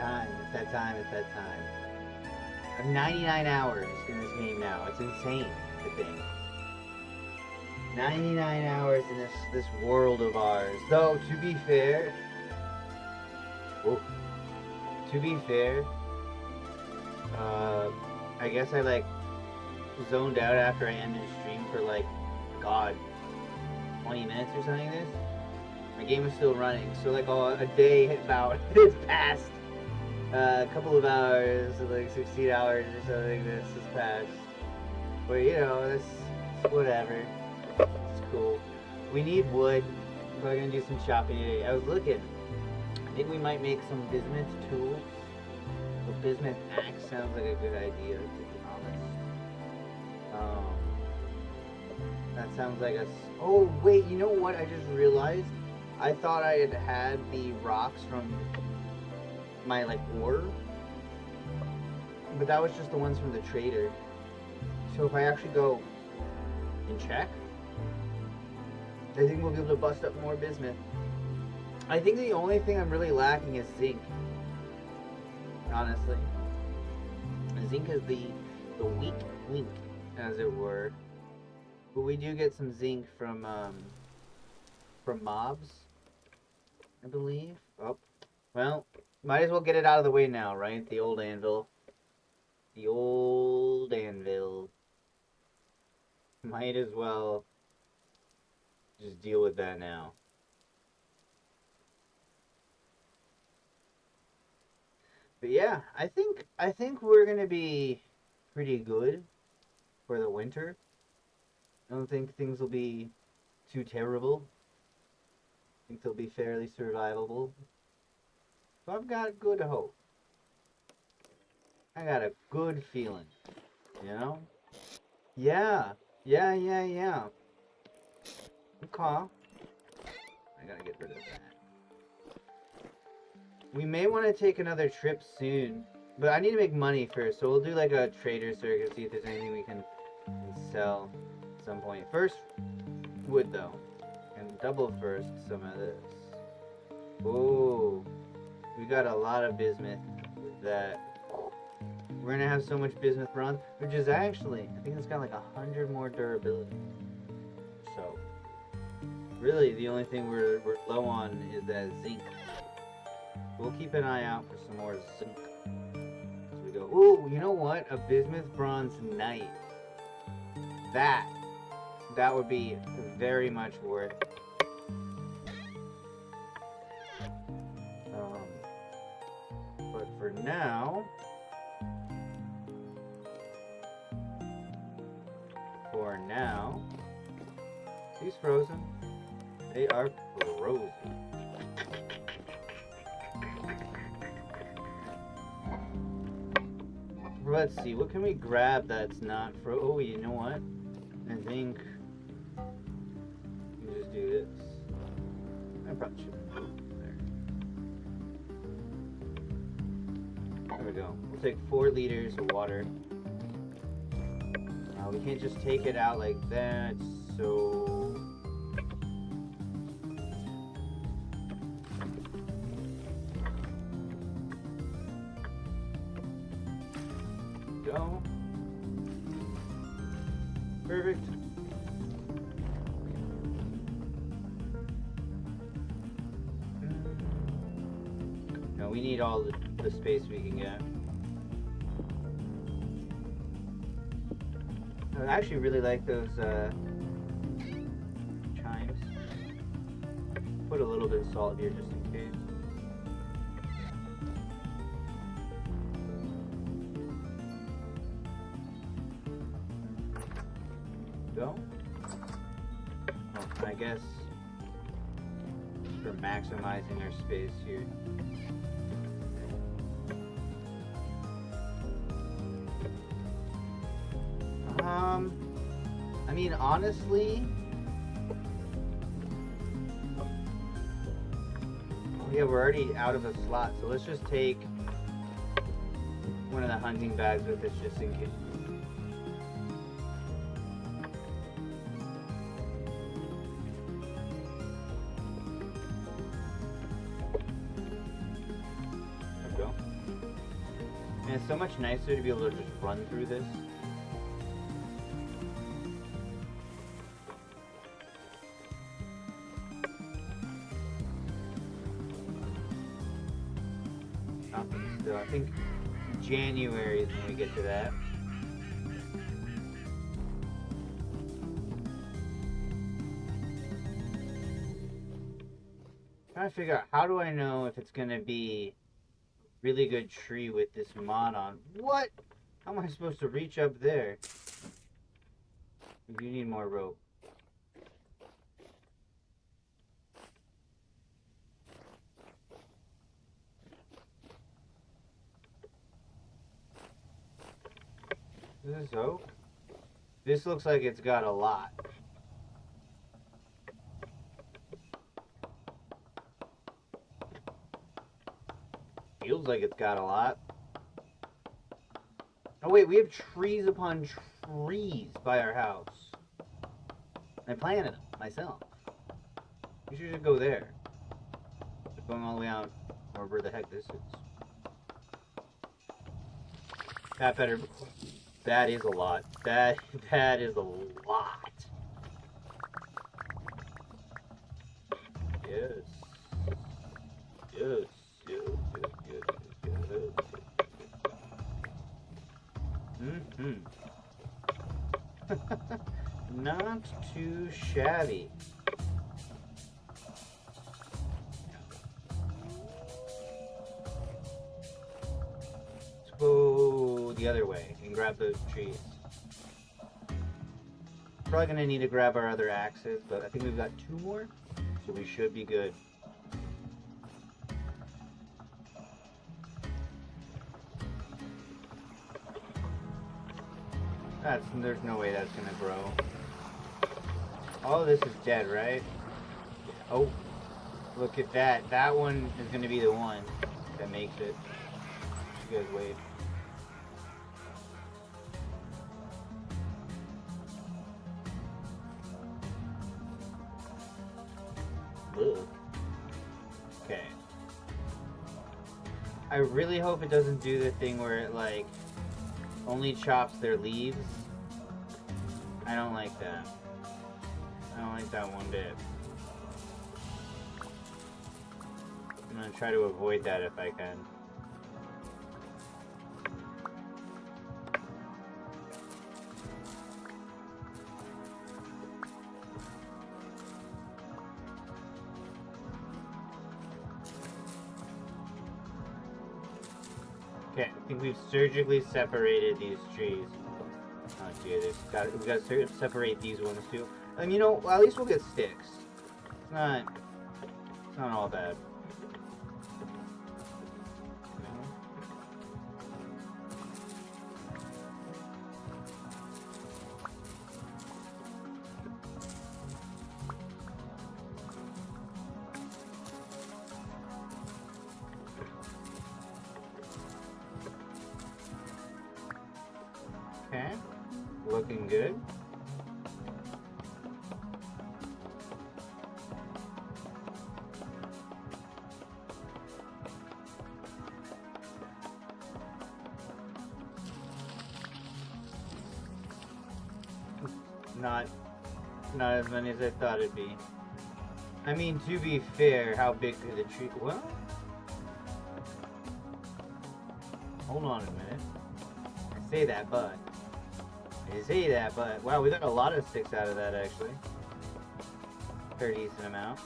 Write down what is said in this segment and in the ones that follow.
time. It's that time. It's that time. I have 99 hours in this game now. It's insane to think. 99 hours in this world of ours. Though, to be fair... Oh, to be fair, I guess I, like, zoned out after I ended stream for, like, God, 20 minutes or something like this. My game is still running, so, like, a day about has passed. A couple of hours, like 16 hours or something like this has passed. But, you know, it's whatever. It's cool. We need wood. We're gonna do some chopping today. I was looking. I think we might make some bismuth tools. The bismuth axe sounds like a good idea, to be honest. That sounds like a... Oh, wait, you know what I just realized? I thought I had the rocks from my, like, ore. But that was just the ones from the trader. So if I actually go and check, I think we'll be able to bust up more bismuth. I think the only thing I'm really lacking is zinc. Honestly. Zinc is the weak link, as it were. But we do get some zinc from mobs, I believe. Oh, well, might as well get it out of the way now, right? The old anvil. The old anvil. Might as well just deal with that now. But yeah, I think we're gonna be pretty good for the winter. I don't think things will be too terrible. I think they'll be fairly survivable. So I've got good hope. I got a good feeling, you know? Yeah. Okay. I gotta get rid of that. We may want to take another trip soon, but I need to make money first, so we'll do like a trader circuit, see if there's anything we can sell at some point. First, wood though, and double first some of this. Oh, we got a lot of bismuth with that. We're gonna have so much bismuth bronze, which is actually, I think it's got like 100 more durability. So, really the only thing we're low on is that zinc. We'll keep an eye out for some more zinc as we go. Ooh, you know what? A bismuth bronze knight. That would be very much worth it. But for now, he's frozen. They are frozen. Let's see, what can we grab that's not oh, you know what? I think we just do this. I probably should put it there. There we go. We'll take 4 liters of water. We can't just take it out like that, so... Go. Perfect. No, we need all the space we can get. I actually really like those chimes. Put a little bit of salt here just in case. Go. Oh, I guess for maximizing our space here. I mean, honestly, yeah, we're already out of a slot, so let's just take one of the hunting bags with us just in case. There we go. And it's so much nicer to be able to just run through this. Nothing still. I think January is when we get to that. Trying to figure out, how do I know if it's gonna be really good tree with this mod on? What? How am I supposed to reach up there? You need more rope. Is this oak? This looks like it's got a lot. Feels like it's got a lot. Oh wait, we have trees upon trees by our house. I planted them myself. We should just go there. Going all the way out, or where the heck this is. That better. That is a lot. That is a lot. Yes. Yes. Not too shabby. Let's go the other way and grab those trees. Probably gonna need to grab our other axes, but I think we've got 2 more, so we should be good. There's no way that's gonna grow. All of this is dead, right? Oh, look at that. That one is gonna be the one that makes it. You guys wait. Ugh. Okay. I really hope it doesn't do the thing where it like only chops their leaves. I don't like that. I don't like that one bit. I'm gonna try to avoid that if I can. Okay, I think we've surgically separated these trees. Oh dear, we gotta separate these ones too. And you know, well, at least we'll get sticks. It's not all bad. Okay, looking good. Not as many as I thought it'd be. I mean, to be fair, how big could the tree... Well... Hold on a minute. I say that, but... Wow, we got a lot of sticks out of that, actually. Fair decent amount.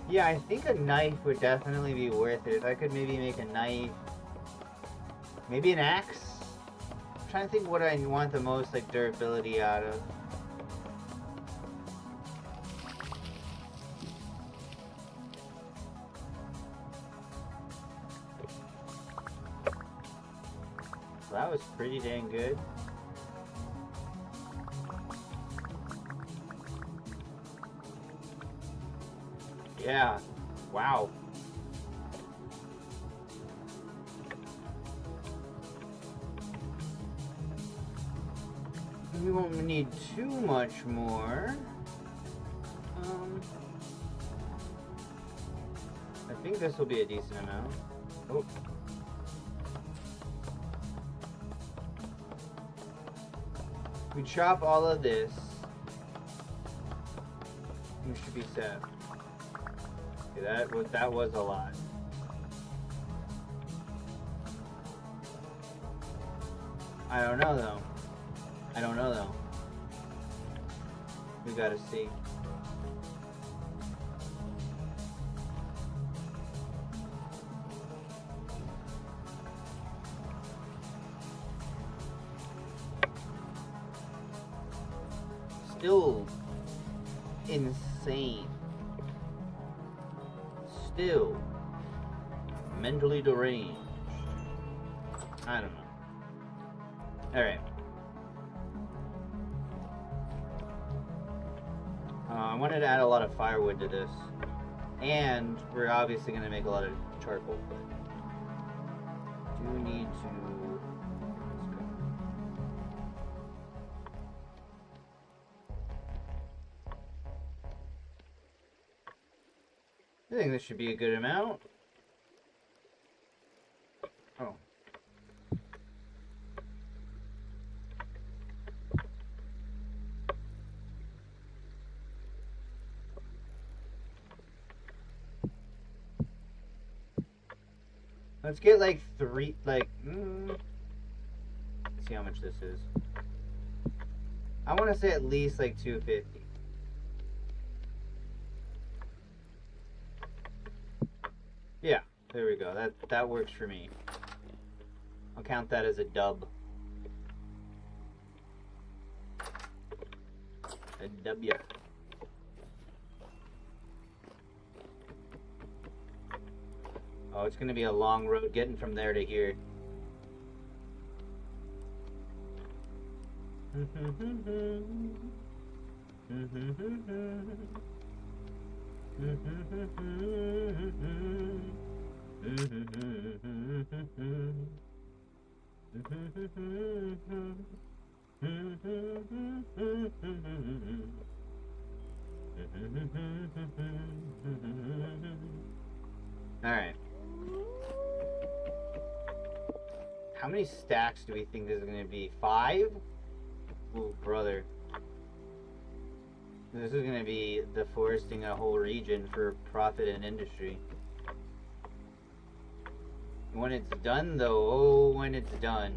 Yeah, I think a knife would definitely be worth it. If I could maybe make a knife... Maybe an axe? I'm trying to think what I want the most, like, durability out of. So that was pretty dang good. Yeah. Wow. We won't need too much more. I think this will be a decent amount. Oh. We chop all of this. We should be set. Okay, that was a lot. I don't know though. We gotta see. Still insane. Still mentally deranged. I don't know. Alright. I wanted to add a lot of firewood to this. And we're obviously going to make a lot of charcoal. But do need to... I think this should be a good amount. Oh. Let's get like three, let's see how much this is. I want to say at least like 250. Yeah, there we go. That works for me. I'll count that as a dub. A W. Oh, it's gonna be a long road getting from there to here. Alright. How many stacks do we think this is going to be? 5? Ooh, brother. This is going to be deforesting a whole region for profit and industry. When it's done, though, oh, when it's done.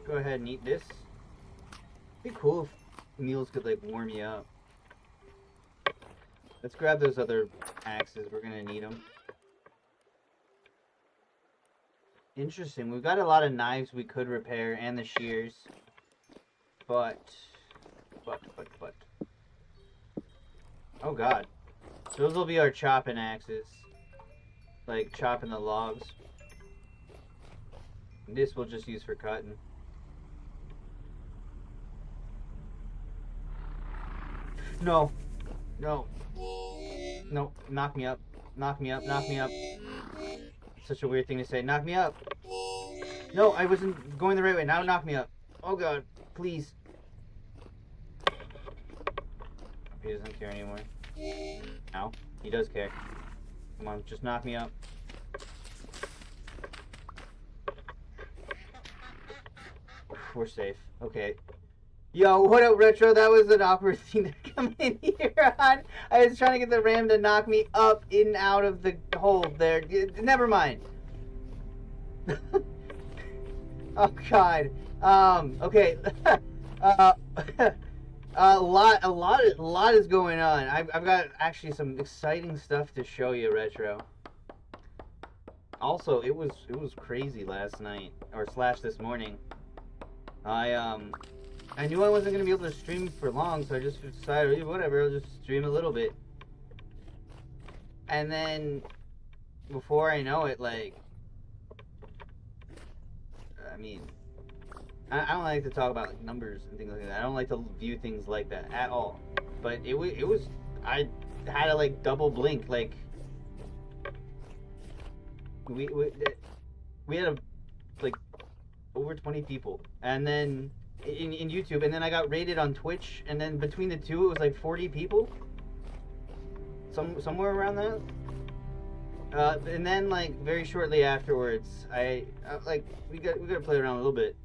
Go ahead and eat this. It'd be cool if meals could like warm you up. Let's grab those other axes. We're gonna need them. Interesting. We've got a lot of knives we could repair and the shears. But. Oh god. Those will be our chopping axes. Like chopping the logs. And this we'll just use for cutting. No. No. No. Knock me up. Knock me up. Knock me up. Such a weird thing to say. Knock me up. No, I wasn't going the right way. Now knock me up. Oh god. Please. He doesn't care anymore. Now. He does care. Come on. Just knock me up. We're safe. Okay. Yo, what up, Retro? That was an awkward thing to come in here on. I was trying to get the ram to knock me up in and out of the hole there. Never mind. Oh, God. Okay. A lot is going on. I've got actually some exciting stuff to show you, Retro. Also, it was crazy last night, or slash this morning. I knew I wasn't going to be able to stream for long, so I just decided, whatever, I'll just stream a little bit. And then, before I know it, like, I mean, I don't like to talk about like numbers and things like that. I don't like to view things like that at all. But it was I had to like double blink. Like we had like over 20 people, and then in YouTube, and then I got rated on Twitch, and then between the two it was like 40 people, somewhere around that. And then like very shortly afterwards, I like we got to play around a little bit,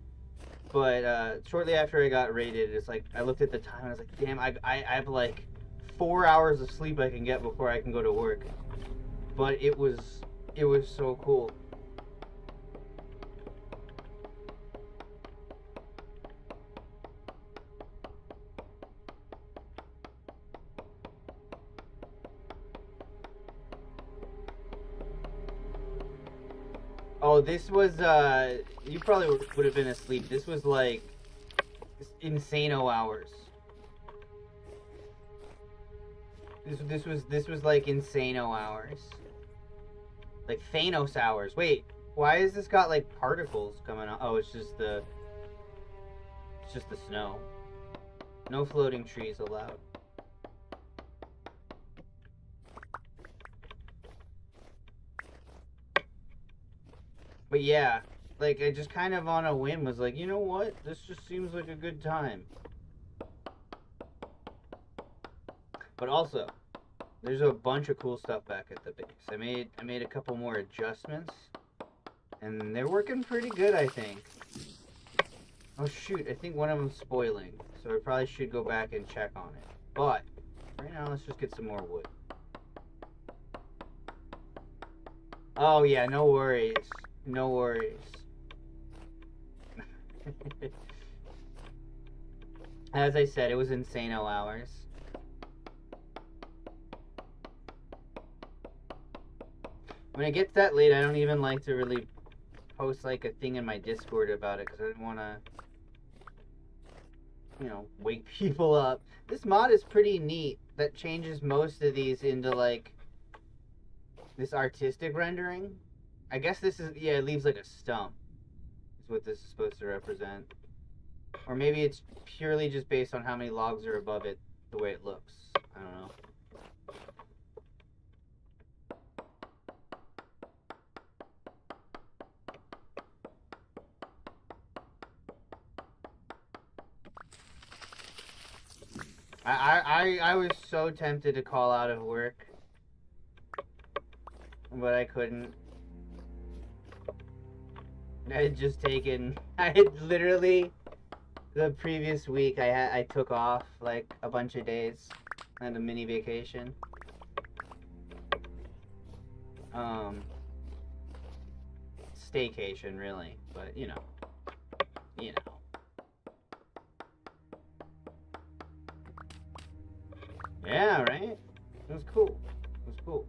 but shortly after I got rated, it's like I looked at the time and I was like, damn, I have like 4 hours of sleep I can get before I can go to work. But it was so cool. Oh, this was, you probably would have been asleep. This was like insano hours. This was like insano hours. Like Thanos hours. Wait, why has this got like particles coming out? Oh, it's just the snow. No floating trees allowed. But yeah, like I just kind of on a whim was like, you know what? This just seems like a good time. But also, there's a bunch of cool stuff back at the base. I made a couple more adjustments, and they're working pretty good, I think. Oh shoot, I think one of them's spoiling, so I probably should go back and check on it. But right now, let's just get some more wood. Oh yeah, no worries. No worries. As I said, it was insano hours. When it gets that late, I don't even like to really post like a thing in my Discord about it because I didn't want to, you know, wake people up. This mod is pretty neat. That changes most of these into like this artistic rendering. I guess this is, yeah, it leaves like a stump. Is what this is supposed to represent. Or maybe it's purely just based on how many logs are above it, the way it looks. I don't know. I was so tempted to call out of work, but I couldn't. I had just taken, I had literally, the previous week I took off like a bunch of days. I had a mini vacation. Staycation really, but you know. Yeah, right? It was cool. It was cool.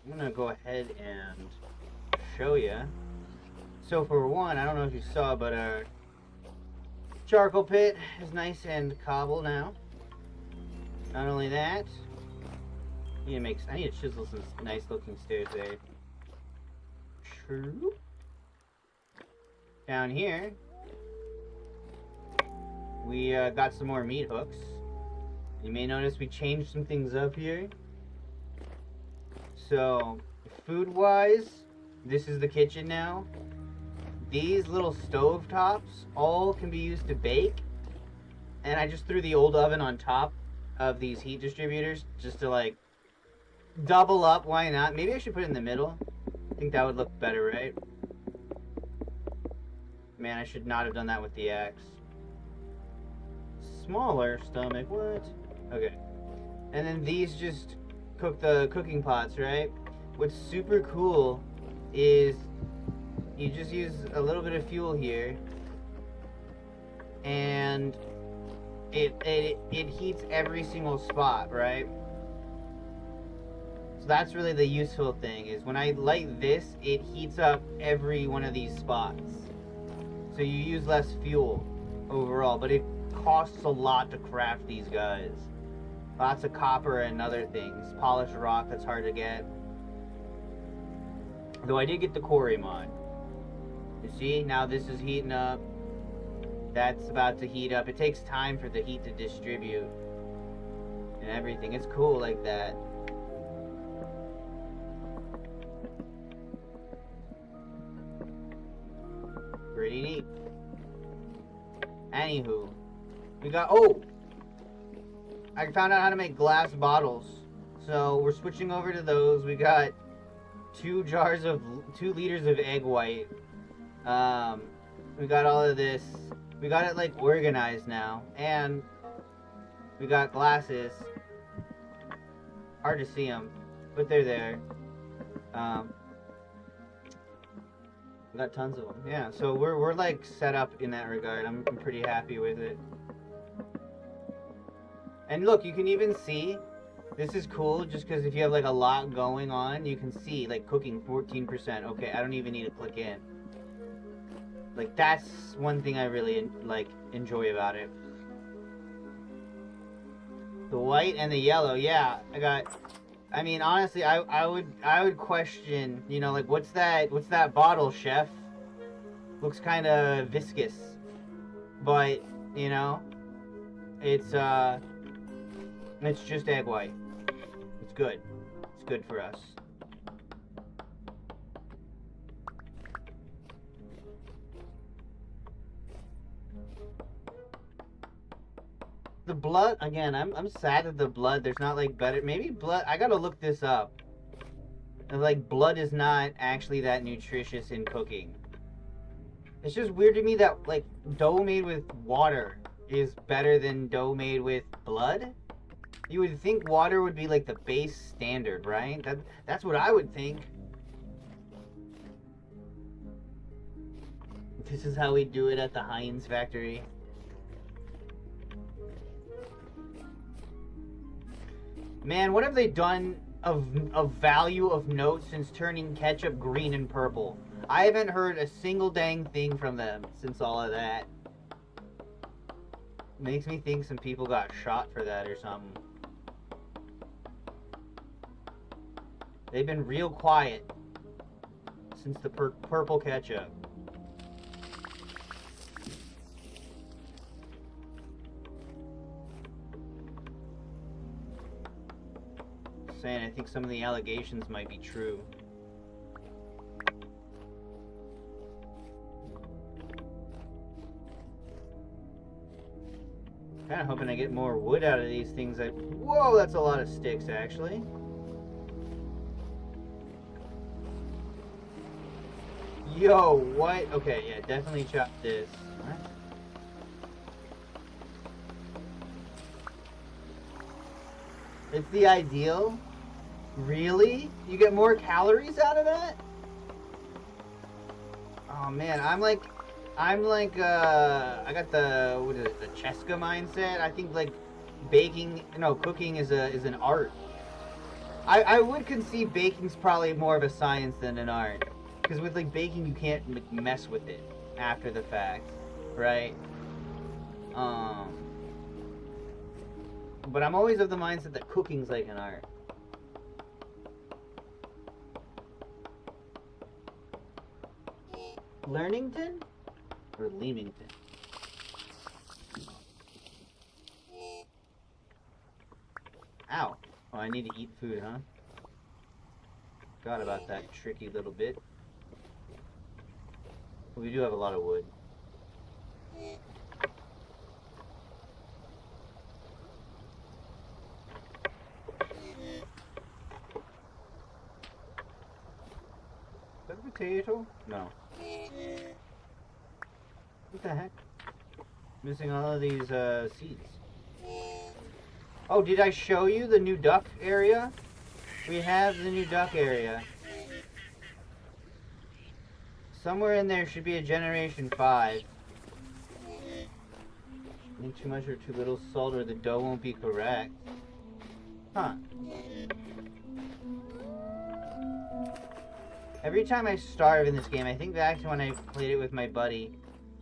I'm gonna go ahead and show you. So for one, I don't know if you saw, but our charcoal pit is nice and cobbled now. Not only that, I need to chisel some nice looking stairs there. True. Down here, we got some more meat hooks. You may notice we changed some things up here. So, food-wise, this is the kitchen now. These little stove tops all can be used to bake. And I just threw the old oven on top of these heat distributors just to like double up. Why not? Maybe I should put it in the middle. I think that would look better, right? Man, I should not have done that with the axe. Smaller stomach, what? Okay. And then these just cook the cooking pots, right? What's super cool is you just use a little bit of fuel here and it heats every single spot, right? So that's really the useful thing, is when I light this, it heats up every one of these spots. So you use less fuel overall, but it costs a lot to craft these guys. Lots of copper and other things. Polished rock that's hard to get. Though I did get the quarry mod. You see, now this is heating up. That's about to heat up. It takes time for the heat to distribute and everything. It's cool like that. Pretty neat. Anywho, we got, oh! I found out how to make glass bottles. So we're switching over to those. We got 2 liters of egg white. We got all of this. We got it like organized now. And we got glasses. Hard to see them, but they're there. We got tons of them. Yeah, so we're like set up in that regard. I'm pretty happy with it. And look, you can even see, this is cool just because if you have like a lot going on, you can see like cooking 14%. Okay, I don't even need to click in. Like that's one thing I really like enjoy about it. The white and the yellow, yeah, I mean, honestly, I would question, you know, like what's that bottle, chef? Looks kind of viscous, but you know, it's just egg white. It's good. It's good for us. The blood, again, I'm sad that the blood, there's not like better, maybe blood, I gotta look this up. Like blood is not actually that nutritious in cooking. It's just weird to me that like dough made with water is better than dough made with blood. You would think water would be like the base standard, right? That's what I would think. This is how we do it at the Heinz factory. Man, what have they done of value of note since turning ketchup green and purple? I haven't heard a single dang thing from them since all of that. Makes me think some people got shot for that or something. They've been real quiet since the purple ketchup. Saying I think some of the allegations might be true. Kinda hoping I get more wood out of these things. Whoa, that's a lot of sticks actually. Yo, what? Okay, yeah, definitely chop this. What? It's the ideal? Really? You get more calories out of that? Oh man, I got the, what is it, the Cheska mindset. I think like cooking is an art. I would concede baking's probably more of a science than an art. Because with like baking you can't mess with it after the fact, right? But I'm always of the mindset that cooking's like an art. Learnington? Or Leamington? Ow. Oh, I need to eat food, huh? Forgot about that tricky little bit. We do have a lot of wood. Is that a potato? No. What the heck? Missing all of these seeds. Oh, did I show you the new duck area? We have the new duck area. Somewhere in there should be a generation 5. Need too much or too little salt or the dough won't be correct. Huh. Every time I starve in this game, I think back to when I played it with my buddy,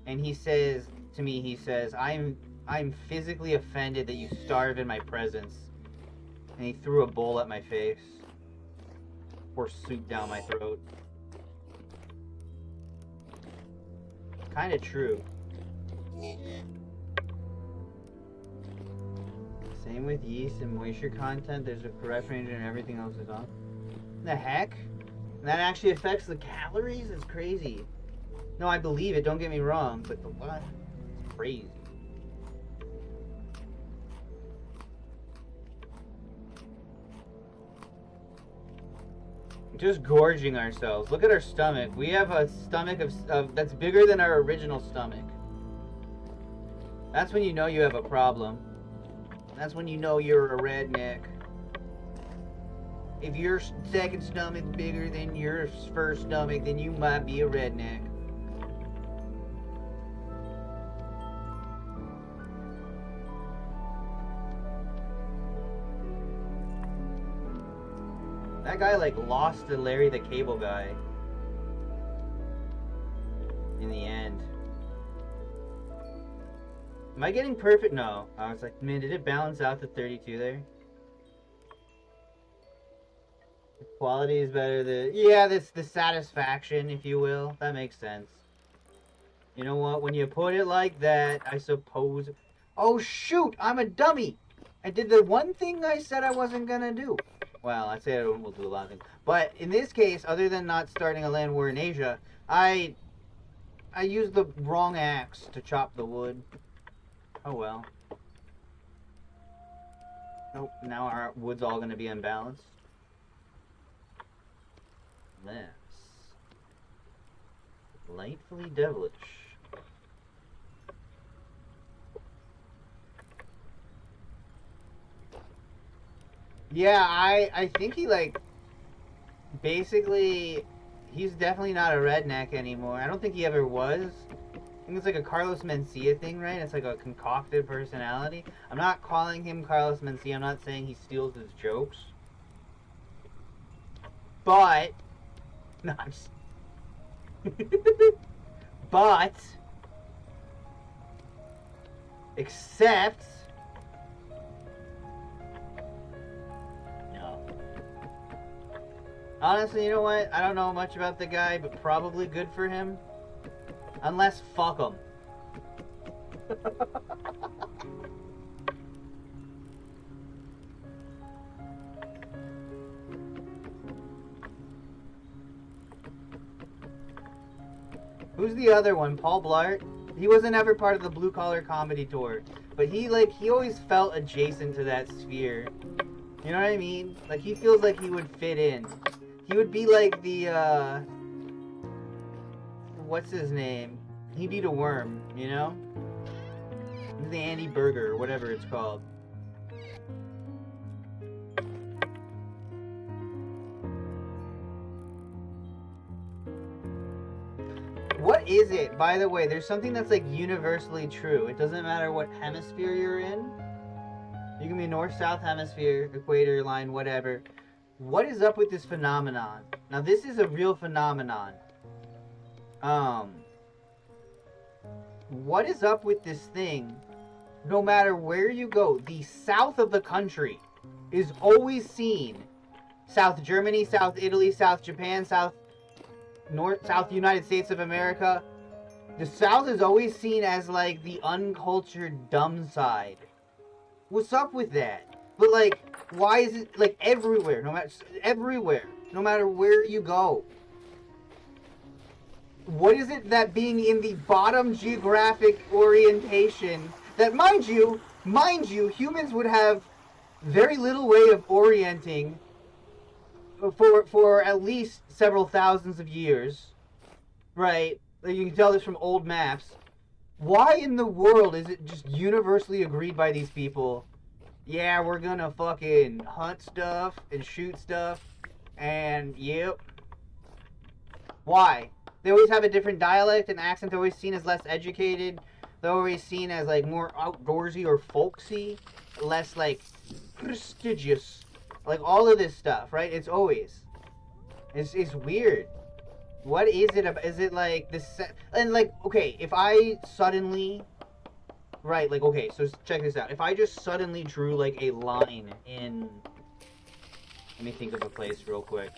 and he says to me, he says, I'm physically offended that you starve in my presence. And he threw a bowl at my face. Pour soup down my throat. kind of true. Same with yeast and moisture content. There's a correct range and everything else is on. The heck? That actually affects the calories? It's crazy. No, I believe it. Don't get me wrong. But the what? It's crazy. Just gorging ourselves. Look at our stomach. We have a stomach of that's bigger than our original stomach. That's when you know you have a problem. That's when you know you're a redneck. If your second stomach's bigger than your first stomach, then you might be a redneck. That guy like lost to Larry the Cable Guy in the end. Am I getting perfect? No. I was like, man, did it balance out to 32 there? The quality is better. Yeah, that's the satisfaction, if you will. That makes sense. You know what? When you put it like that, I suppose. Oh shoot! I'm a dummy. I did the one thing I said I wasn't gonna do. Well, I say I will do a lot of things, but in this case, other than not starting a land war in Asia, I used the wrong axe to chop the wood. Oh well. Nope, now our wood's all gonna be unbalanced. That's delightfully devilish. Yeah, I think he like basically he's definitely not a redneck anymore. I don't think he ever was. I think it's like a Carlos Mencia thing, right? It's like a concocted personality. I'm not calling him Carlos Mencia. I'm not saying he steals his jokes. But no, I'm just but except no. Honestly, you know what? I don't know much about the guy, but probably good for him. Unless fuck him. Who's the other one? Paul Blart? He wasn't ever part of the Blue Collar Comedy Tour, but he always felt adjacent to that sphere. You know what I mean? Like he feels like he would fit in. He would be like the what's his name? He'd eat a worm, you know? The Andy Burger, or whatever it's called. What is it? By the way, there's something that's like universally true. It doesn't matter what hemisphere you're in. You can be north, south hemisphere, equator line, whatever. What is up with this phenomenon? Now this is a real phenomenon. What is up with this thing? No matter where you go, the south of the country is always seen. South Germany, South Italy, South Japan, South United States of America. The South is always seen as like the uncultured dumb side. What's up with that? But like, why is it like everywhere? No matter where you go. What is it that being in the bottom geographic orientation that, mind you, humans would have very little way of orienting for at least several thousands of years, right? You can tell this from old maps. Why in the world is it just universally agreed by these people? Yeah, we're gonna fucking hunt stuff and shoot stuff, and yep. Why? They always have a different dialect and accent. They're always seen as less educated. They're always seen as like more outdoorsy or folksy, less like prestigious. Like all of this stuff, right? It's weird. What is it? Is it like this? And like, okay, if I suddenly, right? Like, okay, so check this out. If I just suddenly drew like a line in, let me think of a place real quick.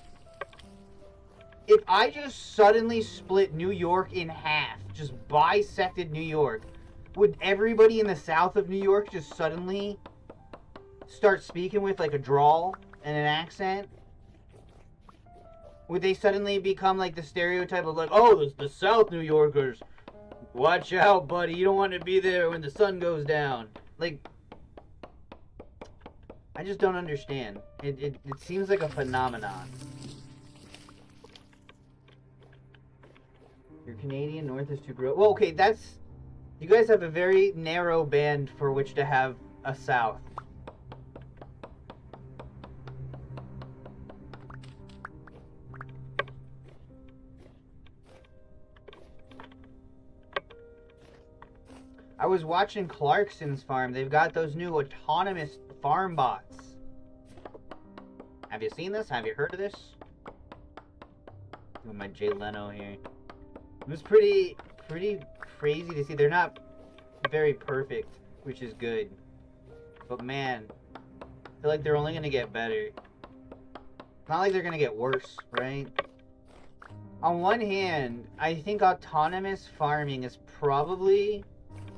If I just suddenly split New York in half, just bisected New York, would everybody in the south of New York just suddenly start speaking with like a drawl and an accent? Would they suddenly become like the stereotype of like, oh, the South New Yorkers, watch out, buddy, you don't want to be there when the sun goes down? Like, I just don't understand. It seems like a phenomenon. You're Canadian, North is too broke. Well, okay, that's... You guys have a very narrow band for which to have a South. I was watching Clarkson's farm. They've got those new autonomous farm bots. Have you seen this? Have you heard of this? Doing my Jay Leno here. It was pretty crazy to see. They're not very perfect, which is good. But man, I feel like they're only gonna get better. It's not like they're gonna get worse, right? On one hand, I think autonomous farming is probably,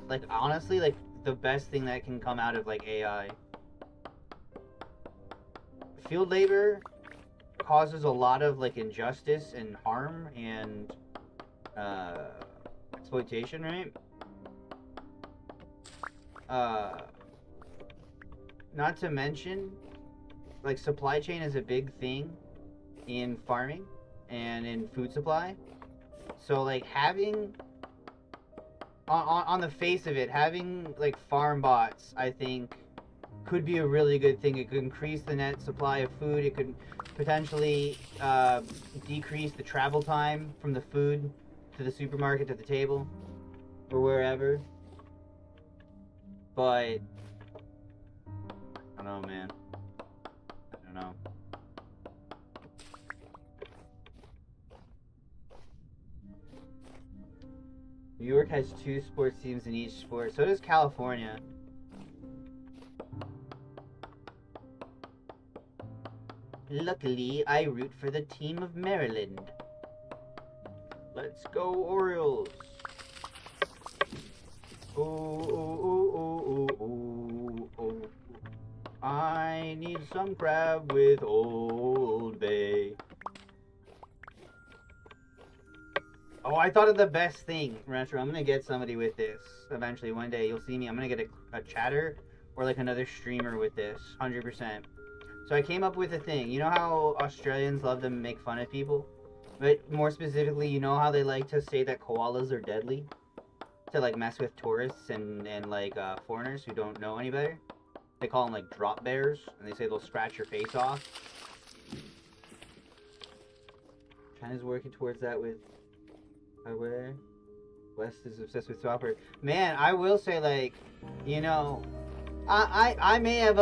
like, honestly, like, the best thing that can come out of, like, AI. Field labor causes a lot of, like, injustice and harm and exploitation, right? Not to mention, like, supply chain is a big thing in farming and in food supply. So, like, having on the face of it, having like farm bots, I think, could be a really good thing. It could increase the net supply of food. It could potentially decrease the travel time from the food to the supermarket to the table or wherever. But I don't know, man. I don't know. New York has 2 sports teams in each sport. So does California. Luckily, I root for the team of Maryland. Let's go, Orioles. Oh, oh, oh, oh, oh, oh, oh. I need some crab with Old Bay. Oh, I thought of the best thing, Retro. I'm gonna get somebody with this eventually one day. You'll see me. I'm gonna get a chatter or like another streamer with this, 100%. So I came up with a thing. You know how Australians love to make fun of people? But more specifically, you know how they like to say that koalas are deadly? To like mess with tourists and like foreigners who don't know any better? They call them like drop bears, and they say they'll scratch your face off. China's working towards that with hardware. West is obsessed with software. Man, I will say, like, you know, I may have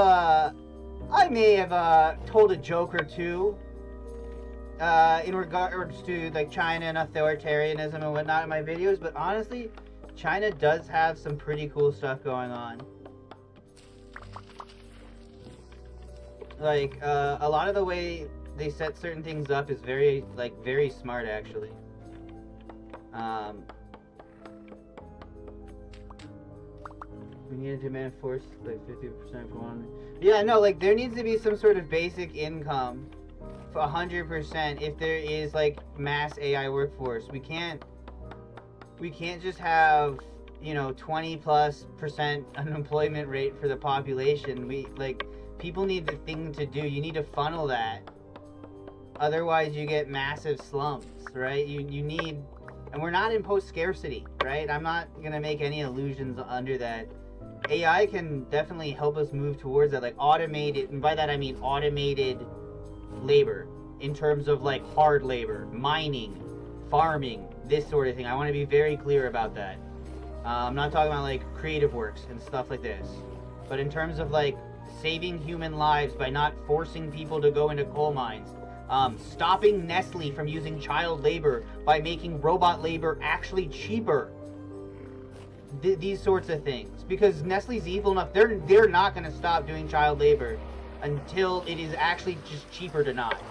told a joke or two in regards to like China and authoritarianism and whatnot in my videos, but honestly, China does have some pretty cool stuff going on. Like a lot of the way they set certain things up is very smart, actually. We need a demand force like 50% for one. Yeah, no, like there needs to be some sort of basic income for 100% if there is like mass AI workforce. We can't just have, you know, 20+% unemployment rate for the population. People need the thing to do. You need to funnel that. Otherwise you get massive slumps, right? You need, and we're not in post-scarcity, right? I'm not gonna make any illusions under that. AI can definitely help us move towards that, like automated, and by that I mean automated labor in terms of like hard labor, mining, farming, this sort of thing. I want to be very clear about that. I'm not talking about like creative works and stuff like this, but in terms of like saving human lives by not forcing people to go into coal mines, stopping Nestle from using child labor by making robot labor actually cheaper. These sorts of things, because Nestle's evil enough, they're not going to stop doing child labor until it is actually just cheaper to not.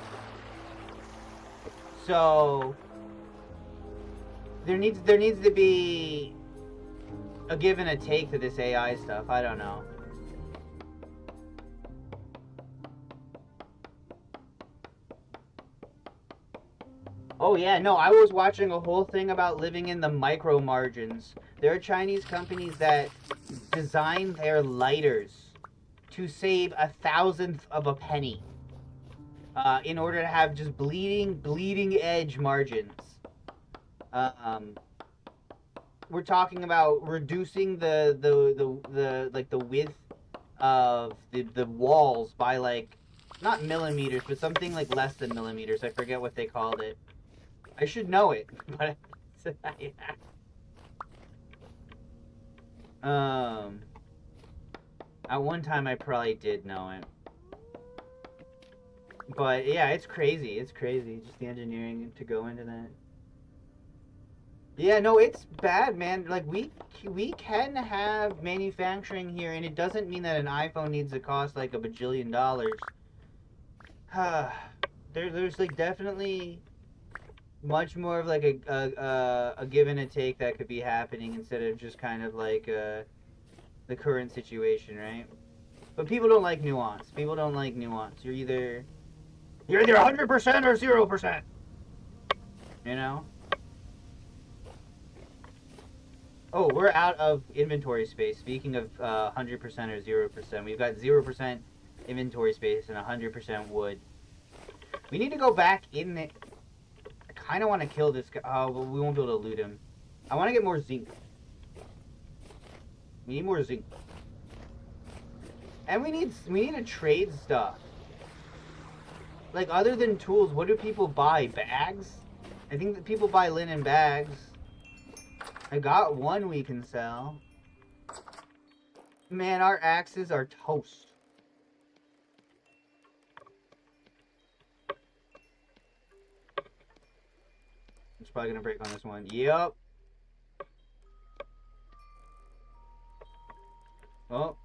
So there needs to be a give and a take to this AI stuff. I don't know. Oh yeah, no, I was watching a whole thing about living in the micro margins. There are Chinese companies that design their lighters to save 1/1000th of a penny, in order to have just bleeding edge margins. We're talking about reducing the like the width of the walls by like not millimeters, but something like less than millimeters. I forget what they called it. I should know it, but at one time I probably did know it. But yeah, it's crazy. It's crazy, just the engineering to go into that. Yeah, no, it's bad, man. Like we can have manufacturing here, and it doesn't mean that an iPhone needs to cost like $1 bajillion. There's like definitely much more of like a give and a take that could be happening instead of just kind of like the current situation, right? But people don't like nuance. People don't like nuance. You're either 100% or 0%. You know? Oh, we're out of inventory space. Speaking of 100% or 0%, we've got 0% inventory space and 100% wood. We need to go back in the... I kind of want to kill this guy. Oh, but we won't be able to loot him. I want to get more zinc. We need more zinc. And we need to trade stuff. Like, other than tools, what do people buy? Bags? I think that people buy linen bags. I got one we can sell. Man, our axes are toast. It's probably gonna break on this one. Yep. Oh.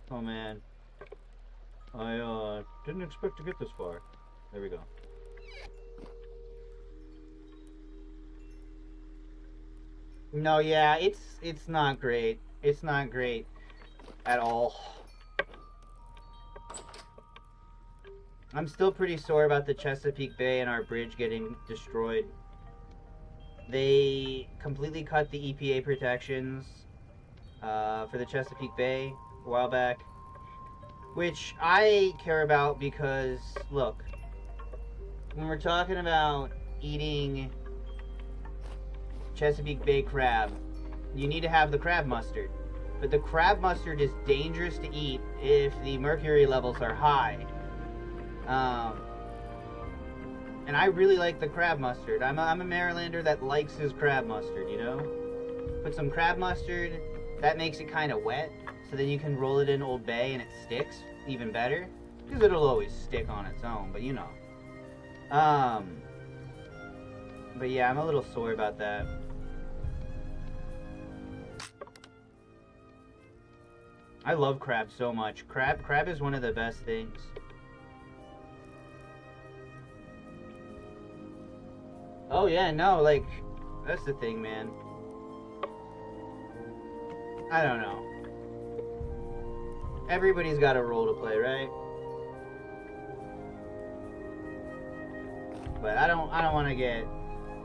Oh man. I didn't expect to get this far. There we go. No, yeah, it's not great. It's not great at all. I'm still pretty sore about the Chesapeake Bay and our bridge getting destroyed. They completely cut the EPA protections for the Chesapeake Bay a while back. Which I care about because, look, when we're talking about eating Chesapeake Bay crab, you need to have the crab mustard. But the crab mustard is dangerous to eat if the mercury levels are high. And I really like the crab mustard. I'm a Marylander that likes his crab mustard, you know? Put some crab mustard, that makes it kind of wet. So then you can roll it in Old Bay and it sticks even better. Because it'll always stick on its own, but you know. But yeah, I'm a little sore about that. I love crab so much. Crab is one of the best things. Oh yeah, no, like, that's the thing, man. I don't know. Everybody's got a role to play, right? But I don't want to get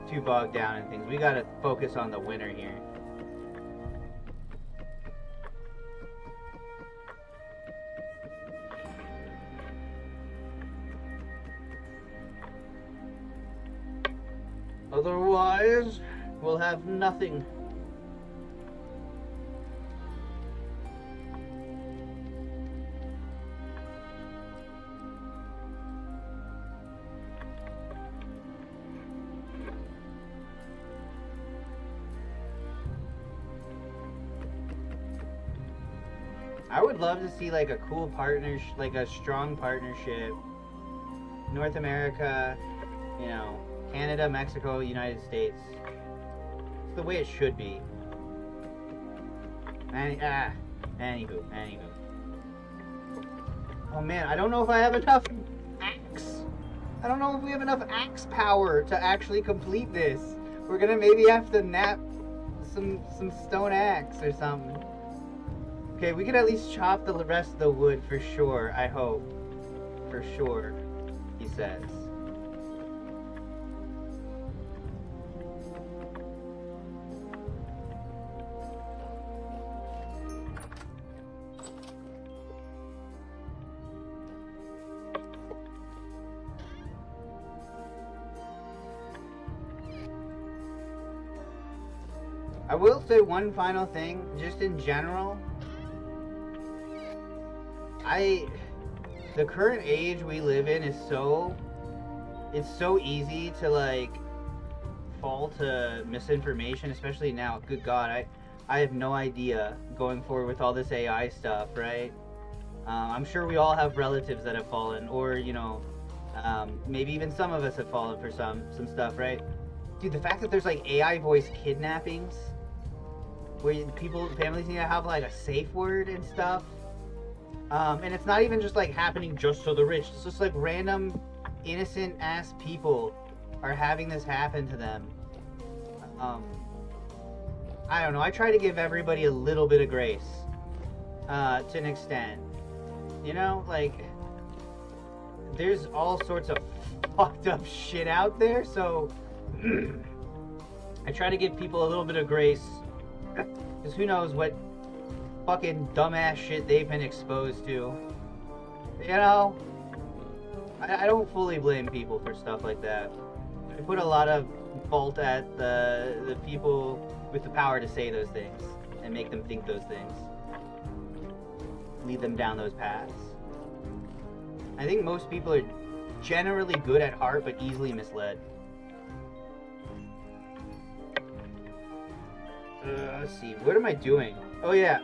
too bogged down in things. We got to focus on the winner here. Otherwise, we'll have nothing. I would love to see like a cool partnership, like a strong partnership. North America, you know, Canada, Mexico, United States. It's the way it should be. And Anywho. Oh man, I don't know if I have enough axe. I don't know if we have enough axe power to actually complete this. We're gonna maybe have to nap some stone axe or something. Okay, we can at least chop the rest of the wood for sure, I hope. For sure, he says. I will say one final thing, just in general. The current age we live in is it's so easy to like fall to misinformation, especially now. Good God, I have no idea going forward with all this AI stuff, right? I'm sure we all have relatives that have fallen, or you know, maybe even some of us have fallen for some stuff, right? Dude, the fact that there's like AI voice kidnappings, where families need to have like a safe word and stuff. And it's not even just like happening just to the rich. It's just like random innocent ass people are having this happen to them. I don't know. I try to give everybody a little bit of grace, to an extent. You know, like there's all sorts of fucked up shit out there, so I try to give people a little bit of grace, because who knows what fucking dumbass shit they've been exposed to. You know? I don't fully blame people for stuff like that. I put a lot of fault at the people with the power to say those things and make them think those things. Lead them down those paths. I think most people are generally good at heart but easily misled. Let's see, what am I doing? Oh yeah.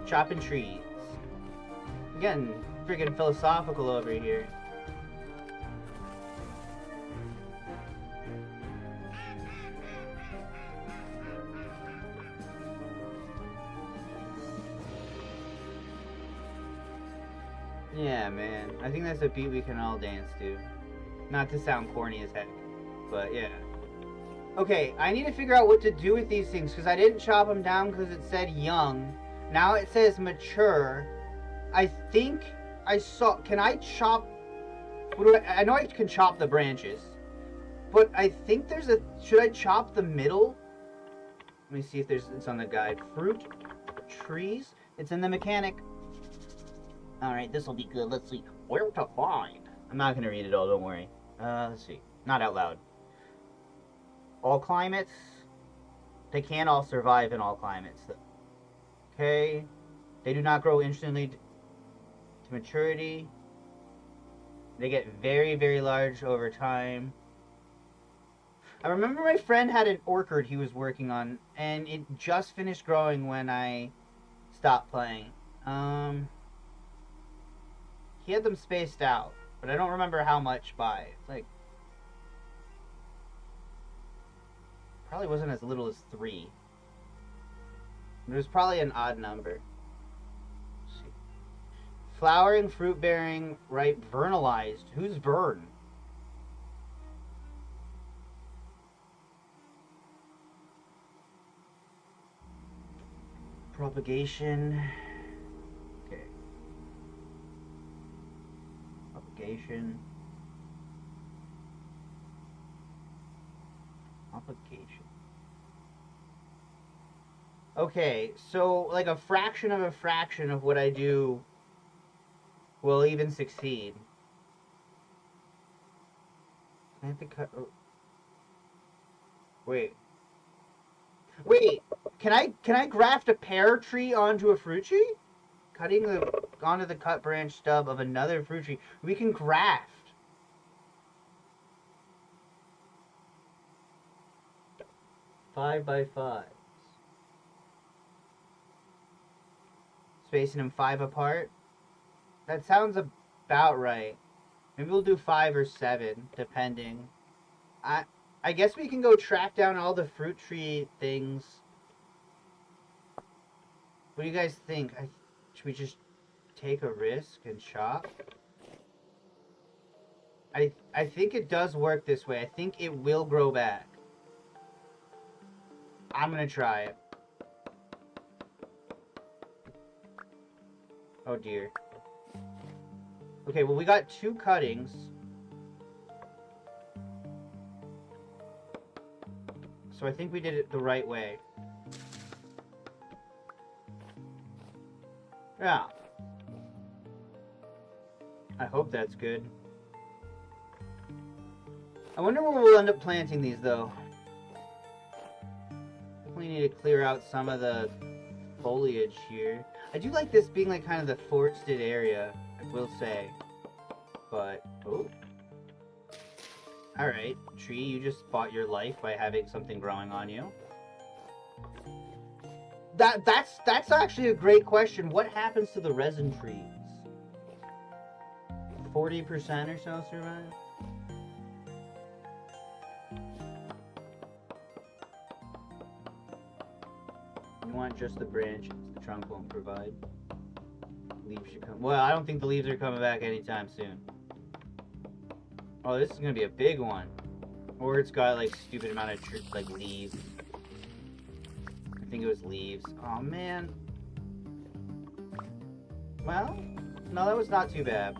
Chopping trees. Again, freaking philosophical over here. Yeah, man. I think that's a beat we can all dance to. Not to sound corny as heck, but yeah. Okay, I need to figure out what to do with these things, because I didn't chop them down because it said young. Now it says mature. I think I saw... Can I chop... I know I can chop the branches. But I think there's a... Should I chop the middle? Let me see if it's on the guide. Fruit trees? It's in the mechanic. Alright, this will be good. Let's see. Where to find? I'm not going to read it all, don't worry. Let's see. Not out loud. All climates. They can't all survive in all climates. Okay. They do not grow instantly to maturity. They get very, very large over time. I remember my friend had an orchard he was working on, and it just finished growing when I stopped playing. He had them spaced out, but I don't remember how much by. Like, probably wasn't as little as 3. It was probably an odd number. Let's see. Flowering, fruit bearing, ripe, vernalized. Who's vern? Propagation. Okay. Propagation. Propagation. Okay, so like a fraction of what I do will even succeed. I have to cut. Oh. Wait. Can I graft a pear tree onto a fruit tree? Cutting onto the cut branch stub of another fruit tree. We can graft. Five by 5. Spacing them 5 apart. That sounds about right. Maybe we'll do 5 or 7, depending. I guess we can go track down all the fruit tree things. What do you guys think? Should we just take a risk and chop? I think it does work this way. I think it will grow back. I'm gonna try it. Oh dear. Okay, well we got 2 cuttings. So I think we did it the right way. Yeah. I hope that's good. I wonder where we'll end up planting these, though. Definitely need to clear out some of the foliage here. I do like this being like kind of the forested area, I will say. But, oh. Alright, tree, you just bought your life by having something growing on you. That's actually a great question. What happens to the resin trees? 40% or so survive? You want just the branches. The trunk won't provide. Leaves should come. Well, I don't think the leaves are coming back anytime soon. Oh, this is gonna be a big one. Or it's got like stupid amount of like leaves. I think it was leaves. Oh man. Well, no, that was not too bad.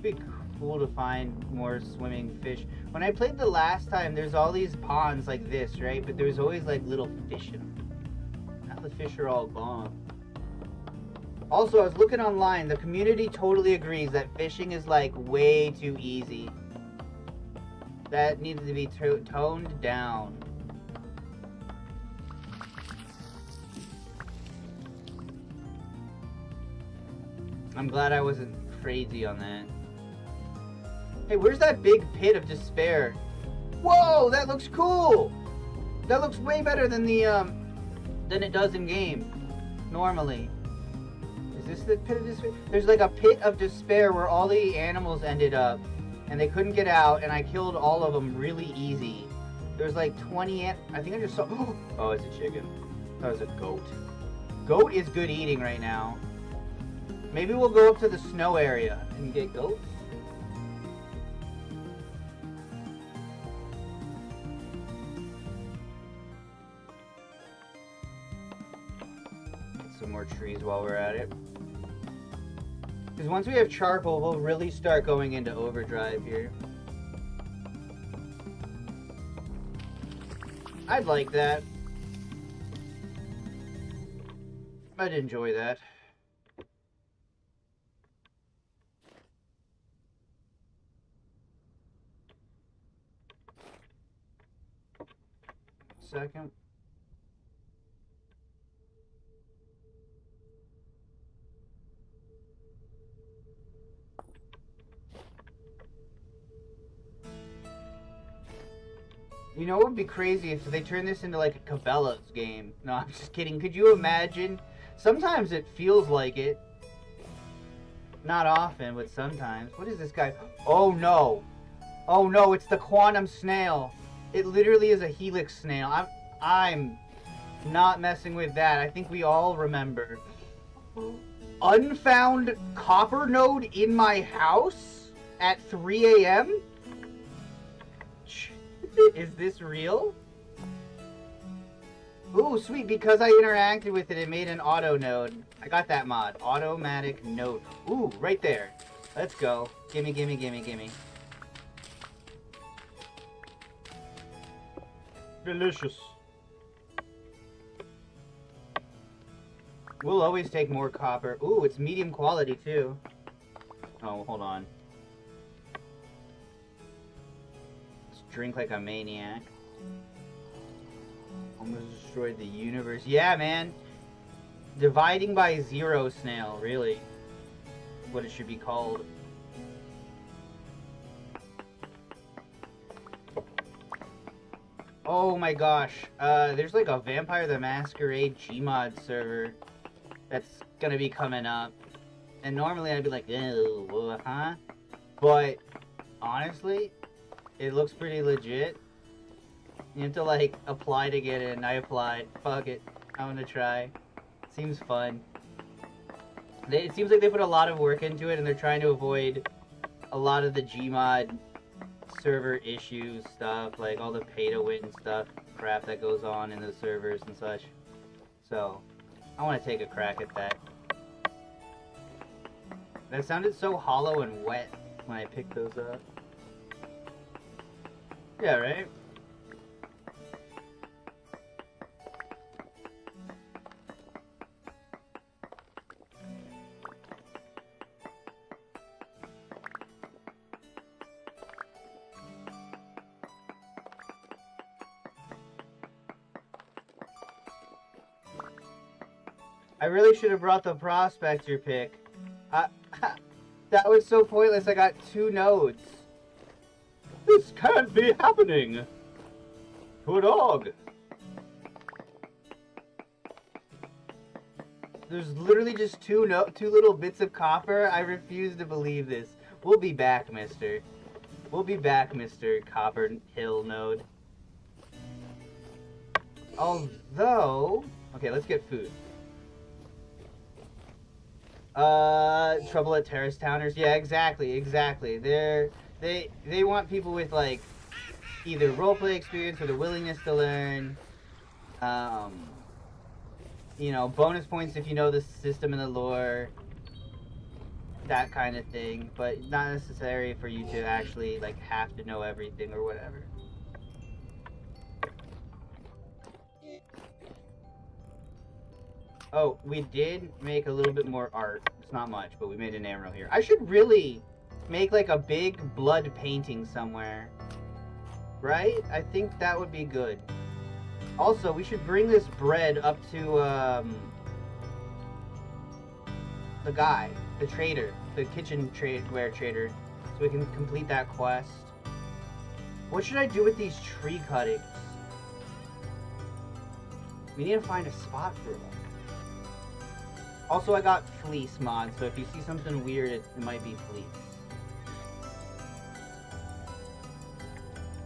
It'd be cool to find more swimming fish. When I played the last time, there's all these ponds like this, right? But there's always like little fish in them. Now the fish are all gone. Also, I was looking online. The community totally agrees that fishing is like way too easy. That needed to be toned down. I'm glad I wasn't crazy on that. Hey, where's that big pit of despair? Whoa, that looks cool! That looks way better than the, than it does in game. Normally. Is this the pit of despair? There's like a pit of despair where all the animals ended up. And they couldn't get out, and I killed all of them really easy. There's like 20 I think I just saw... Oh, it's a chicken. That was a goat. Goat is good eating right now. Maybe we'll go up to the snow area and get goats. Get some more trees while we're at it. Because once we have charcoal, we'll really start going into overdrive here. I'd like that. I'd enjoy that. Second. You know what would be crazy if they turn this into like a Cabela's game? No, I'm just kidding. Could you imagine? Sometimes it feels like it. Not often, but sometimes. What is this guy? Oh no. Oh no, it's the quantum snail. It literally is a helix snail. I'm not messing with that. I think we all remember. Unfound copper node in my house at 3 a.m.? Is this real? Ooh, sweet. Because I interacted with it, it made an auto node. I got that mod. Automatic node. Ooh, right there. Let's go. Gimme, gimme, gimme, gimme. Delicious. We'll always take more copper. Ooh, it's medium quality too. Oh, hold on. Let's drink like a maniac. Almost destroyed the universe. Yeah, man. Dividing by zero snail, really. What it should be called. Oh my gosh. There's like a Vampire the Masquerade Gmod server that's gonna be coming up. And normally I'd be like, ew, huh? But honestly, it looks pretty legit. You have to like apply to get in. I applied. Fuck it. I want to try. Seems fun. It seems like they put a lot of work into it, and they're trying to avoid a lot of the Gmod server issues stuff, like all the pay-to-win stuff, crap that goes on in the servers and such. So, I want to take a crack at that. That sounded so hollow and wet when I picked those up. Yeah, right? I really should have brought the prospector pick. That was so pointless. I got 2 nodes. This can't be happening to a dog. There's literally just two little bits of copper. I refuse to believe this. We'll be back, mister. We'll be back, Mr. Copper Hill node. Although... Okay, let's get food. Trouble at Terrace Towners. Yeah, exactly. They want people with, like, either roleplay experience or the willingness to learn. You know, bonus points if you know the system and the lore. That kind of thing. But not necessary for you to actually, like, have to know everything or whatever. Oh, we did make a little bit more art. It's not much, but we made an emerald here. I should really make like a big blood painting somewhere. Right? I think that would be good. Also, we should bring this bread up to, the guy, the trader, the kitchenware trader, so we can complete that quest. What should I do with these tree cuttings? We need to find a spot for them. Also, I got fleece mod, so if you see something weird, it might be fleece.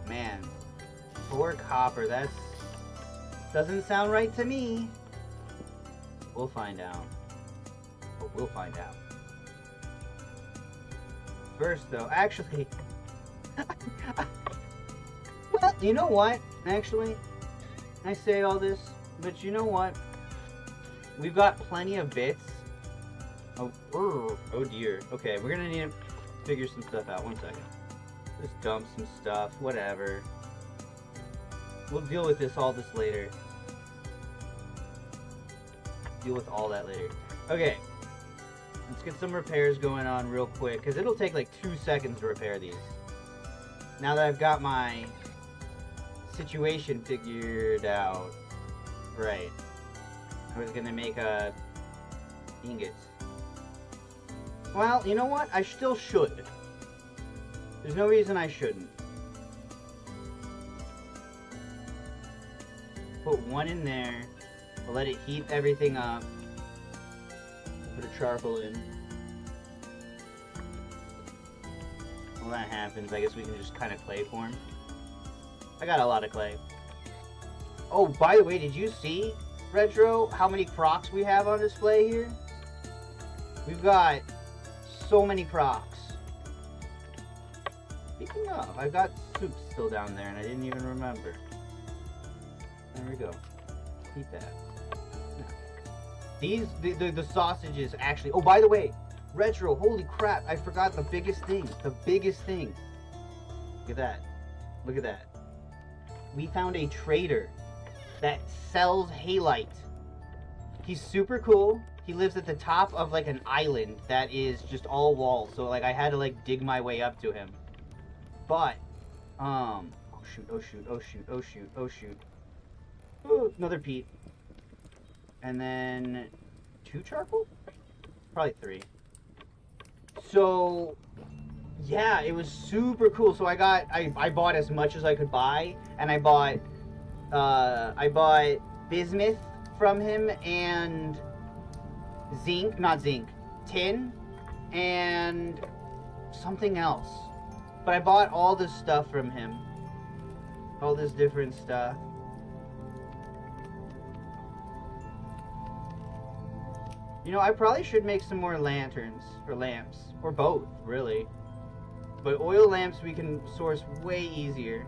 Man, 4 copper, that's... doesn't sound right to me. We'll find out. But we'll find out. First, though, actually... well, you know what? Actually, I say all this, but you know what? We've got plenty of bits. Oh dear. Okay, we're gonna need to figure some stuff out. 1 second. Just dump some stuff, whatever. We'll deal with all this later. Deal with all that later. Okay. Let's get some repairs going on real quick, because it'll take like 2 seconds to repair these. Now that I've got my situation figured out. Right. I was gonna make a ingot. Well, you know what? I still should. There's no reason I shouldn't. Put 1 in there. We'll let it heat everything up. Put a charcoal in. While that happens, I guess we can just kind of clay form. I got a lot of clay. Oh, by the way, did you see, Retro, how many crocs we have on display here? We've got so many crocs. Speaking of, I've got soup still down there and I didn't even remember. There we go. Eat that. These, the sausages actually... Oh, by the way, Retro, holy crap, I forgot the biggest thing. The biggest thing. Look at that. Look at that. We found a trader that sells halite. He's super cool. He lives at the top of like an island that is just all walls. So like I had to like dig my way up to him. But, oh shoot, oh shoot, oh shoot, oh shoot, oh shoot. Ooh, another peat. And then 2 charcoal? Probably 3. So, yeah, it was super cool. So I bought as much as I could buy, and I bought I bought bismuth from him and tin and something else. But I bought all this stuff from him. All this different stuff. You know, I probably should make some more lanterns, or lamps, or both, really. But oil lamps we can source way easier.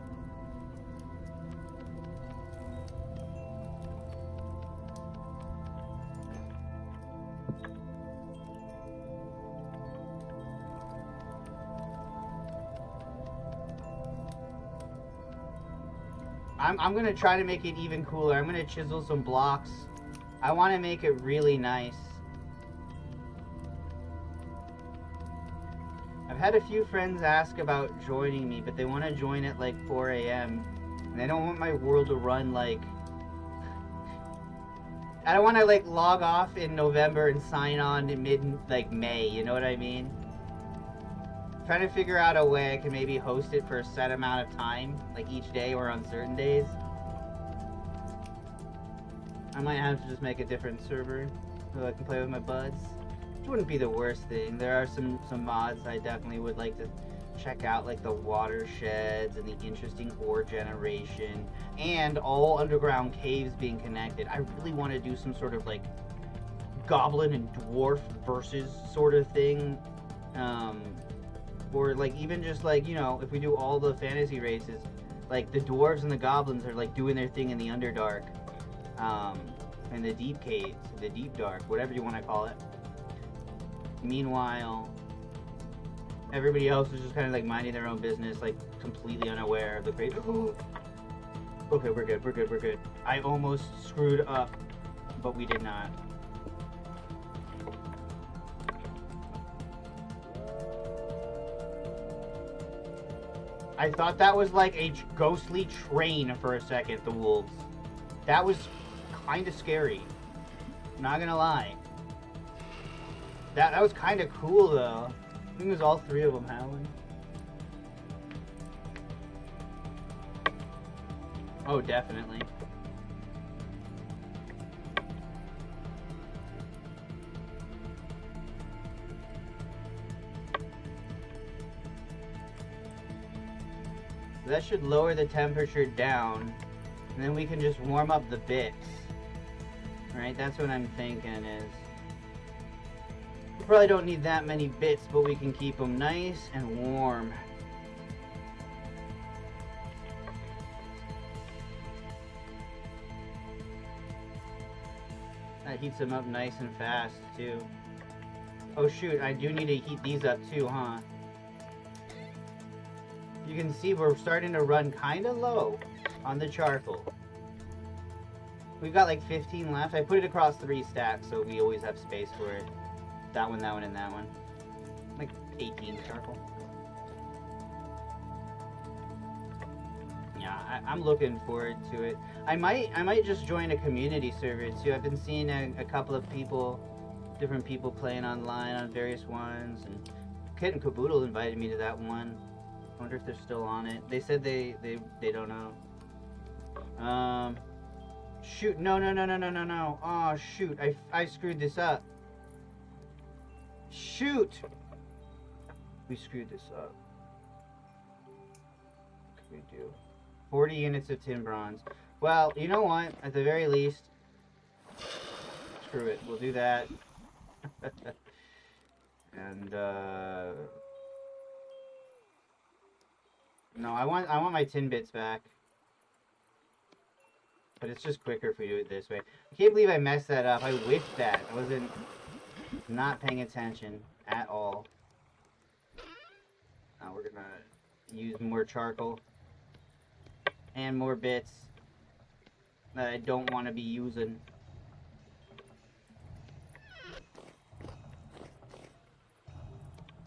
I'm gonna try to make it even cooler. I'm gonna chisel some blocks. I want to make it really nice. I've had a few friends ask about joining me, but they want to join at like 4 a.m. And they don't want my world to run like... I don't want to like log off in November and sign on in May, you know what I mean? Trying to figure out a way I can maybe host it for a set amount of time, like each day or on certain days. I might have to just make a different server so I can play with my buds. Which wouldn't be the worst thing. There are some mods I definitely would like to check out, like the watersheds and the interesting ore generation and all underground caves being connected. I really want to do some sort of like goblin and dwarf versus sort of thing. Or like even just like, you know, if we do all the fantasy races, like the dwarves and the goblins are like doing their thing in the Underdark. And the deep caves, the deep dark, whatever you want to call it. Meanwhile, everybody else is just kind of like minding their own business, like completely unaware of the great... Okay, we're good. I almost screwed up, but we did not. I thought that was like a ghostly train for a second, the wolves. That was kind of scary. Not gonna lie. That was kind of cool though. I think it was all three of them howling. Oh, definitely. That should lower the temperature down, and then we can just warm up the bits. Right, that's what I'm thinking is. We probably don't need that many bits, but we can keep them nice and warm. That heats them up nice and fast, too. Oh shoot, I do need to heat these up too, huh? You can see we're starting to run kind of low on the charcoal. We've got like 15 left. I put it across 3 stacks so we always have space for it. That one, and that one. Like 18 charcoal. Yeah, I'm looking forward to it. I might just join a community server too. I've been seeing a couple of people, different people playing online on various ones, and Kit and Caboodle invited me to that one. I wonder if they're still on it. They said they don't know. Shoot, no. Oh, shoot, I screwed this up. Shoot! We screwed this up. What can we do? 40 units of tin bronze. Well, you know what? At the very least, screw it. We'll do that. And, no, I want my tin bits back. But it's just quicker if we do it this way. I can't believe I messed that up. I whiffed that. I wasn't not paying attention at all. Now we're gonna use more charcoal and more bits that I don't want to be using.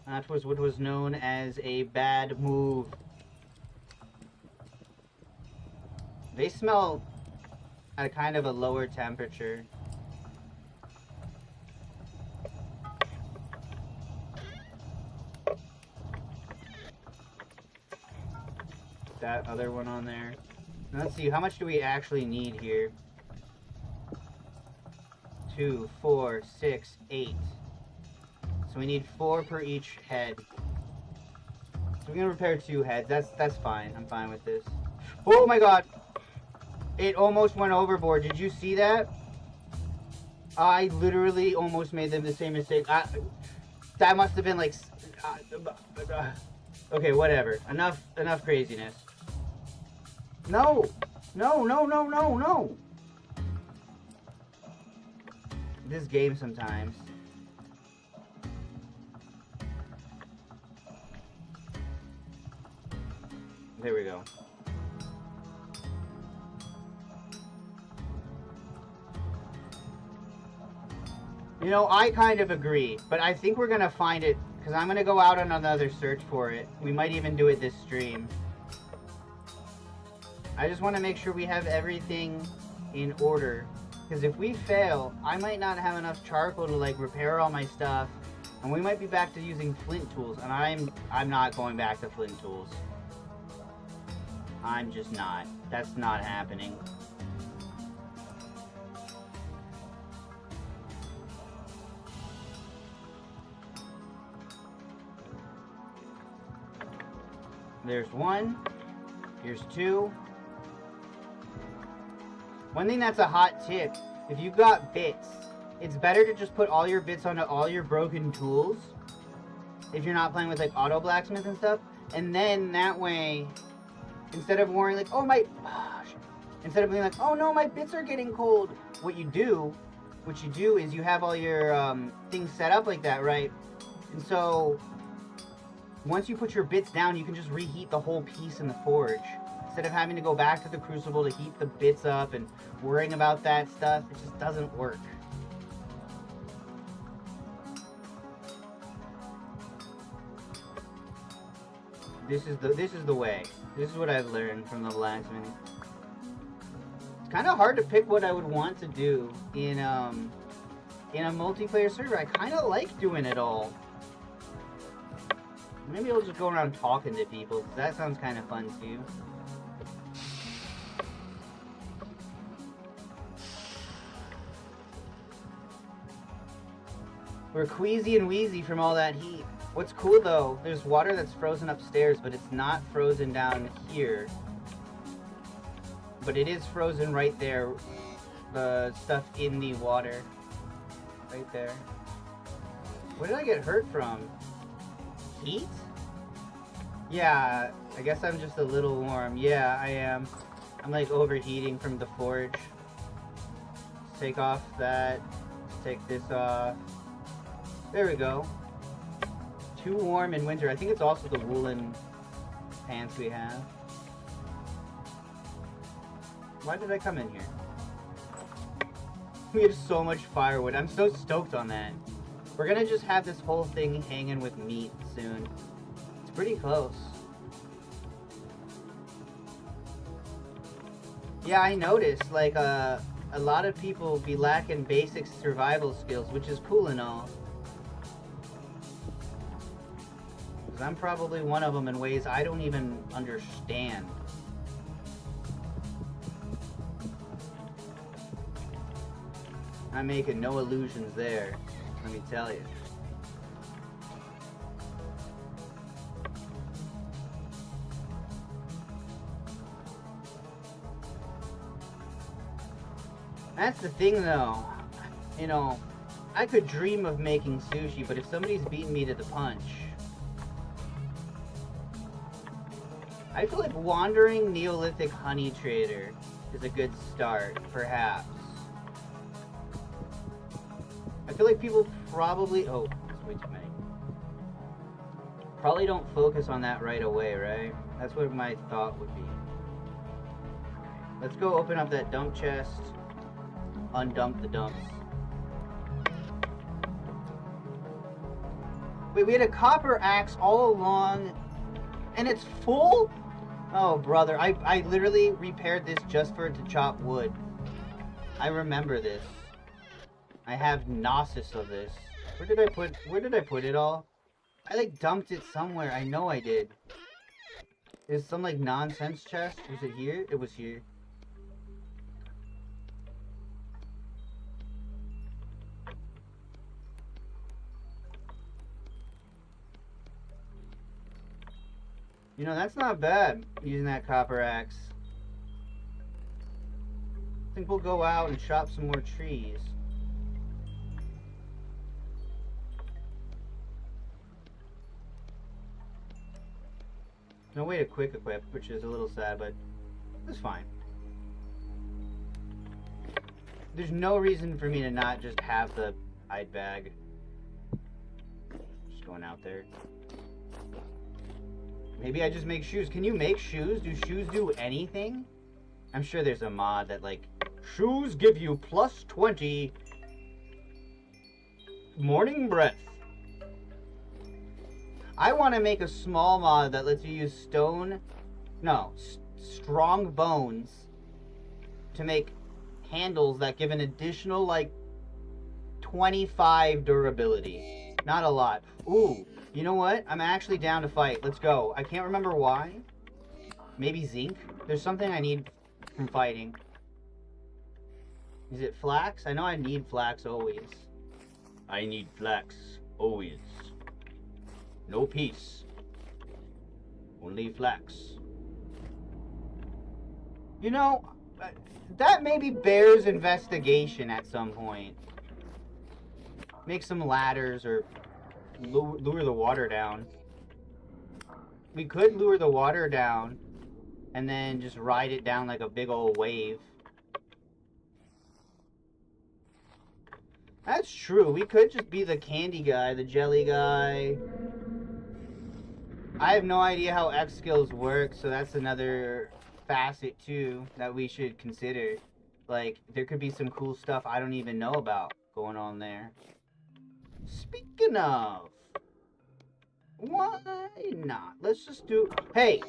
That was what was known as a bad move. They smell at kind of a lower temperature. That other one on there. Let's see, how much do we actually need here? 2, 4, 6, 8. So we need 4 per each head. So we're gonna repair 2 heads. That's fine. I'm fine with this. Oh my god! It almost went overboard. Did you see that? I literally almost made the same mistake. That must have been like... okay, whatever. Enough craziness. No! No, no, no, no, no! This game sometimes. There we go. You know, I kind of agree, but I think we're gonna find it, because I'm gonna go out on another search for it. We might even do it this stream. I just want to make sure we have everything in order, because if we fail, I might not have enough charcoal to like repair all my stuff, and we might be back to using flint tools, and I'm not going back to flint tools. I'm just not. That's not happening. There's 1. Here's 2. One thing that's a hot tip, if you've got bits, it's better to just put all your bits onto all your broken tools if you're not playing with like auto blacksmith and stuff, and then that way, instead of worrying like, oh my, instead of being like, oh no, my bits are getting cold, what you do is you have all your things set up like that, right? And so once you put your bits down, you can just reheat the whole piece in the forge. Instead of having to go back to the crucible to heat the bits up and worrying about that stuff, it just doesn't work. This is the way. This is what I've learned from the blacksmith. It's kind of hard to pick what I would want to do in a multiplayer server. I kind of like doing it all. Maybe I'll just go around talking to people, because that sounds kind of fun too. We're queasy and wheezy from all that heat. What's cool though, there's water that's frozen upstairs, but it's not frozen down here. But it is frozen right there. The stuff in the water. Right there. What did I get hurt from? Heat? Yeah, I guess I'm just a little warm. Yeah, I am. I'm like overheating from the forge. Take off that. Take this off. There we go. Too warm in winter. I think it's also the woolen pants we have. Why did I come in here? We have so much firewood. I'm so stoked on that. We're gonna just have this whole thing hanging with meat soon. It's pretty close. Yeah, I noticed, like, a lot of people be lacking basic survival skills, which is cool and all. Because I'm probably one of them in ways I don't even understand. I'm making no illusions there, let me tell you. That's the thing though, you know, I could dream of making sushi, but if somebody's beating me to the punch, I feel like wandering Neolithic honey trader is a good start, perhaps. I feel like people probably, oh, that's way too many. Probably don't focus on that right away, right? That's what my thought would be. Let's go open up that dump chest. Undump the dumps. Wait, we had a copper axe all along, and it's full? Oh, brother, I literally repaired this just for it to chop wood. I remember this. I have gnosis of this. Where did I put it all? I like dumped it somewhere. I know I did. is some like nonsense chest. Was it here? It was here. You know, that's not bad, using that copper axe. I think we'll go out and chop some more trees. No way to quick equip, which is a little sad, but it's fine. There's no reason for me to not just have the hide bag. Just going out there. Maybe I just make shoes. Can you make shoes? Do shoes do anything? I'm sure there's a mod that, like, shoes give you plus 20 morning breath. I want to make a small mod that lets you use strong bones to make handles that give an additional, like, 25 durability. Not a lot. Ooh, you know what? I'm actually down to fight. Let's go. I can't remember why. Maybe zinc? There's something I need from fighting. Is it flax? I know I need flax always. I need flax always. No peace. Only flax. You know, that maybe bears investigation at some point. Make some ladders or lure the water down. We could lure the water down and then just ride it down like a big old wave. That's true. We could just be the candy guy, the jelly guy. I have no idea how X skills work, so that's another facet too that we should consider. Like, there could be some cool stuff I don't even know about going on there. Speaking of, why not? Let's just do... Hey!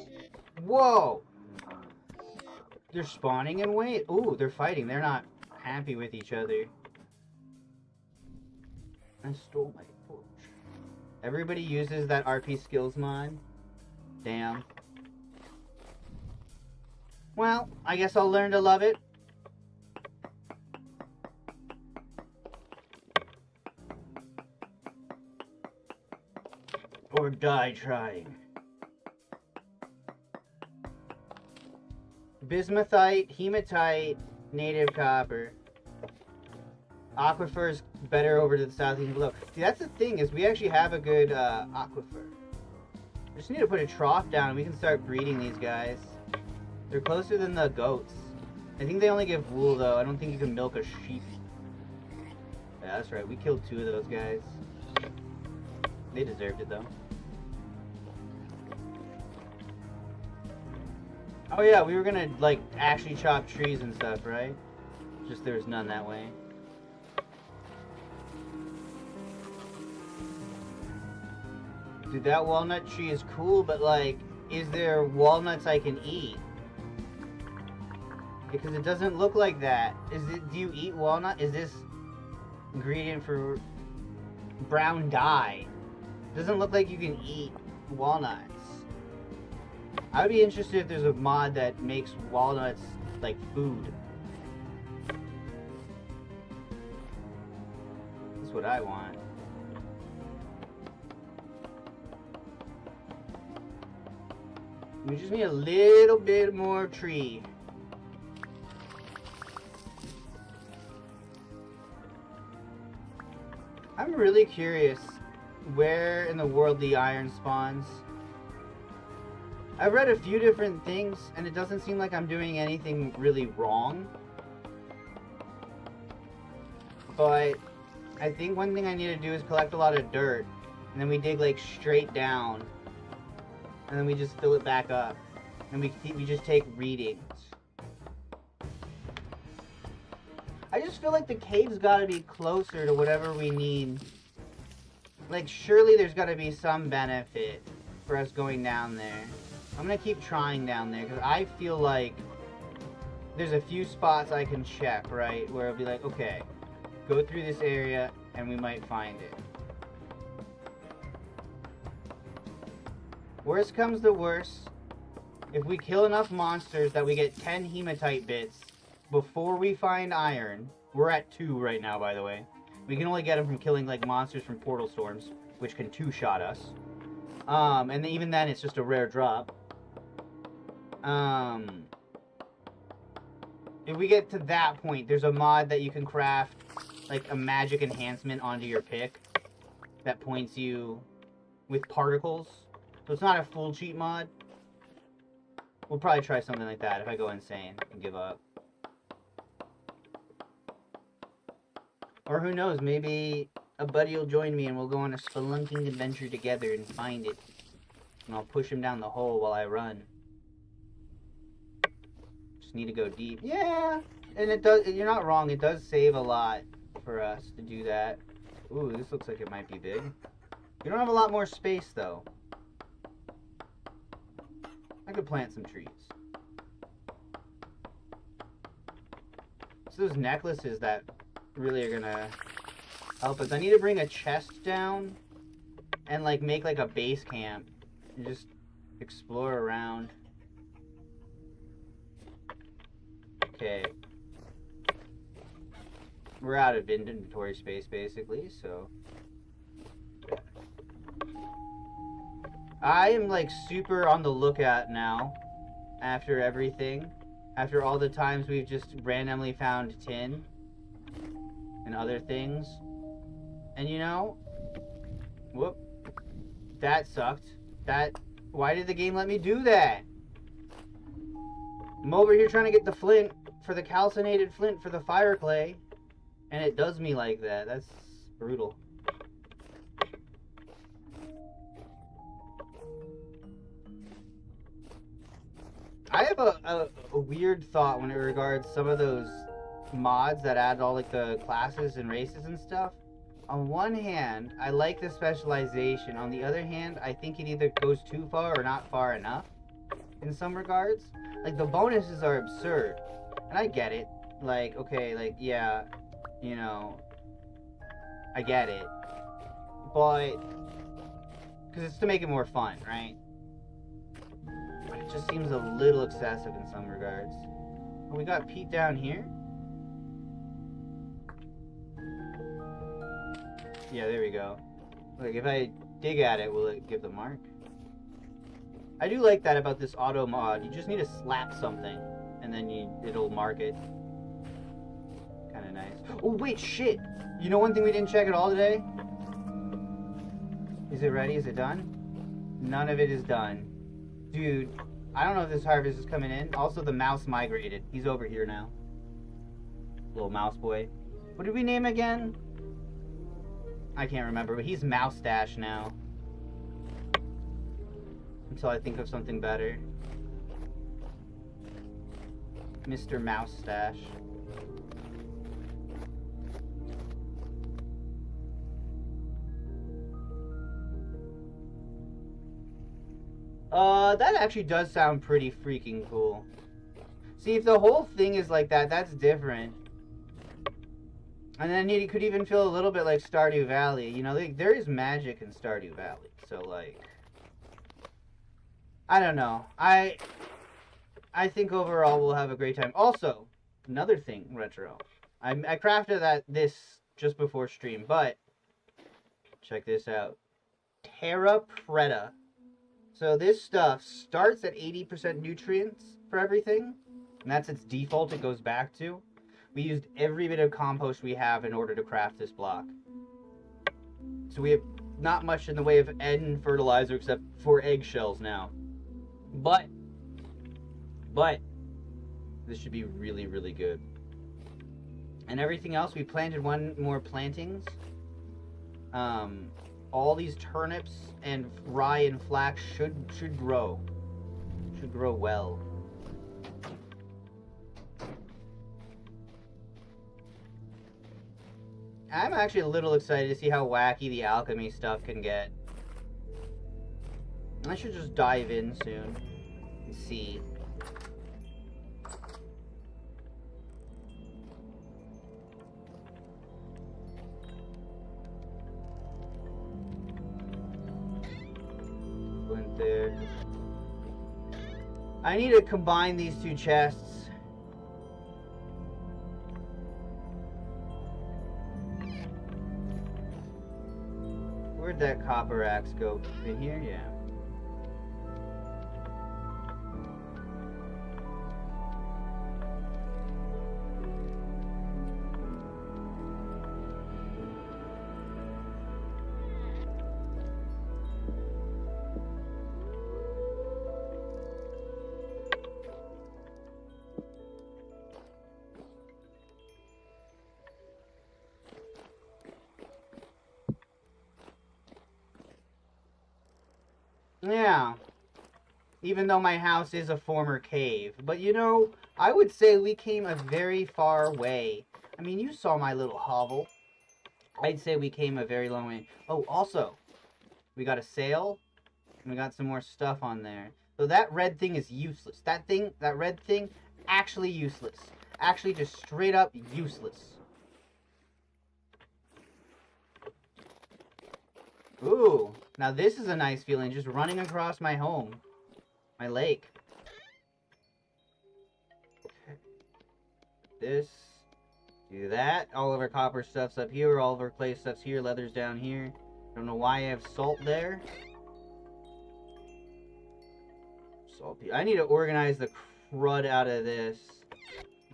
Whoa! They're spawning and wait. Ooh, they're fighting. They're not happy with each other. I stole my torch. Everybody uses that RP skills mod. Damn. Well, I guess I'll learn to love it. Or die trying. Bismuthite, hematite, native copper. Aquifer's better over to the south and below. See, that's the thing, is we actually have a good aquifer. We just need to put a trough down and we can start breeding these guys. They're closer than the goats. I think they only give wool though. I don't think you can milk a sheep. Yeah, that's right. We killed 2 of those guys. They deserved it though. Oh yeah, we were gonna like actually chop trees and stuff, right? Just there was none that way. Dude, that walnut tree is cool, but like, is there walnuts I can eat? Because it doesn't look like that. Do you eat walnut? Is this ingredient for brown dye? Doesn't look like you can eat walnuts. I would be interested if there's a mod that makes walnuts like food. That's what I want. We just need a little bit more tree. I'm really curious where in the world the iron spawns. I've read a few different things and it doesn't seem like I'm doing anything really wrong. But I think one thing I need to do is collect a lot of dirt and then we dig like straight down. And then we just fill it back up. And we just take readings. I just feel like the cave's gotta be closer to whatever we need. Like, surely there's gotta be some benefit for us going down there. I'm gonna keep trying down there, because I feel like there's a few spots I can check, right? Where it'll be like, okay, go through this area, and we might find it. Worst comes to worst, if we kill enough monsters that we get 10 hematite bits before we find iron, we're at 2 right now, by the way. We can only get them from killing, like, monsters from portal storms, which can 2-shot us. And even then, it's just a rare drop. If we get to that point, there's a mod that you can craft, like, a magic enhancement onto your pick that points you with particles. So it's not a full cheat mod. We'll probably try something like that if I go insane and give up. Or who knows, maybe a buddy will join me and we'll go on a spelunking adventure together and find it. And I'll push him down the hole while I run. Just need to go deep. Yeah! And it does, you're not wrong, it does save a lot for us to do that. Ooh, this looks like it might be big. We don't have a lot more space, though. I could plant some trees. It's those necklaces that really are gonna help us. I need to bring a chest down and, like, make, like, a base camp and just explore around. Okay. We're out of inventory space, basically, so... I am, like, super on the lookout now, after everything. After all the times we've just randomly found tin and other things. And, you know... Whoop. That sucked. Why did the game let me do that? I'm over here trying to get the flint for the calcinated flint for the fire clay. And it does me like that. That's brutal. I have a weird thought when it regards some of those mods that add all, like, the classes and races and stuff. On one hand, I like the specialization. On the other hand, I think it either goes too far or not far enough in some regards. Like, the bonuses are absurd. And I get it. Like, okay, like, yeah, you know, I get it. But, because it's to make it more fun, right? But it just seems a little excessive in some regards. Oh, we got Pete down here? Yeah, there we go. Like, if I dig at it, will it give the mark? I do like that about this auto mod. You just need to slap something, and then it'll mark it. Kind of nice. Oh, wait, shit! You know one thing we didn't check at all today? Is it ready? Is it done? None of it is done. Dude, I don't know if this harvest is coming in. Also, the mouse migrated. He's over here now. Little mouse boy. What did we name again? I can't remember, but he's Moustache now. Until I think of something better. Mr. Moustache. That actually does sound pretty freaking cool. See, if the whole thing is like that, that's different. And then he could even feel a little bit like Stardew Valley. You know, there is magic in Stardew Valley. So, like... I don't know. I think overall we'll have a great time. Also, another thing, Retro. I crafted this just before stream, but... Check this out. Terra Preta. So this stuff starts at 80% nutrients for everything. And that's its default it goes back to. We used every bit of compost we have in order to craft this block. So we have not much in the way of end fertilizer except for eggshells now. But this should be really, really good. And everything else, we planted one more plantings. All these turnips and rye and flax should grow. Should grow well. I'm actually a little excited to see how wacky the alchemy stuff can get. I should just dive in soon and see. Went there. I need to combine these two chests. Where'd that copper axe go? In here? Yeah. Yeah. Even though my house is a former cave. But you know, I would say we came a very far way. I mean, you saw my little hovel. I'd say we came a very long way. Oh, also, we got a sail, and we got some more stuff on there. So that red thing is useless. That red thing, actually useless. Actually just straight up useless. Ooh, now this is a nice feeling, just running across my home. My lake. Okay. This. Do that. All of our copper stuff's up here. All of our clay stuff's here. Leather's down here. Don't know why I have salt there. Salt. I need to organize the crud out of this.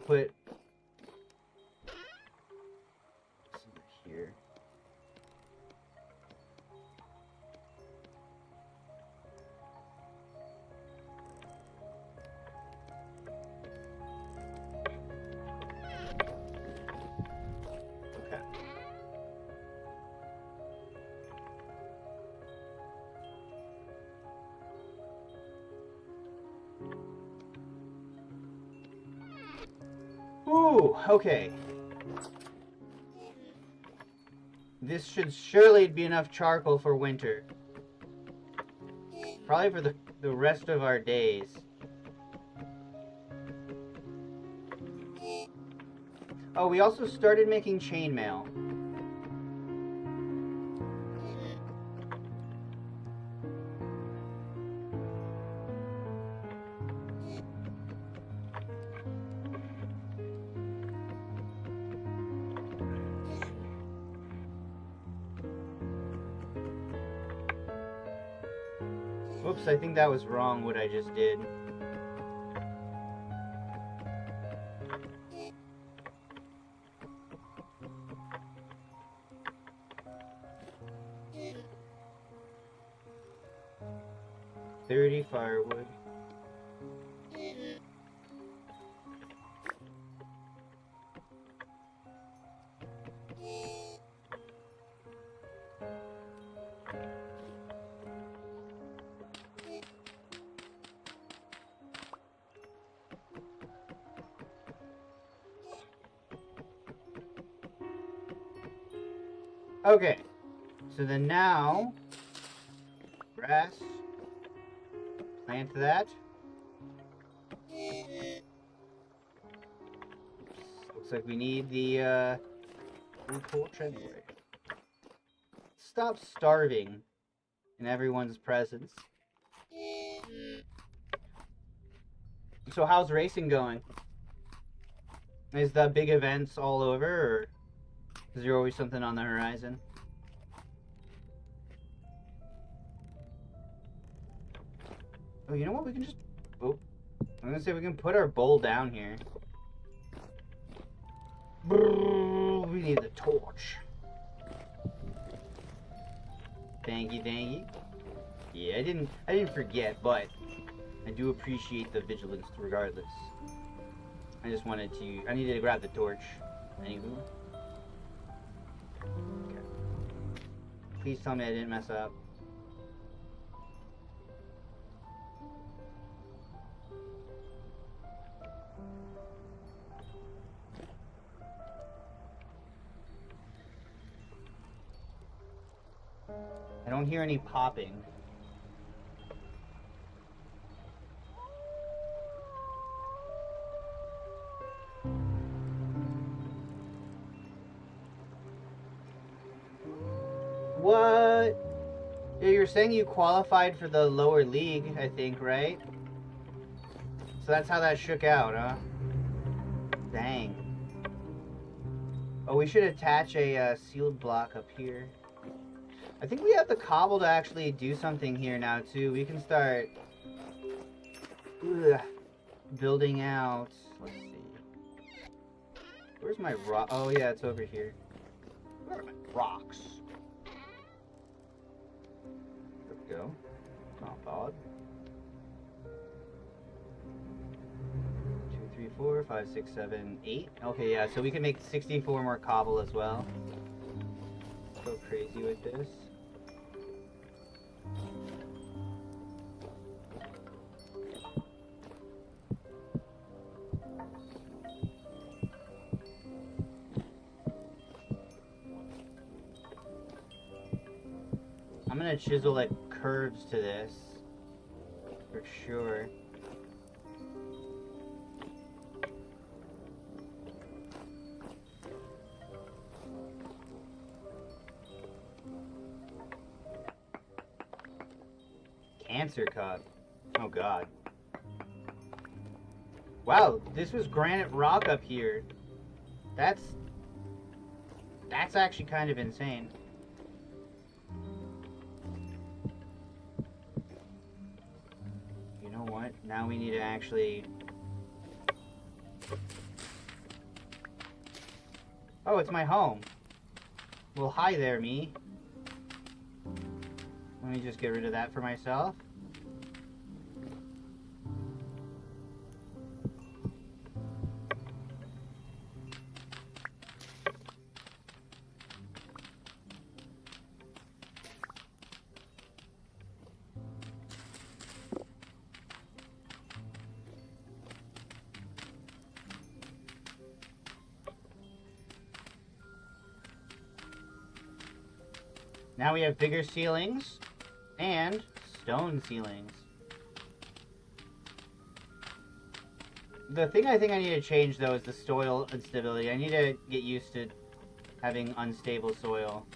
Put here. Ooh, okay. This should surely be enough charcoal for winter. Probably for the rest of our days. Oh, we also started making chainmail. Oops, I think that was wrong what I just did. $30 firewood. Okay, so then now, grass, plant that. Oops, looks like we need the torch anyway. Stop starving in everyone's presence. So how's racing going? Is the big events all over, or is there always something on the horizon? Oh, you know what? We can just... Oh, I'm gonna say we can put our bowl down here. Brrr, we need the torch. Thank you, thank you. Yeah, I didn't forget, but I do appreciate the vigilance regardless. I just wanted to... I needed to grab the torch. Anywho. Okay. Please tell me I didn't mess up. I don't hear any popping. What? Yeah, you're saying you qualified for the lower league, I think, right? So that's how that shook out, huh? Dang. Oh, we should attach a sealed block up here. I think we have the cobble to actually do something here now, too. We can start building out. Let's see. Where's my rock? Oh, yeah, it's over here. Where are my rocks? There we go. Not bad. 2, 3, 4, 5, 6, 7, 8. Okay, yeah, so we can make 64 more cobble as well. Go crazy with this. I'm gonna chisel like curves to this for sure. Cancer cup. Oh god. Wow, this was granite rock up here. That's actually kind of insane. You know what? Now we need to actually... Oh, it's my home. Well, hi there, me. Let me just get rid of that for myself. Now we have bigger ceilings and stone ceilings. The thing I think I need to change though is the soil instability. I need to get used to having unstable soil.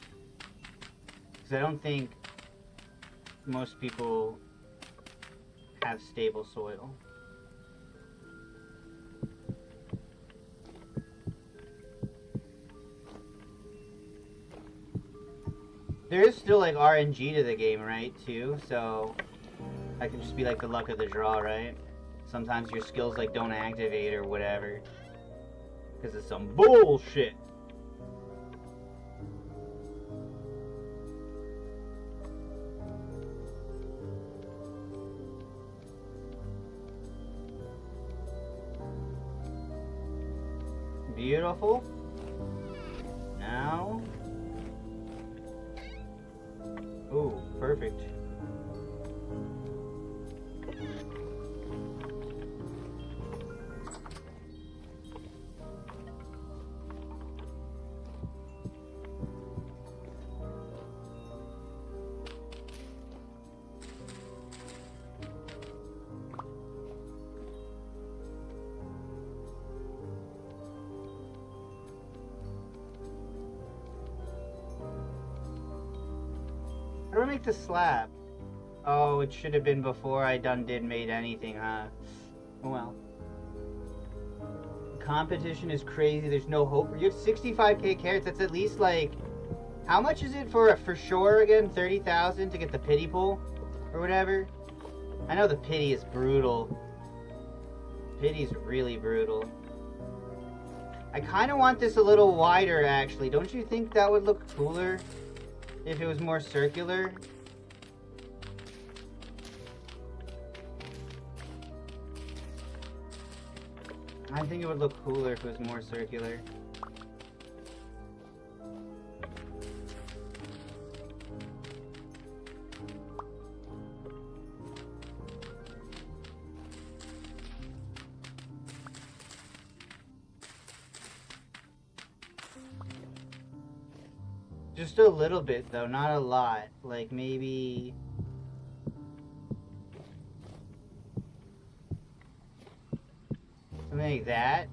Because I don't think most people have stable soil. There is still like RNG to the game, right, too? So that can just be like the luck of the draw, right? Sometimes your skills like don't activate or whatever. Because it's some bullshit. Beautiful. Now... Ooh, perfect. How do I make the slab? Oh, it should have been before I made anything, huh? Oh well. Competition is crazy. There's no hope. You have 65k carrots. That's at least like... How much is it for sure again? 30,000 to get the pity pool? Or whatever? I know the pity is brutal. Pity's really brutal. I kind of want this a little wider, actually. Don't you think that would look cooler? If it was more circular. I think it would look cooler if it was more circular. Just a little bit though, not a lot. Like maybe... something like that.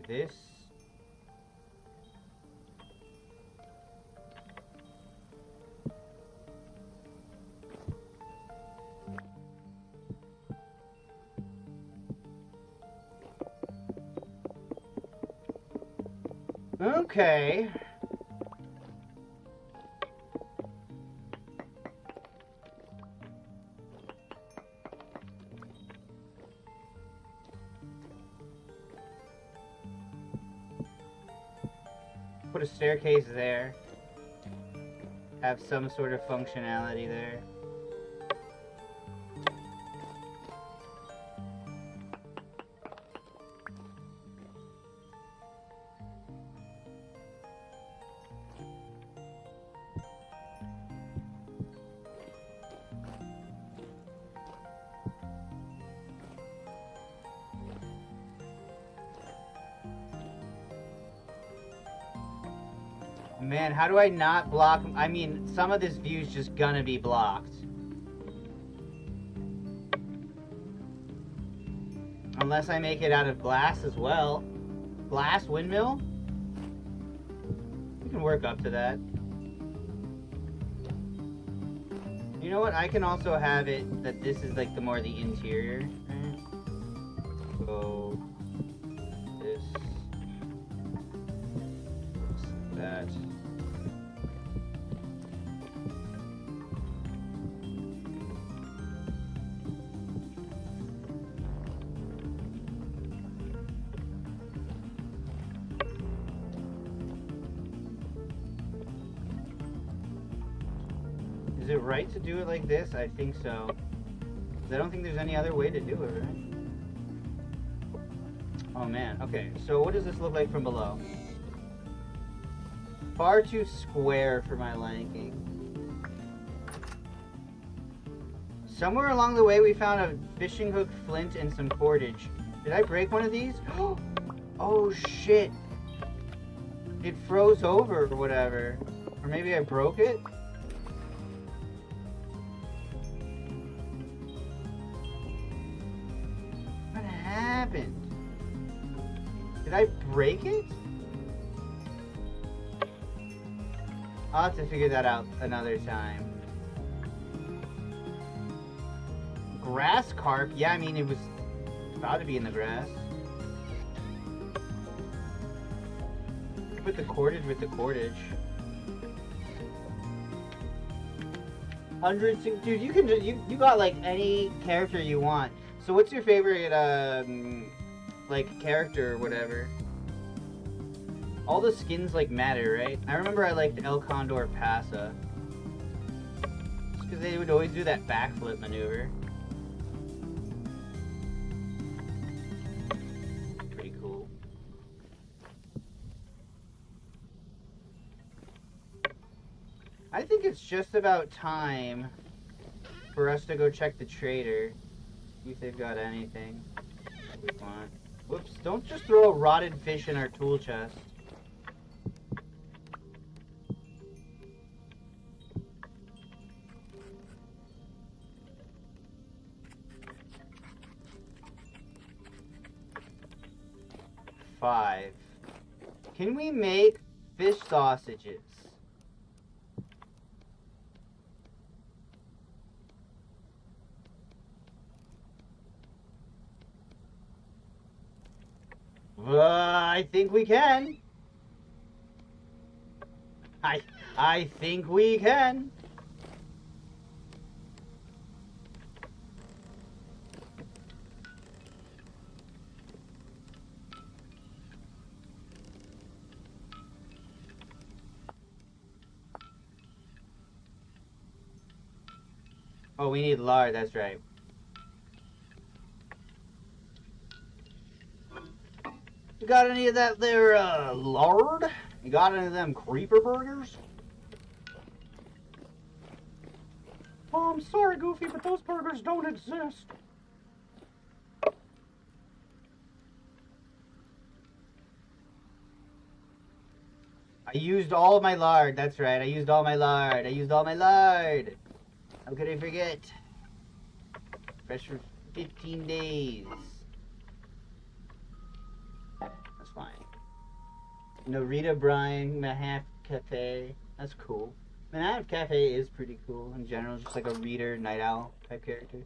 this. Okay. Put a staircase there. Have some sort of functionality there. Man, how do I not block? I mean, some of this view's just gonna be blocked. Unless I make it out of glass as well. Glass windmill? We can work up to that. You know what? I can also have it that this is like the more the interior. Right? So this, that. Is it right to do it like this? I think so. I don't think there's any other way to do it, right? Oh man, okay. So what does this look like from below? Far too square for my liking. Somewhere along the way we found a fishing hook, flint, and some cordage. Did I break one of these? Oh shit! It froze over or whatever. Or maybe I broke it? What happened? Did I break it? I'll have to figure that out another time. Grass carp? Yeah, I mean, it was about to be in the grass. Put the cordage with the cordage. Hundreds, dude. You can just you got like any character you want. So what's your favorite like character or whatever? All the skins like matter, right? I remember I liked El Condor Pasa. Just because they would always do that backflip maneuver. Pretty cool. I think it's just about time for us to go check the trader. See if they've got anything we want. Whoops, don't just throw a rotted fish in our tool chest. Five. Can we make fish sausages? I think we can. I think we can. Oh, we need lard, that's right. You got any of that there, lard? You got any of them creeper burgers? Oh, I'm sorry, Goofy, but those burgers don't exist. I used all of my lard, that's right. I used all my lard. I used all my lard. How could I forget? Fresh for 15 days. That's fine. Narita Brine, Mahaf Cafe. That's cool. Mahaf Cafe is pretty cool in general, just like a reader, night owl type character.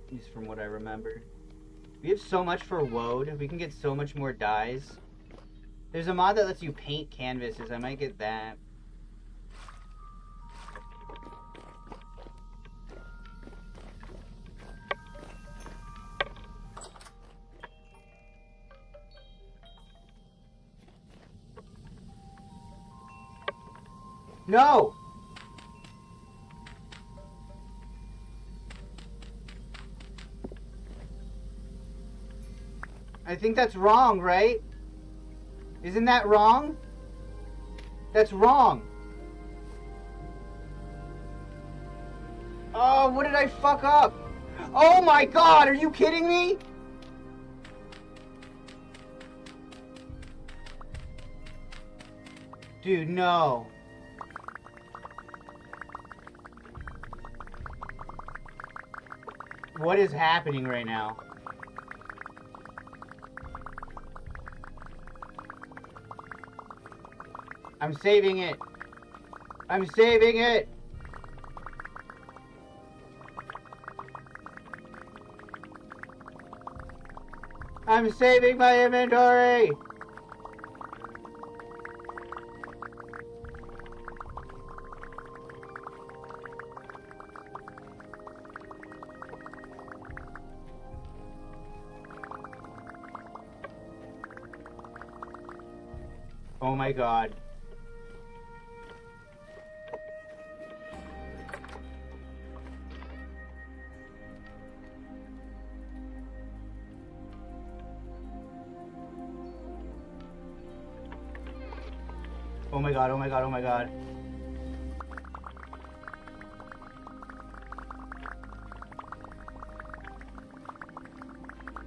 At least from what I remember. We have so much for woad. We can get so much more dyes. There's a mod that lets you paint canvases. I might get that. No! I think that's wrong, right? Isn't that wrong? That's wrong. Oh, what did I fuck up? Oh my god, are you kidding me? Dude, no. What is happening right now? I'm saving it. I'm saving it. I'm saving my inventory. Oh my god. Oh my god, oh my god, oh my god.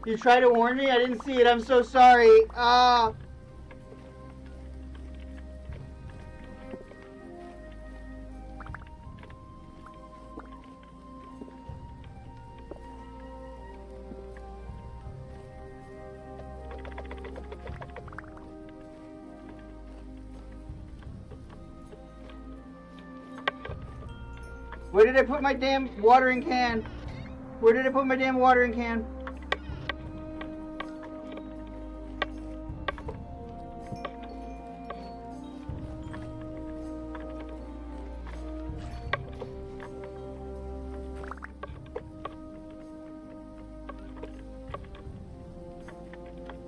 You tried to warn me? I didn't see it. I'm so sorry. Ah. Where did I put my damn watering can? Where did I put my damn watering can?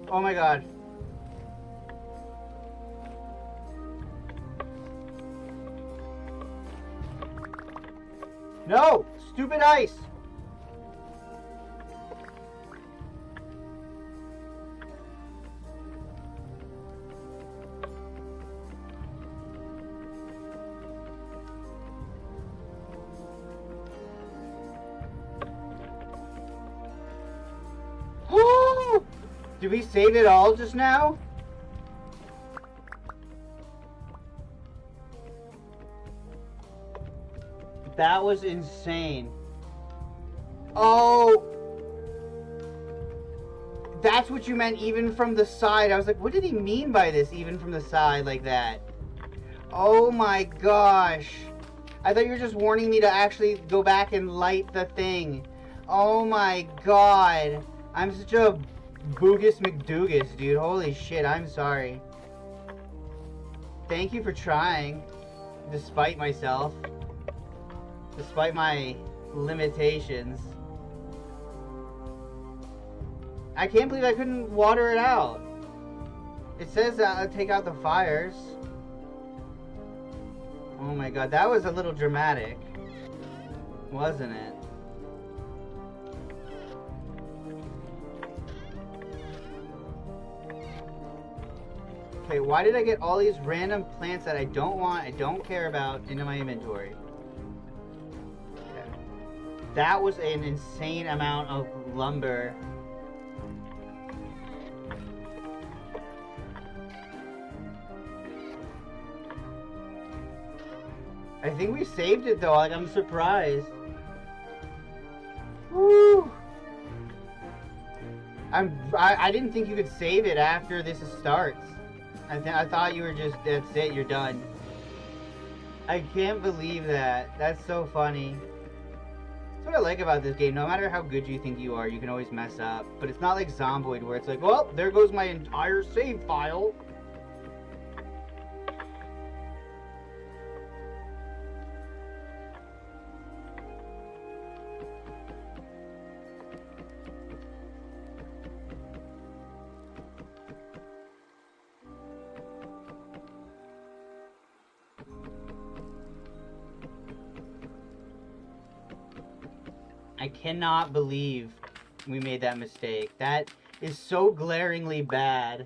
Oh my god. No! Stupid ice! Did we save it all just now? That was insane. Oh! That's what you meant, even from the side. I was like, what did he mean by this, even from the side like that? Oh my gosh. I thought you were just warning me to actually go back and light the thing. Oh my god. I'm such a Boogus McDoogus, dude. Holy shit, I'm sorry. Thank you for trying. Despite myself. Despite my limitations. I can't believe I couldn't water it out. It says take out the fires. Oh my god, that was a little dramatic. Wasn't it? Okay, why did I get all these random plants that I don't want, I don't care about, into my inventory? Okay. That was an insane amount of lumber. I think we saved it though, like I'm surprised. Woo! I didn't think you could save it after this starts. I thought you were just, that's it, you're done. I can't believe that. That's so funny. That's what I like about this game. No matter how good you think you are, you can always mess up. But it's not like Zomboid where it's like, well, there goes my entire save file. I cannot believe we made that mistake. That is so glaringly bad.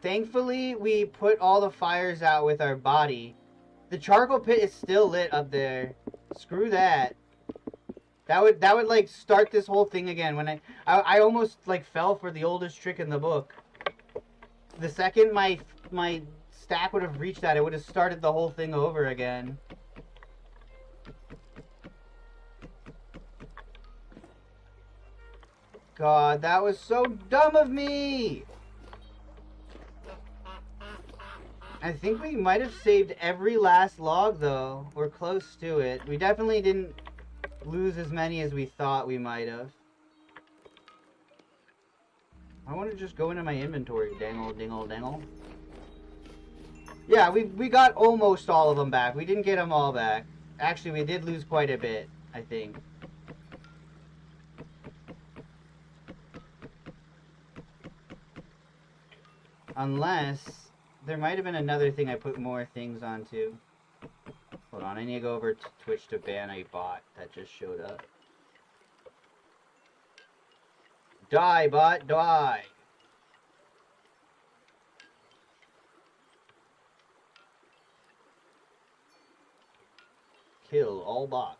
Thankfully, we put all the fires out with our body. The charcoal pit is still lit up there. Screw that. That would like start this whole thing again. When I almost like fell for the oldest trick in the book. The second my stack would have reached that, it would have started the whole thing over again. God, that was so dumb of me! I think we might have saved every last log, though. We're close to it. We definitely didn't lose as many as we thought we might have. I want to just go into my inventory. Dangle, dingle, dangle. Yeah, we got almost all of them back. We didn't get them all back. Actually, we did lose quite a bit, I think. Unless, there might have been another thing I put more things onto. Hold on, I need to go over to Twitch to ban a bot that just showed up. Die, bot, die! Kill all bots.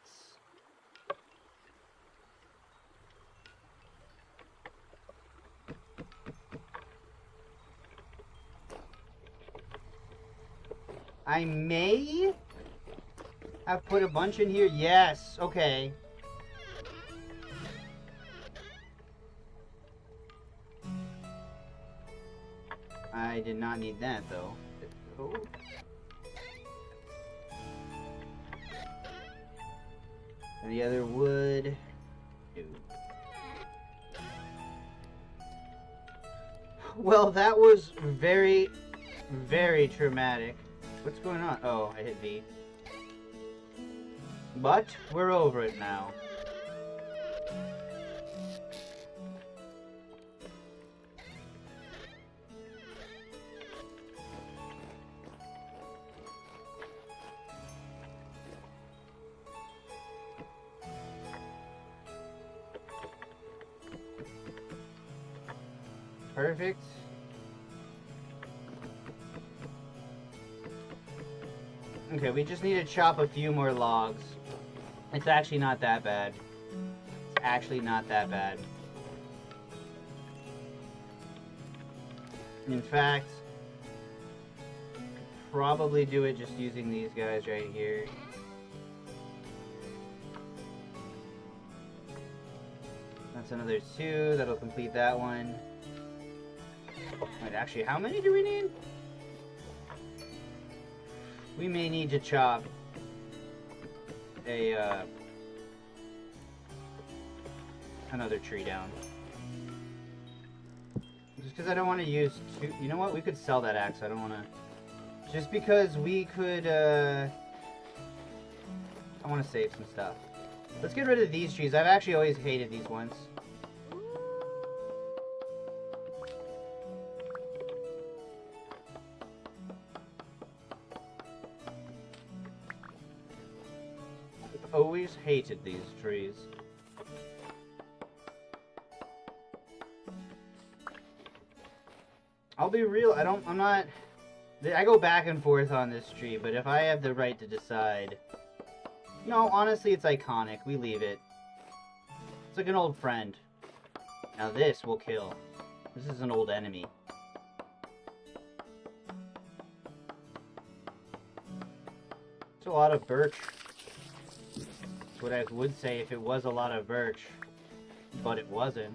I may have put a bunch in here. Yes, okay. I did not need that, though. Oh. And the other wood. Ew. Well, that was very, very traumatic. What's going on? Oh, I hit V. But we're over it now. Perfect. Okay, we just need to chop a few more logs. It's actually not that bad. It's actually not that bad. In fact, probably do it just using these guys right here. That's another 2. That'll complete that one. Wait, actually, how many do we need? We may need to chop another tree down. Just because I don't want to use 2. You know what? We could sell that axe. I don't want to. Just because we could, I want to save some stuff. Let's get rid of these trees. I've actually always hated these ones. Always hated these trees. I'll be real, I go back and forth on this tree, but if I have the right to decide... No, honestly, it's iconic. We leave it. It's like an old friend. Now this will kill. This is an old enemy. It's a lot of birch. That's what I would say if it was a lot of birch. But it wasn't.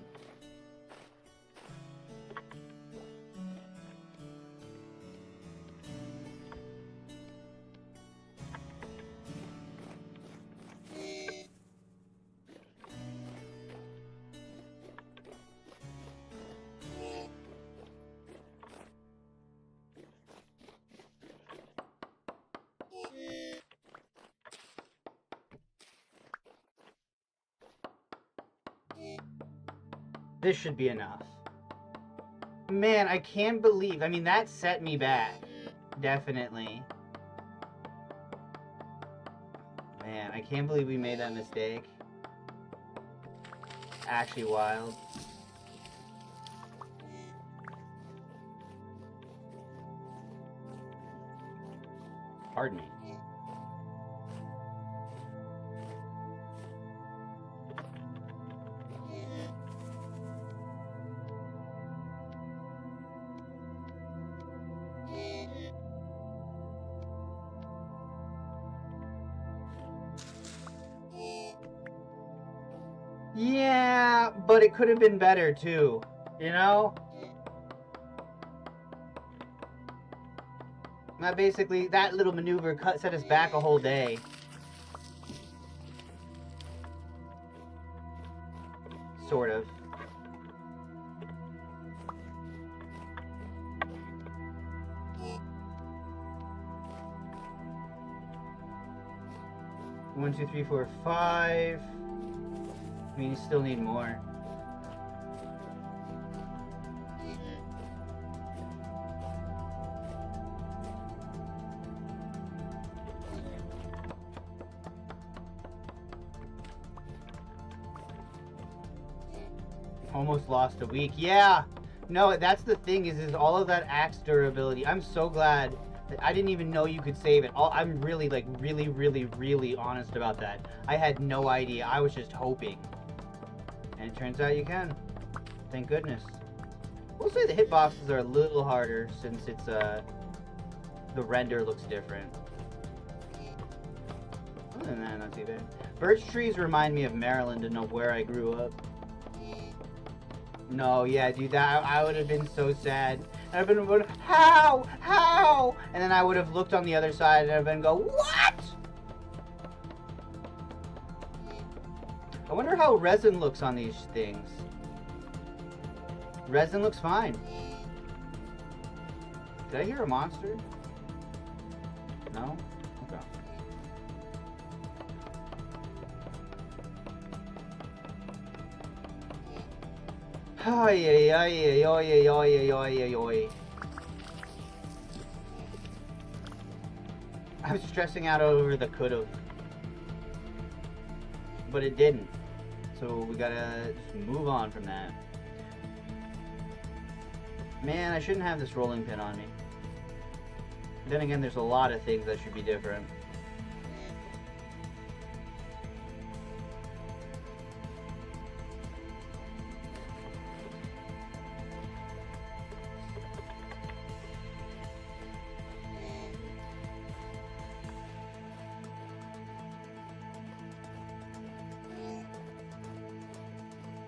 This should be enough. Man, I can't believe... I mean, that set me back. Definitely. Man, I can't believe we made that mistake. Actually wild. Pardon me. Yeah, but it could have been better too, you know? That basically, that little maneuver set us back a whole day. Sort of. One, two, three, four, five. I mean, you still need more. Almost lost a week. Yeah! No, that's the thing is all of that axe durability. I'm so glad that I didn't even know you could save it. I'm really, like, really honest about that. I had no idea. I was just hoping. And it turns out you can. Thank goodness. We'll say the hitboxes are a little harder since it's, the render looks different. Other than that, not too bad. Birch trees remind me of Maryland and of where I grew up. No, yeah, dude, that I would have been so sad. And I've been going, how? How? And then I would have looked on the other side and I've been go, what? I wonder how resin looks on these things. Resin looks fine. Did I hear a monster? No? Okay. Ay, ay, ay, ay, ay, ay, ay, ay, ay. I was stressing out over the could've. But it didn't. So we gotta just move on from that. Man, I shouldn't have this rolling pin on me. Then again, there's a lot of things that should be different.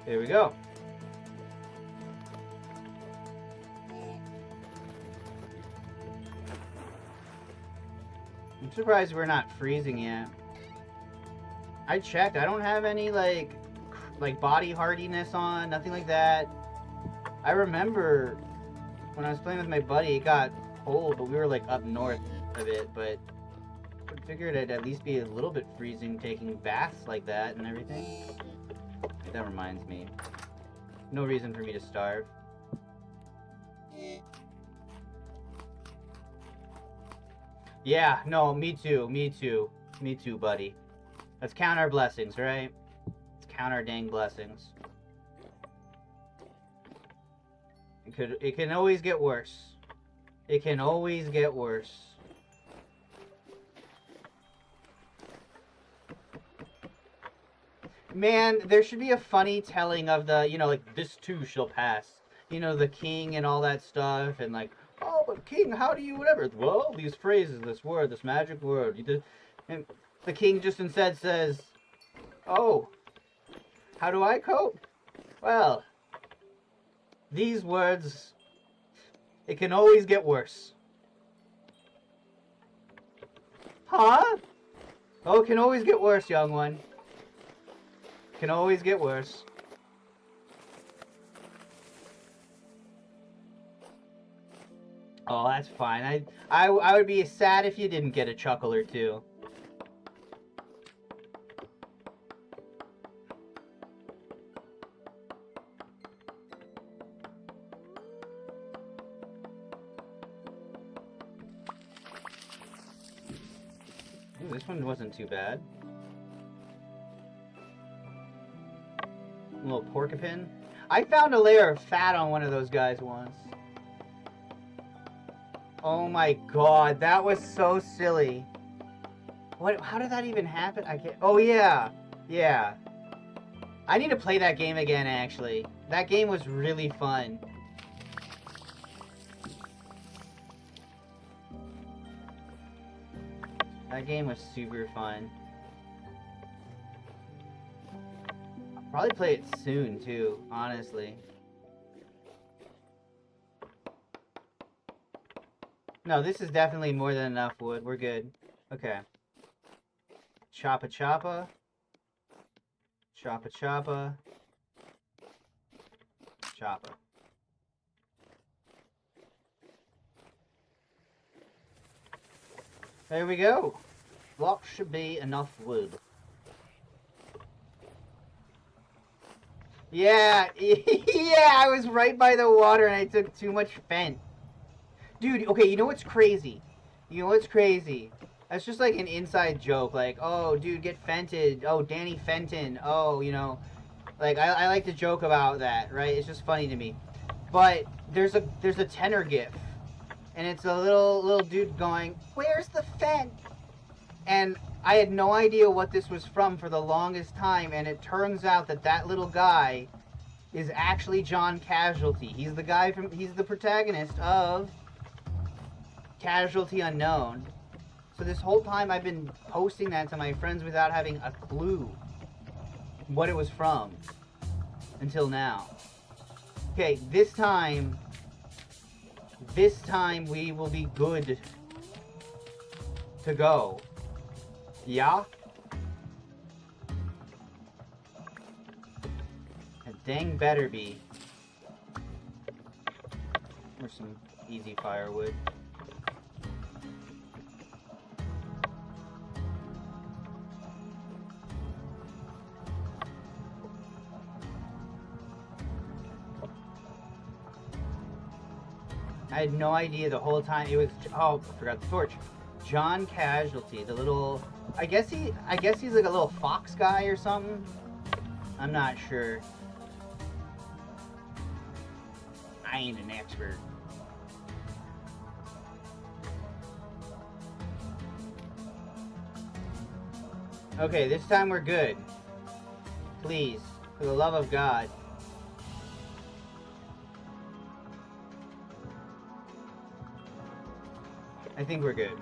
There we go. I'm surprised we're not freezing yet. I checked. I don't have any like body hardiness on, nothing like that. I remember when I was playing with my buddy, it got cold, but we were like up north a bit, but I figured it'd at least be a little bit freezing taking baths like that and everything. That reminds me. No reason for me to starve. Yeah, no, me too, me too. Me too, buddy. Let's count our blessings, right? Let's count our dang blessings. It can always get worse. It can always get worse. Man, there should be a funny telling of the, you know, like, this too shall pass. You know, the king and all that stuff, and like, oh, but king, how do you, whatever. Well, these phrases, this word, this magic word. And the king just instead says, Oh, how do I cope? Well, these words, it can always get worse. Huh? Oh, it can always get worse, young one. Can always get worse. Oh, that's fine. I would be sad if you didn't get a chuckle or two. Ooh, this one wasn't too bad. A little porcupine. I found a layer of fat on one of those guys once. Oh my god, that was so silly. What? How did that even happen? I can't. Oh yeah, yeah. I need to play that game again. Actually, that game was really fun. That game was super fun. I'll probably play it soon too, honestly. No, this is definitely more than enough wood. We're good. Okay. Choppa choppa. Choppa choppa. Choppa. There we go. That should be enough wood. Yeah, yeah, I was right by the water and I took too much fent. Dude, okay, you know what's crazy? You know what's crazy? That's just like an inside joke, like, oh, dude, get fented. Oh, Danny Fenton. Oh, you know, like, I like to joke about that, right? It's just funny to me. But there's a tenor gif, and it's a little dude going, "Where's the fent?" And I had no idea what this was from for the longest time, and it turns out that little guy is actually John Casualty. He's the protagonist of Casualty Unknown. So this whole time I've been posting that to my friends without having a clue what it was from until now. Okay, this time we will be good to go. Yeah? And dang better be. Or some easy firewood. I had no idea the whole time it was. Oh, I forgot the torch. John Casualty, the little. I guess he's like a little fox guy or something. I'm not sure. I ain't an expert. Okay, this time we're good. Please, for the love of God. I think we're good.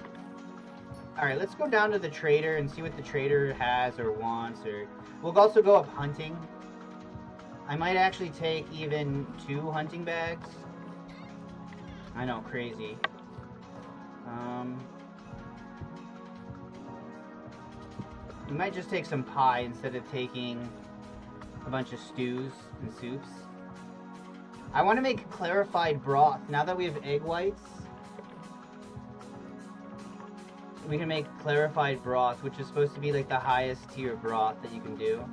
Alright, let's go down to the trader and see what the trader has or wants, or... We'll also go up hunting. I might actually take even 2 hunting bags. I know, crazy. We might just take some pie instead of taking a bunch of stews and soups. I want to make clarified broth. Now that we have egg whites, we can make clarified broth, which is supposed to be like the highest tier broth that you can do.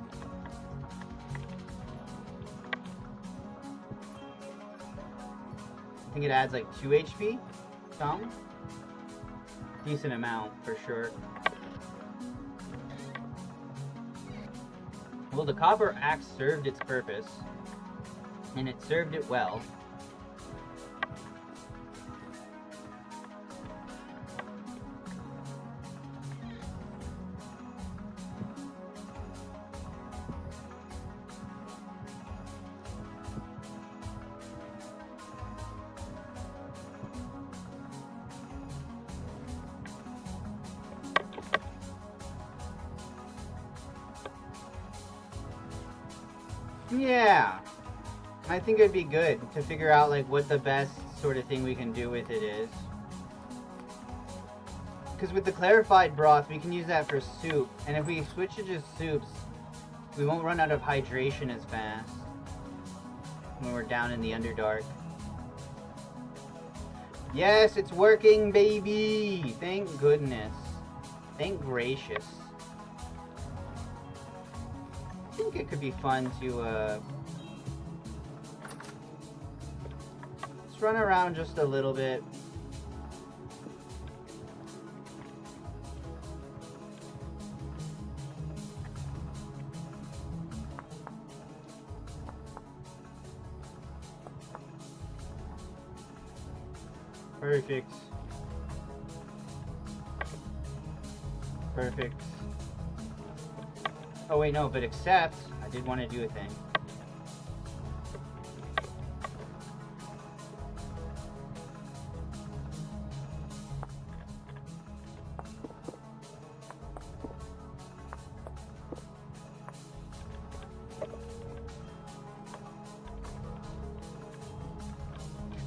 I think it adds like 2 HP. Some. Decent amount, for sure. Well, the copper axe served its purpose, and it served it well. Yeah. I think it'd be good to figure out like what the best sort of thing we can do with it is. Because with the clarified broth, we can use that for soup. And if we switch to just soups, we won't run out of hydration as fast when we're down in the Underdark. Yes, it's working, baby! Thank goodness. Thank gracious. I think it could be fun to, let's run around just a little bit. Perfect. Perfect. Oh wait, no, but except, I did want to do a thing.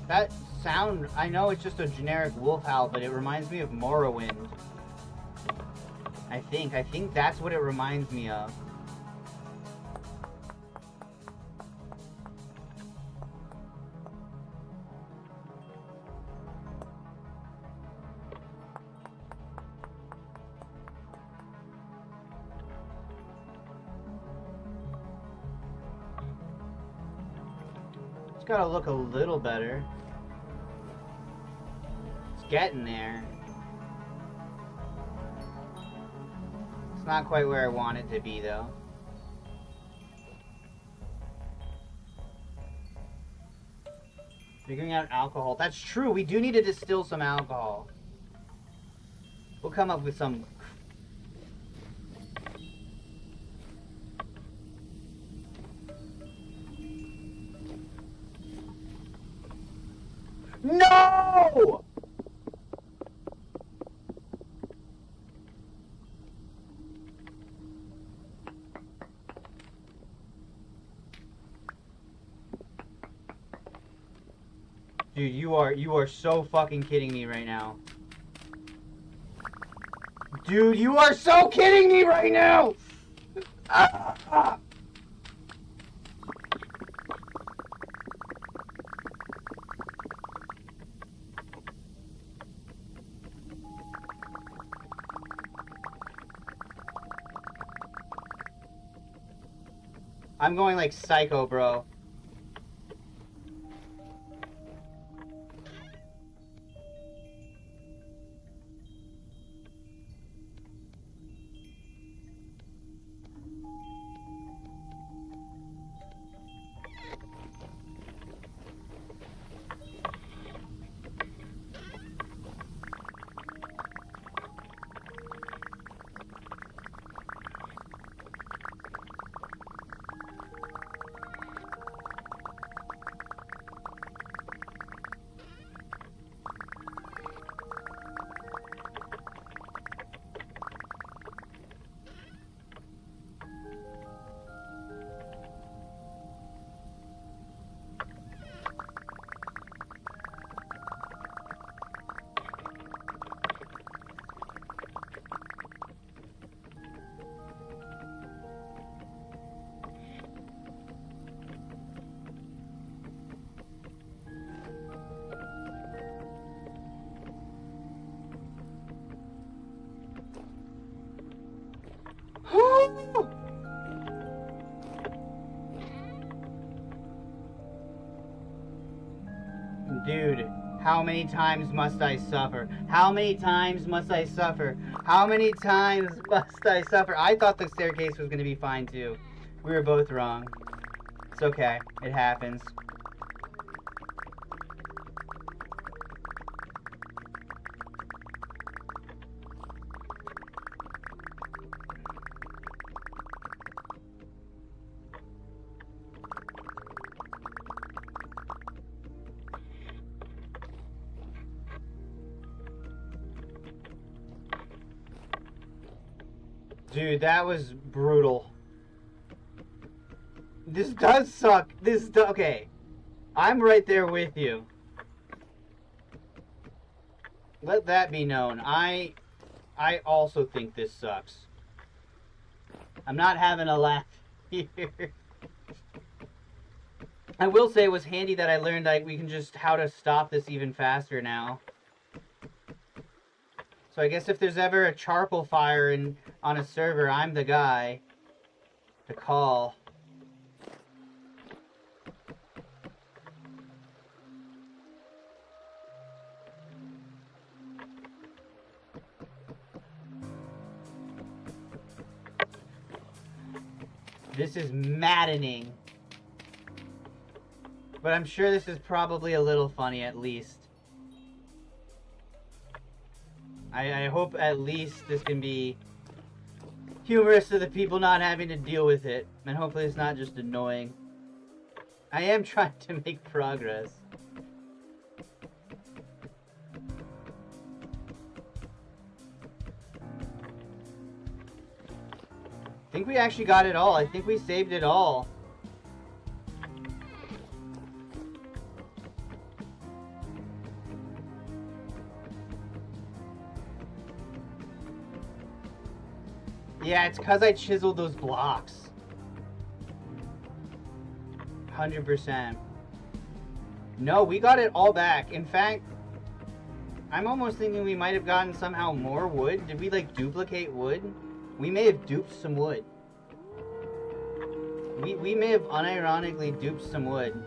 That sound, I know it's just a generic wolf howl, but it reminds me of Morrowind. I think that's what it reminds me of. It's gotta look a little better. It's getting there. It's not quite where I want it to be, though. Figuring out alcohol. That's true, we do need to distill some alcohol. We'll come up with some... No! Dude, you are so fucking kidding me right now. Dude, you are so kidding me right now! Ah! I'm going like psycho, bro. Dude, how many times must I suffer? How many times must I suffer? How many times must I suffer? I thought the staircase was going to be fine too. We were both wrong. It's okay. It happens. Dude, that was brutal. This does suck. Okay. I'm right there with you. Let that be known. I also think this sucks. I'm not having a laugh here. I will say it was handy that I learned like we can just how to stop this even faster now. So I guess if there's ever a charcoal fire on a server, I'm the guy to call. This is maddening. But I'm sure this is probably a little funny at least. I hope at least this can be humorous to the people not having to deal with it. And hopefully it's not just annoying. I am trying to make progress. I think we actually got it all. I think we saved it all. Yeah, it's because I chiseled those blocks. 100%. No, we got it all back. In fact, I'm almost thinking we might have gotten somehow more wood. Did we, like, duplicate wood? We may have duped some wood. We may have unironically duped some wood.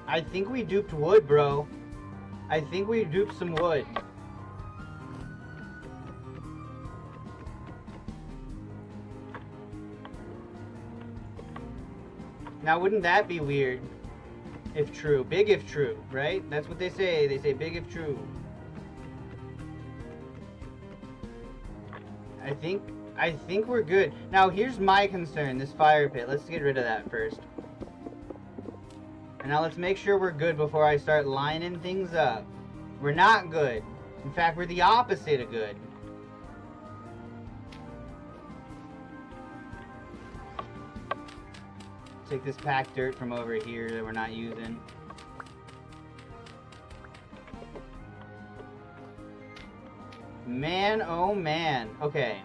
I think we duped wood, bro. I think we duped some wood. Now, wouldn't that be weird? If true. Big if true, right? That's what they say. They say big if true. I think we're good. Now, here's my concern. This fire pit. Let's get rid of that first. And now let's make sure we're good before I start lining things up. We're not good. In fact, we're the opposite of good. Take this packed dirt from over here that we're not using. Man, oh man. Okay.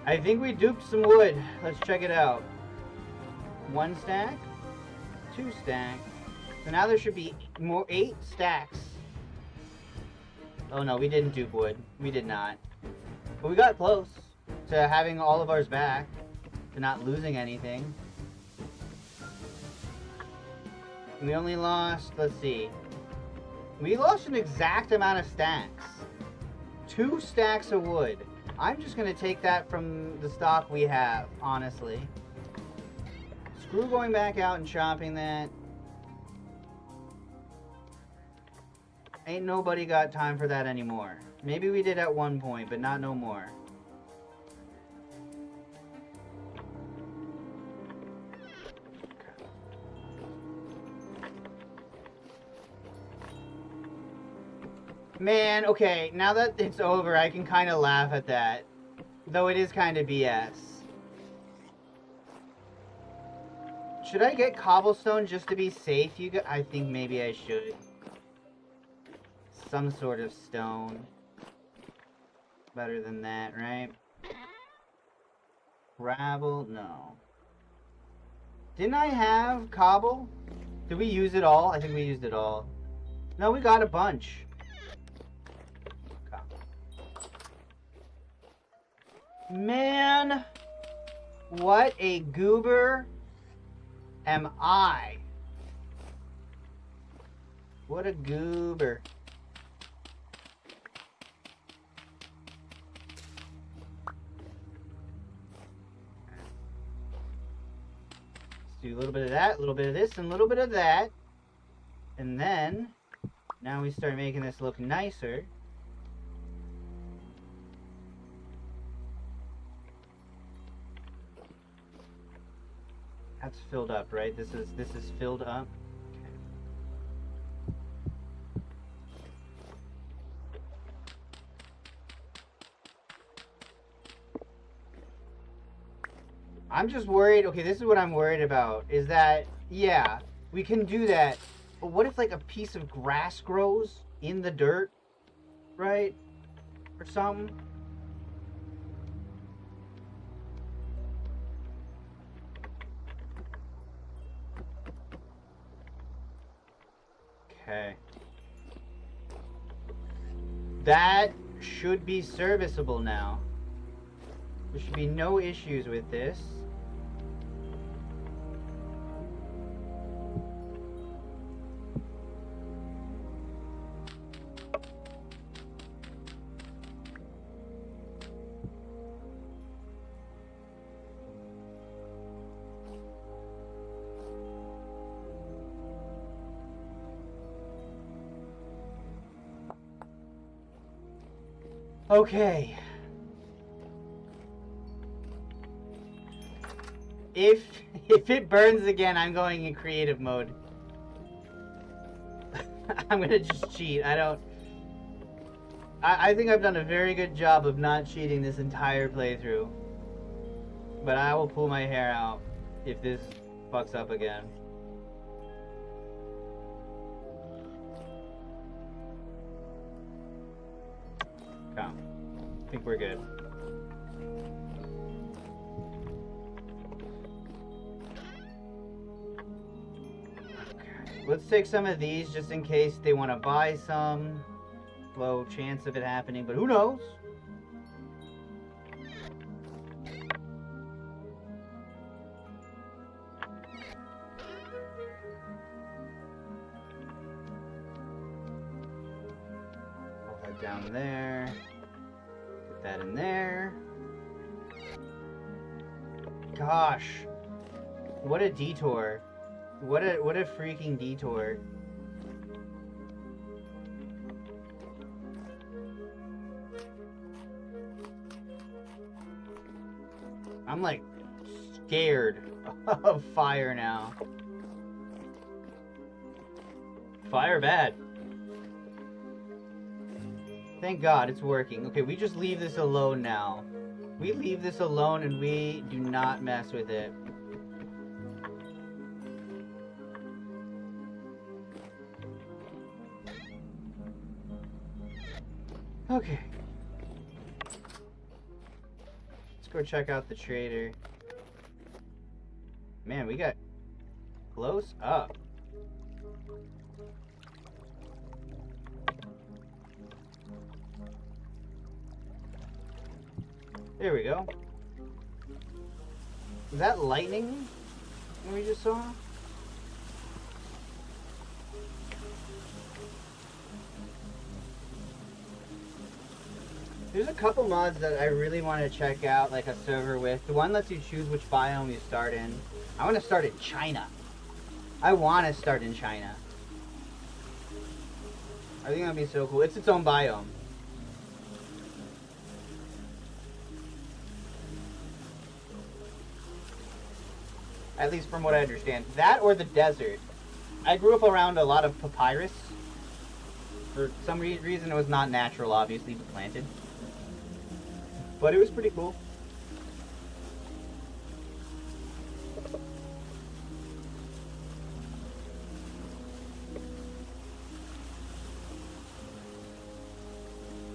I think we duped some wood. Let's check it out. 1 stack. 2 stack. So now there should be 8 stacks. Oh no, we didn't dupe wood. We did not. But we got close to having all of ours back. To not losing anything. We only lost, let's see. We lost an exact amount of stacks. 2 stacks of wood. I'm just gonna take that from the stock we have, honestly. Screw going back out and chopping that. Ain't nobody got time for that anymore. Maybe we did at one point, but not no more. Man, okay, now that it's over, I can kind of laugh at that. Though it is kind of BS. Should I get cobblestone just to be safe? I think maybe I should. Some sort of stone. Better than that, right? Gravel? No. Didn't I have cobble? Did we use it all? I think we used it all. No, we got a bunch. Man, what a goober am I? What a goober. Let's do a little bit of that, a little bit of this, and a little bit of that. And then, now we start making this look nicer. That's filled up, right? This is filled up. Okay. I'm just worried. Okay, this is what I'm worried about. Is that, yeah, we can do that. But what if, like, a piece of grass grows in the dirt? Right? Or something? Okay. That should be serviceable now. There should be no issues with this. Okay. If it burns again, I'm going in creative mode. I'm gonna just cheat. I think I've done a very good job of not cheating this entire playthrough. But I will pull my hair out if this fucks up again. Come. I think we're good. Okay. Let's take some of these just in case they want to buy some. Low chance of it happening, but who knows? I'll head down there. Put that in there. Gosh. What a detour. What a freaking detour. I'm like scared of fire now. Fire bad. Thank God it's working. Okay, we just leave this alone now. We leave this alone and we do not mess with it. Okay. Go check out the trader. Man, we got close up. There we go. Was that lightning that we just saw? There's a couple mods that I really want to check out, like a server with. The one lets you choose which biome you start in. I want to start in China. I want to start in China. I think that'd be so cool. It's its own biome. At least from what I understand. That or the desert. I grew up around a lot of papyrus. For some reason it was not natural, obviously, but planted. But it was pretty cool.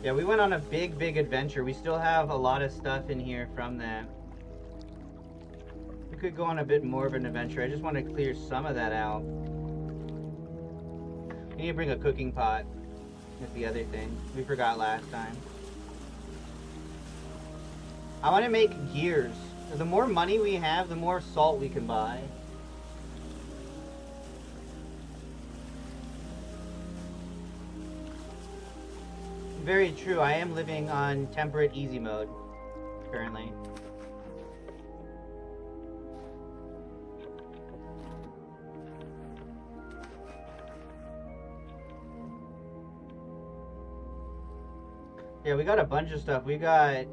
Yeah, we went on a big adventure. We still have a lot of stuff in here from that. We could go on a bit more of an adventure. I just want to clear some of that out. We need to bring a cooking pot. That's the other thing. We forgot last time. I want to make gears. The more money we have, the more salt we can buy. Very true. I am living on temperate easy mode currently. Yeah, we got a bunch of stuff. We got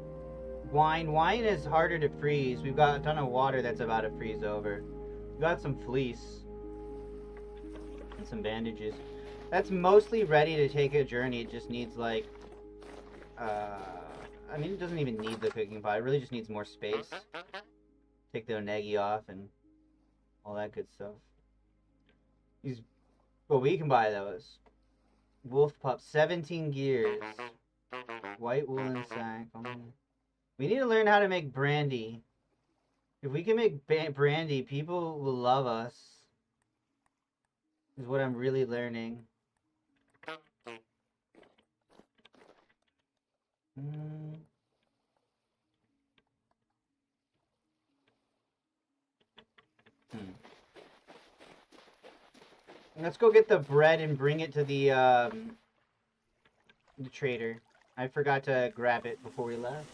wine. Wine is harder to freeze. We've got a ton of water that's about to freeze over. We got some fleece. And some bandages. That's mostly ready to take a journey. It just needs like... I mean, it doesn't even need the cooking pot. It really just needs more space Take the onegi off and all that good stuff. Well, we can buy those. Wolf pup, 17 gears. White woolen sack. We need to learn how to make brandy. If we can make brandy, people will love us. Is what I'm really learning. Let's go get the bread and bring it to the trader. I forgot to grab it before we left.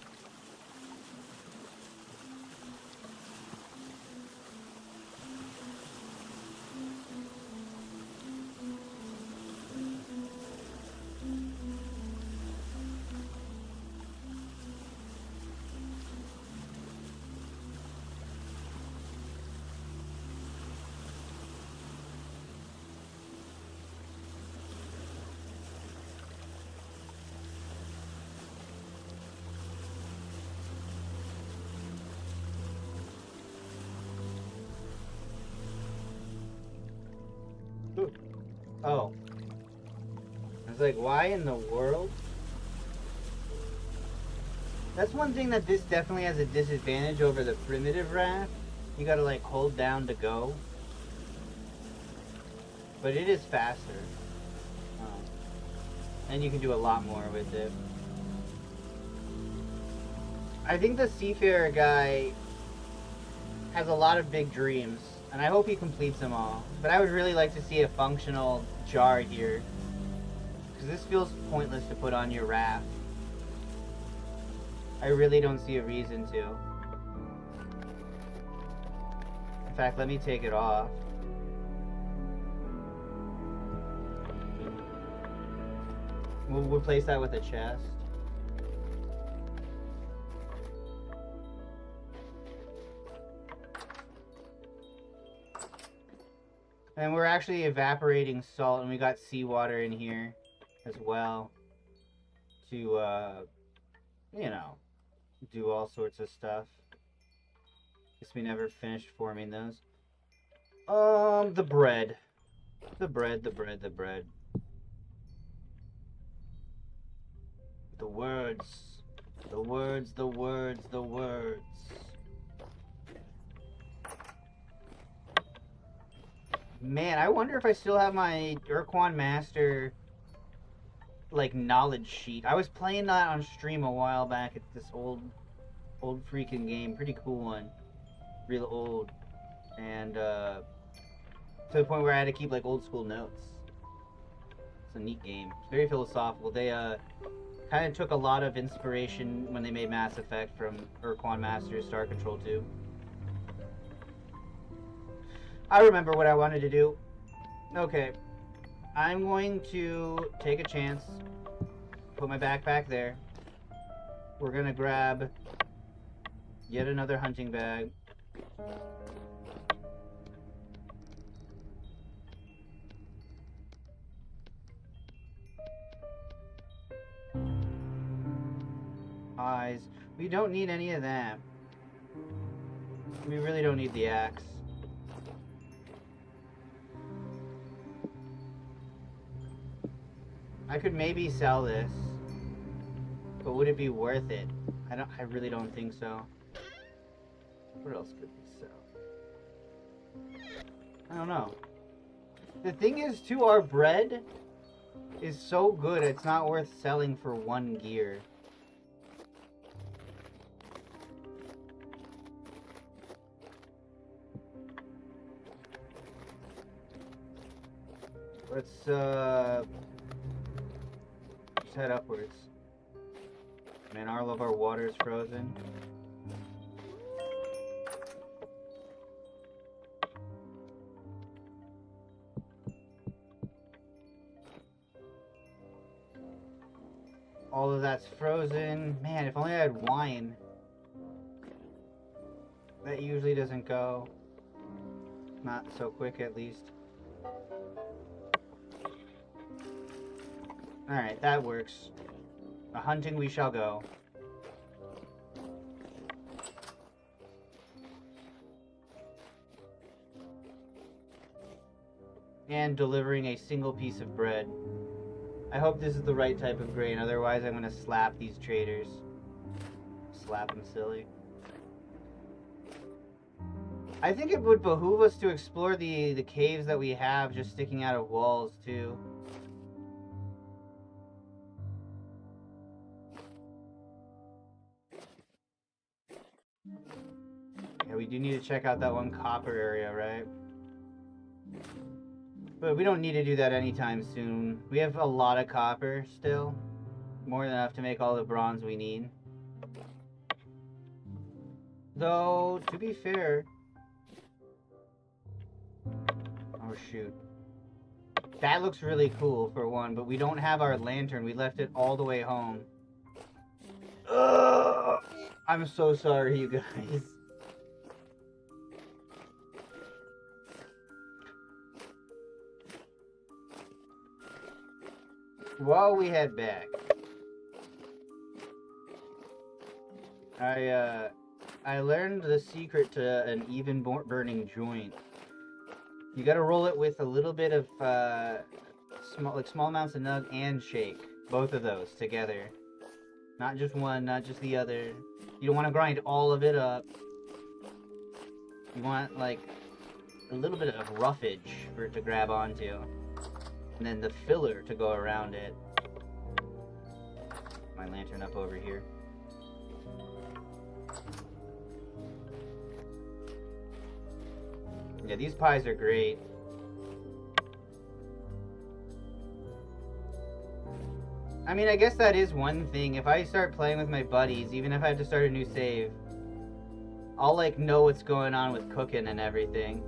Oh. I was like, why in the world? That's one thing that this definitely has a disadvantage over the primitive raft. You gotta like hold down to go. But it is faster. And you can do a lot more with it. I think the Seafarer guy has a lot of big dreams. And I hope he completes them all. But I would really like to see a functional jar here. Because this feels pointless to put on your raft. I really don't see a reason to. In fact, let me take it off. We'll replace that with a chest. And we're actually evaporating salt, and we got seawater in here as well to, you know, do all sorts of stuff. Guess we never finished forming those. The bread. The bread. The words. The words. Man, I wonder if I still have my Urquan Master, like, knowledge sheet. I was playing that on stream a while back. It's this old freaking game. Pretty cool one. Real old. And, to the point where I had to keep, like, old school notes. It's a neat game. It's very philosophical. They, kind of took a lot of inspiration when they made Mass Effect from Urquan Master Star Control 2. I remember what I wanted to do. Okay. I'm going to take a chance. Put my backpack there. We're gonna grab yet another hunting bag. Eyes. We don't need any of that. We really don't need the axe. I could maybe sell this, but would it be worth it? I really don't think so. What else could we sell? I don't know. The thing is, too, our bread is so good, it's not worth selling for 1 gear. Let's, head upwards. Man, all of our water is frozen. All of that's frozen. Man, if only I had wine. That usually doesn't go. Not so quick, at least. Alright, that works. A hunting we shall go. and delivering a single piece of bread. I hope this is the right type of grain, otherwise I'm gonna slap these traders. Slap them silly. I think it would behoove us to explore the caves that we have just sticking out of walls, too. Yeah, we do need to check out that one copper area, right? But we don't need to do that anytime soon. We have a lot of copper still. More than enough to make all the bronze we need. Though, to be fair... Oh, shoot. That looks really cool, for one, but we don't have our lantern. We left it all the way home. Ugh! I'm so sorry, you guys. While we head back, I learned the secret to an even burning joint. You gotta roll it with a little bit of small amounts of nug and shake, both of those together. Not just one, not just the other. You don't want to grind all of it up. You want like a little bit of roughage for it to grab onto, and then the filler to go around it. My lantern up over here. Yeah, these pies are great. I mean, I guess that is one thing. If I start playing with my buddies, even if I have to start a new save, I'll like know what's going on with cooking and everything.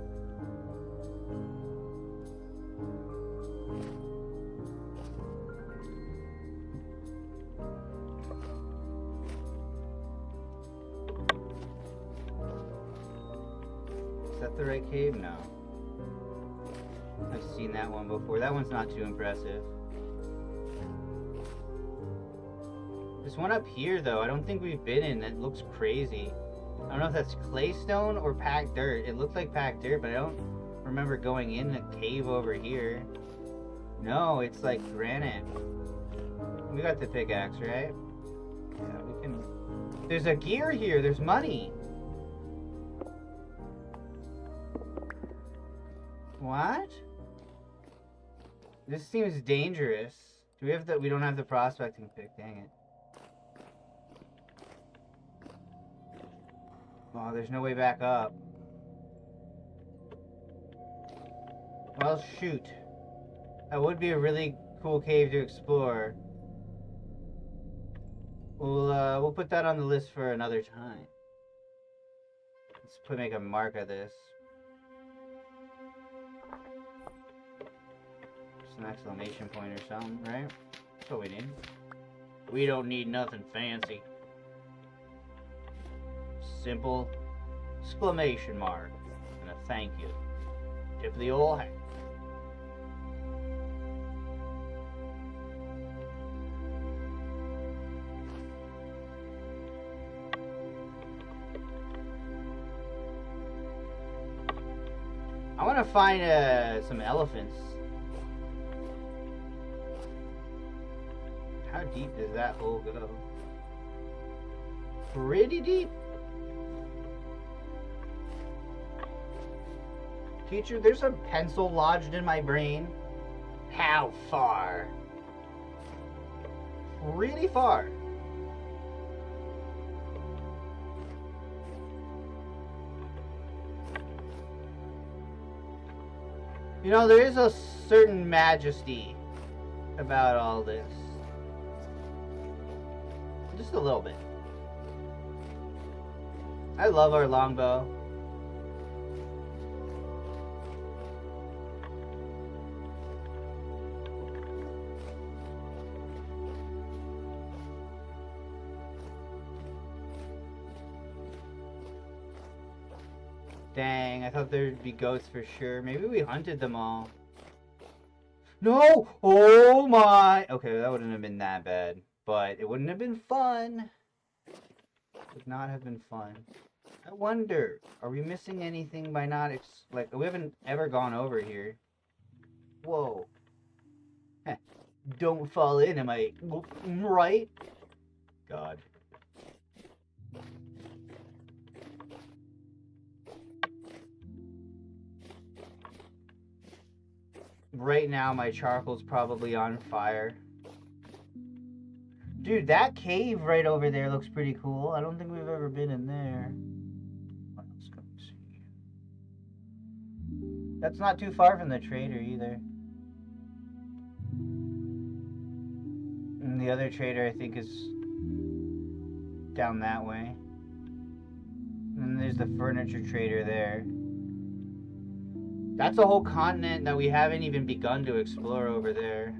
Is that the right cave? No. I've seen that one before. That one's not too impressive. This one up here, though, I don't think we've been in. It looks crazy. I don't know if that's claystone or packed dirt. It looked like packed dirt, but I don't remember going in a cave over here. No, it's like granite. We got the pickaxe, right? Yeah, we can... There's a gear here. There's money. What? This seems dangerous. Do we have the... We don't have the prospecting pick. Dang it. Oh, there's no way back up. Well, shoot. That would be a really cool cave to explore. We'll put that on the list for another time. Let's make a mark of this. Just an exclamation point or something, right? That's what we need. We don't need nothing fancy. Simple exclamation mark and a thank you. Tip of the old hat. I want to find some elephants. How deep does that hole go? Pretty deep. Teacher, there's a pencil lodged in my brain. How far? Really far. You know, there is a certain majesty about all this. Just a little bit. I love our longbow. Dang, I thought there'd be goats for sure. Maybe we hunted them all. No! Oh my! Okay, that wouldn't have been that bad. But it wouldn't have been fun. It would not have been fun. I wonder, are we missing anything by not... like, we haven't ever gone over here. Whoa. Don't fall in, am I right? God. Right now, my charcoal's probably on fire. Dude, that cave right over there looks pretty cool. I don't think we've ever been in there. What else can we see? That's not too far from the trader either. And the other trader, I think, is down that way. And there's the furniture trader there. That's a whole continent that we haven't even begun to explore over there.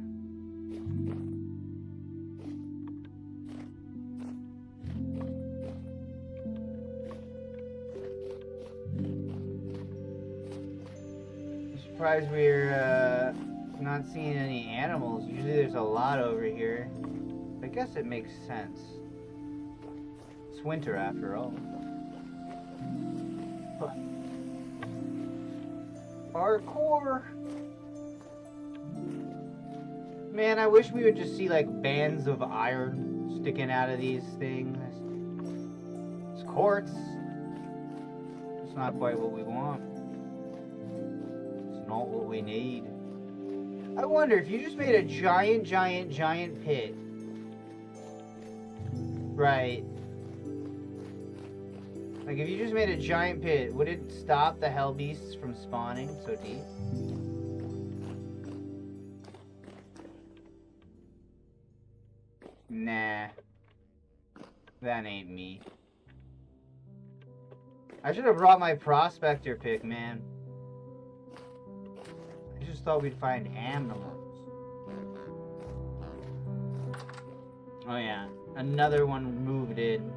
I'm surprised we're not seeing any animals. Usually there's a lot over here. I guess it makes sense. It's winter after all. Parkour! Man, I wish we would just see like bands of iron sticking out of these things. It's quartz. It's not quite what we want. It's not what we need. I wonder if you just made a giant pit. Right. Like, if you just made a giant pit, would it stop the hell beasts from spawning so deep? Nah. That ain't me. I should have brought my prospector pick, man. I just thought we'd find animals. Oh yeah, another one moved in.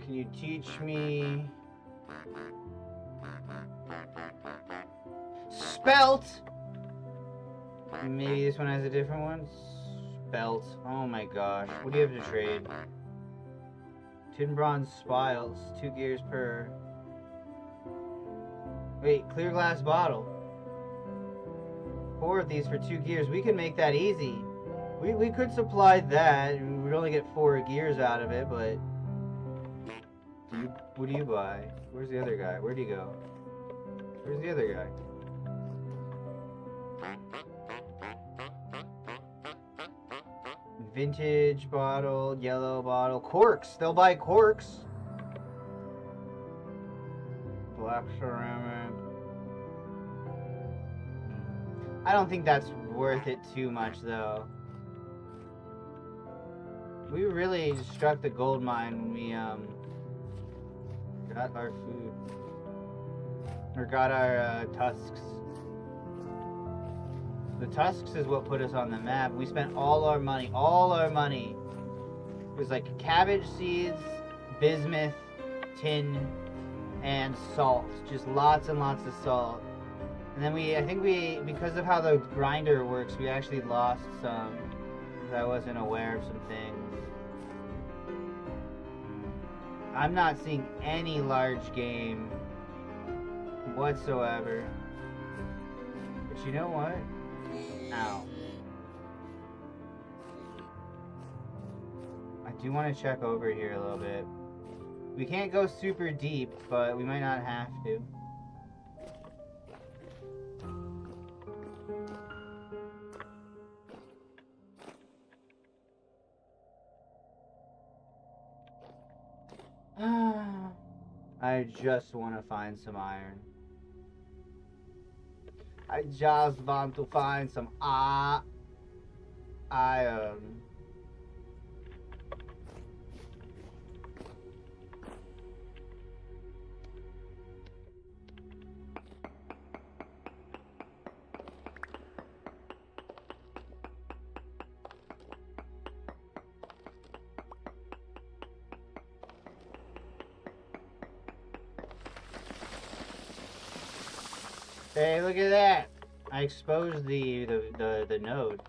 Can you teach me spelt? Maybe this one has a different one. Spelt. Oh my gosh. What do you have to trade? Tin bronze spiles. 2 gears per. Wait, clear glass bottle. 4 of these for 2 gears. We can make that easy. We could supply that. We'd only get 4 gears out of it, but. What do you buy? Where's the other guy? Where'd he go? Where's the other guy? Vintage bottle, yellow bottle, corks. They'll buy corks. Black ceramic. I don't think that's worth it too much, though. We really struck the gold mine when we got our food. Or got our tusks. The tusks is what put us on the map. We spent all our money. It was like cabbage seeds, bismuth, tin, and salt. Just lots and lots of salt. And then I think because of how the grinder works, we actually lost some. Because I wasn't aware of some things. I'm not seeing any large game whatsoever. But you know what? Ow. I do want to check over here a little bit. We can't go super deep, but we might not have to. I just want to find some iron. I just want to find some iron. Hey, look at that! I exposed the node.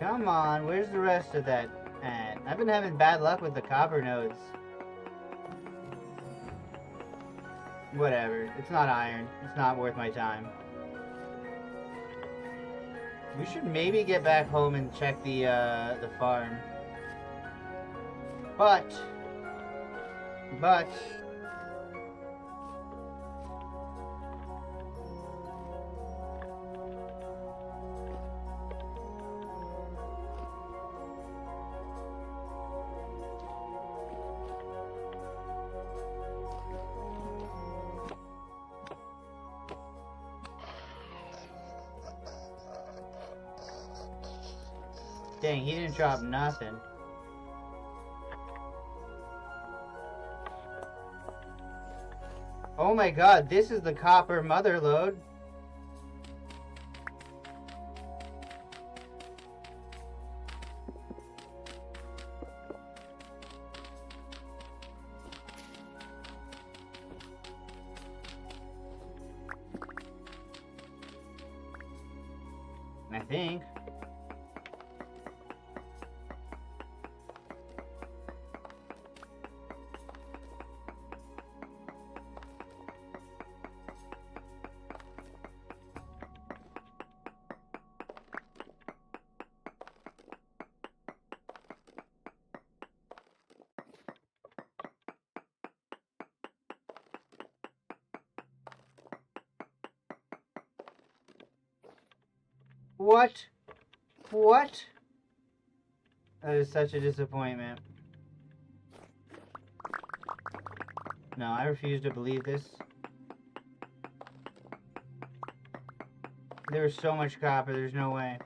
Come on, where's the rest of that? I've been having bad luck with the copper nodes. Whatever. It's not iron. It's not worth my time. We should maybe get back home and check the farm. But dang, he didn't drop nothing. Oh my god, this is the copper mother lode. I think. What? What? That is such a disappointment. No, I refuse to believe this. There was so much copper, there's no way.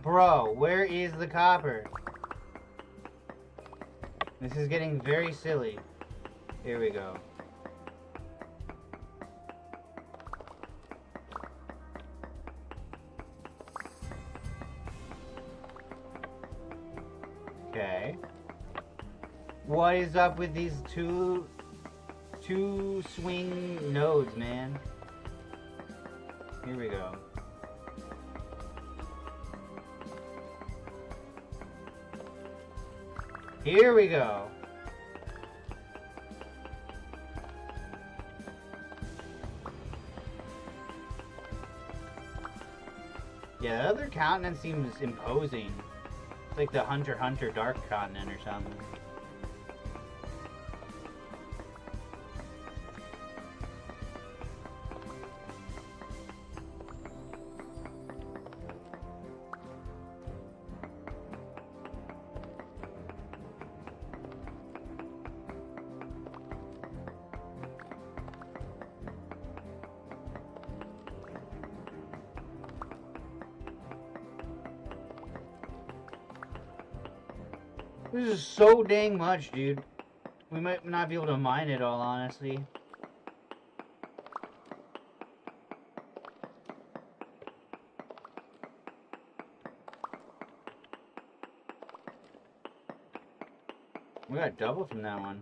Bro, where is the copper? This is getting very silly. Here we go. Okay. What is up with these two swing nodes, man? Here we go. Here we go. Yeah, the other continent seems imposing. It's like the Hunter x Hunter Dark Continent or something. This is so dang much, dude. We might not be able to mine it all, honestly. We got double from that one.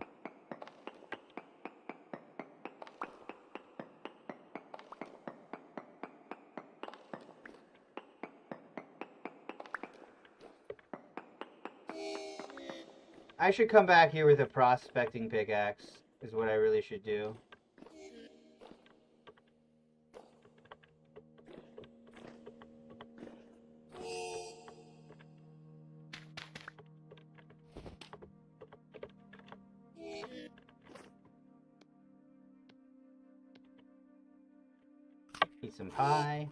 I should come back here with a prospecting pickaxe, is what I really should do. Eat some pie.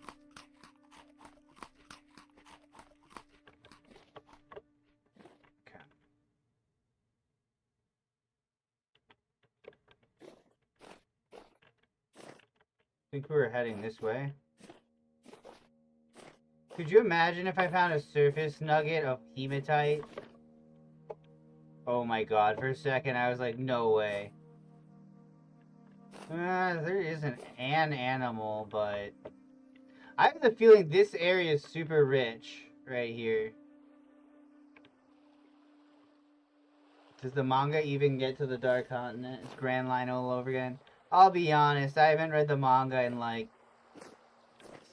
I think we were heading this way. Could you imagine if I found a surface nugget of hematite? Oh my god, for a second I was like, no way. There isn't an animal, but... I have the feeling this area is super rich right here. Does the manga even get to the Dark Continent? It's Grand Line all over again. I'll be honest, I haven't read the manga in like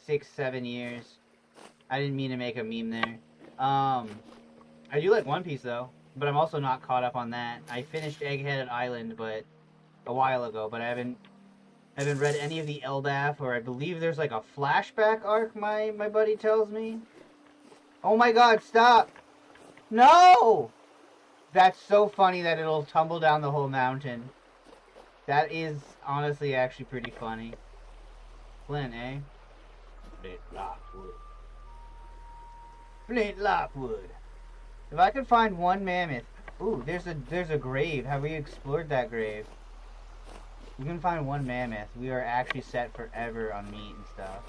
6-7 years. I didn't mean to make a meme there. I do like One Piece though, but I'm also not caught up on that. I finished Egghead Island, but a while ago, but I haven't read any of the Elbaf, or I believe there's like a flashback arc. My buddy tells me. Oh my God! Stop! No! That's so funny that it'll tumble down the whole mountain. That is honestly actually pretty funny. Flint, eh? Flint Lockwood. Flint Lockwood. If I could find one mammoth. Ooh, there's a grave. Have we explored that grave? We can find one mammoth. We are actually set forever on meat and stuff.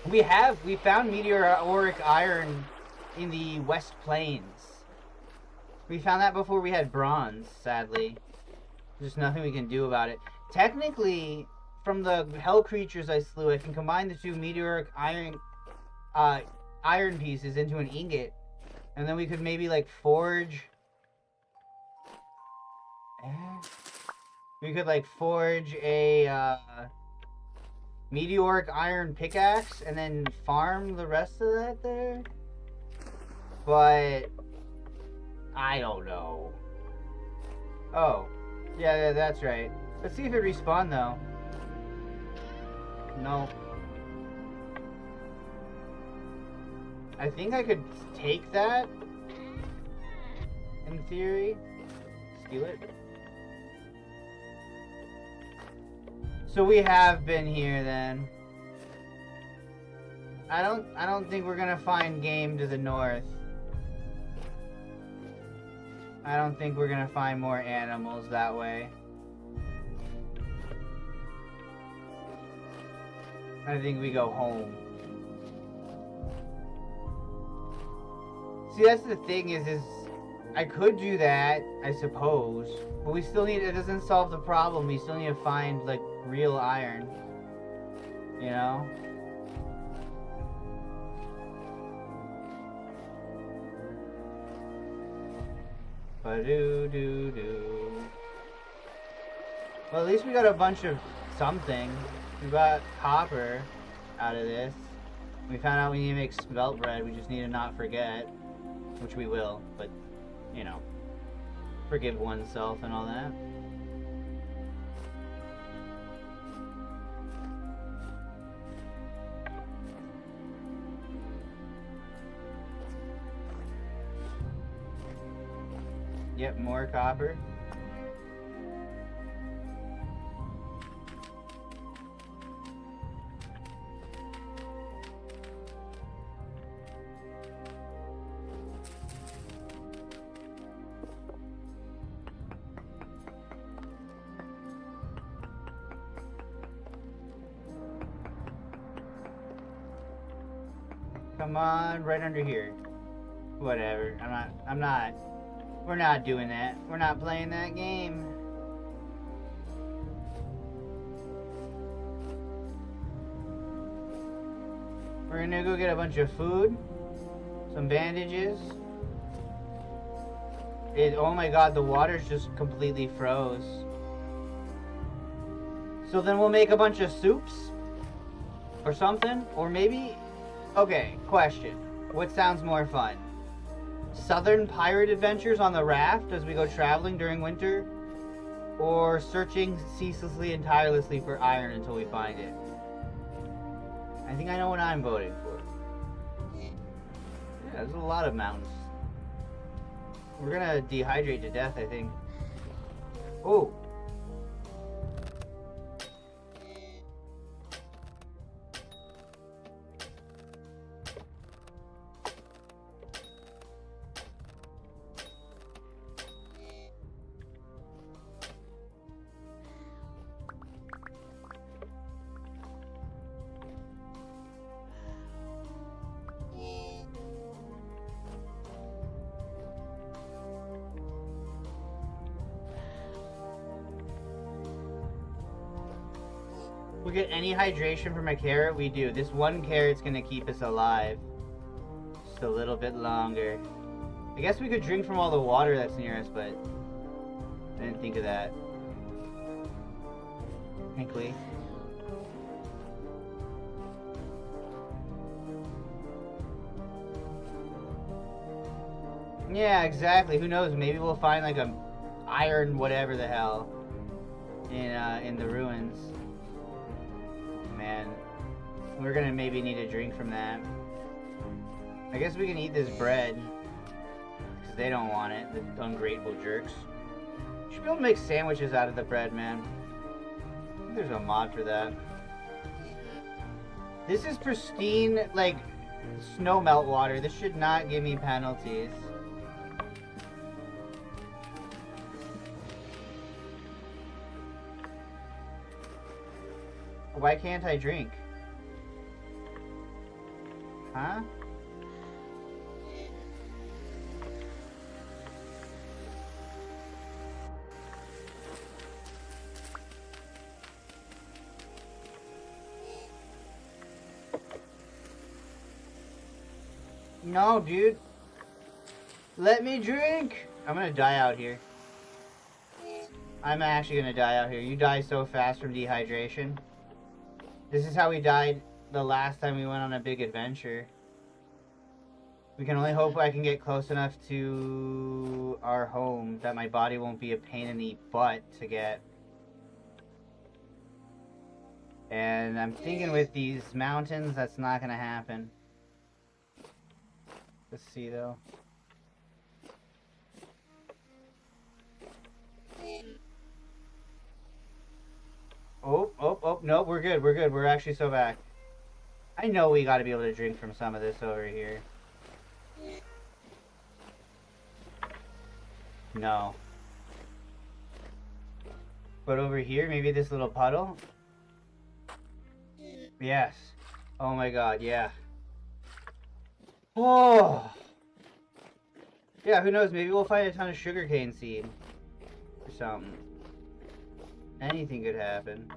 We found meteoric iron in the West Plains. We found that before we had bronze, sadly. There's nothing we can do about it. Technically, from the hell creatures I slew, I can combine the two meteoric iron pieces into an ingot. And then we could maybe like forge... We could like forge a meteoric iron pickaxe and then farm the rest of that there. But I don't know. Oh, yeah, that's right. Let's see if it respawned though. No. I think I could take that in theory. Steal it. So we have been here then. I don't think we're gonna find game to the north. I don't think we're gonna find more animals that way. I think we go home. See, that's the thing is I could do that, I suppose, but we still need, it doesn't solve the problem. We still need to find, like, real iron. You know? Ba-do-do-do. Well, at least we got a bunch of something. We got copper out of this. We found out we need to make spelt bread. We just need to not forget. Which we will, but, you know. Forgive oneself and all that. Yep, more copper. Come on, right under here. Whatever. We're not doing that. We're not playing that game. We're gonna go get a bunch of food. Some bandages. Oh my god, the water's just completely froze. So then we'll make a bunch of soups? Or something? Or maybe... Okay, question. What sounds more fun? Southern pirate adventures on the raft as we go traveling during winter? Or searching ceaselessly and tirelessly for iron until we find it? I think I know what I'm voting for. Yeah, there's a lot of mountains. We're gonna dehydrate to death, I think. Oh! We get any hydration from a carrot, we do. This one carrot's gonna keep us alive. Just a little bit longer. I guess we could drink from all the water that's near us, but I didn't think of that. Frankly. Yeah, exactly. Who knows? Maybe we'll find like a iron whatever the hell in the ruins. Man, we're gonna maybe need a drink from that. I guess we can eat this bread because they don't want it. The ungrateful jerks. Should be able to make sandwiches out of the bread, man. I think there's a mod for that. This is pristine, like snow melt water. This should not give me penalties. Why can't I drink? Huh? No, dude. Let me drink! I'm gonna die out here. I'm actually gonna die out here. You die so fast from dehydration. This is how we died the last time we went on a big adventure. We can only hope I can get close enough to our home that my body won't be a pain in the butt to get. And I'm thinking with these mountains, that's not gonna happen. Let's see though. Oh, no, we're good, we're actually so back. I know we gotta be able to drink from some of this over here. No. But over here, maybe this little puddle? Yes. Oh my god, yeah. Oh! Yeah, who knows, maybe we'll find a ton of sugarcane seed. Or something. Anything could happen.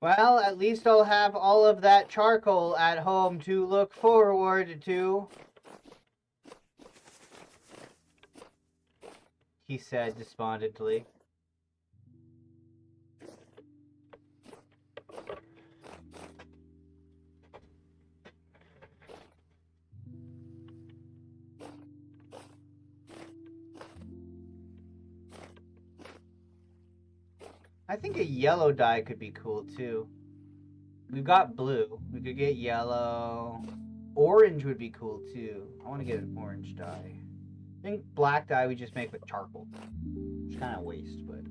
Well, at least I'll have all of that charcoal at home to look forward to, he said despondently. I think a yellow dye could be cool too. We've got blue. We could get yellow. Orange would be cool too. I want to get an orange dye. I think black dye we just make with charcoal. It's kind of waste, but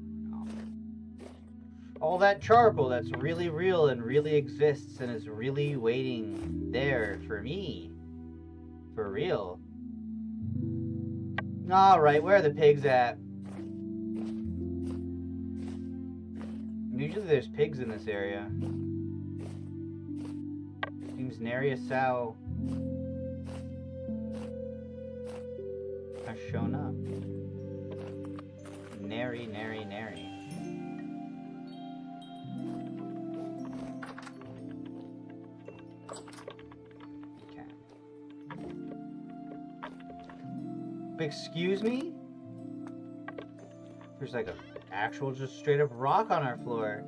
all that charcoal that's really real and really exists and is really waiting there for me. For real. Alright, where are the pigs at? Usually there's pigs in this area. Seems nary a sow has shown up. Nary. Okay. Excuse me? There's like a actual just straight up rock on our floor.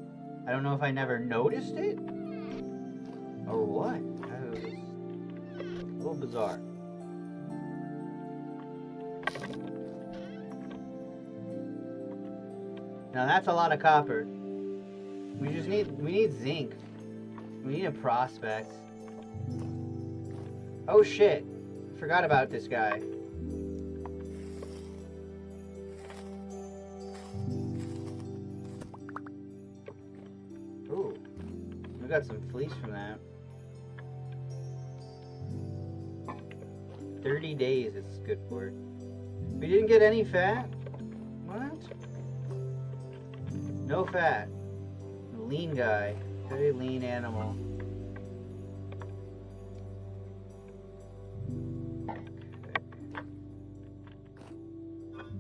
I don't know if I never noticed it or what. That was a little bizarre. Now that's a lot of copper. We need zinc. We need a prospect. Oh shit. Forgot about this guy. got some fleece from that. 30 days it's good for. We didn't get any fat? What? No fat. Lean guy. Very lean animal.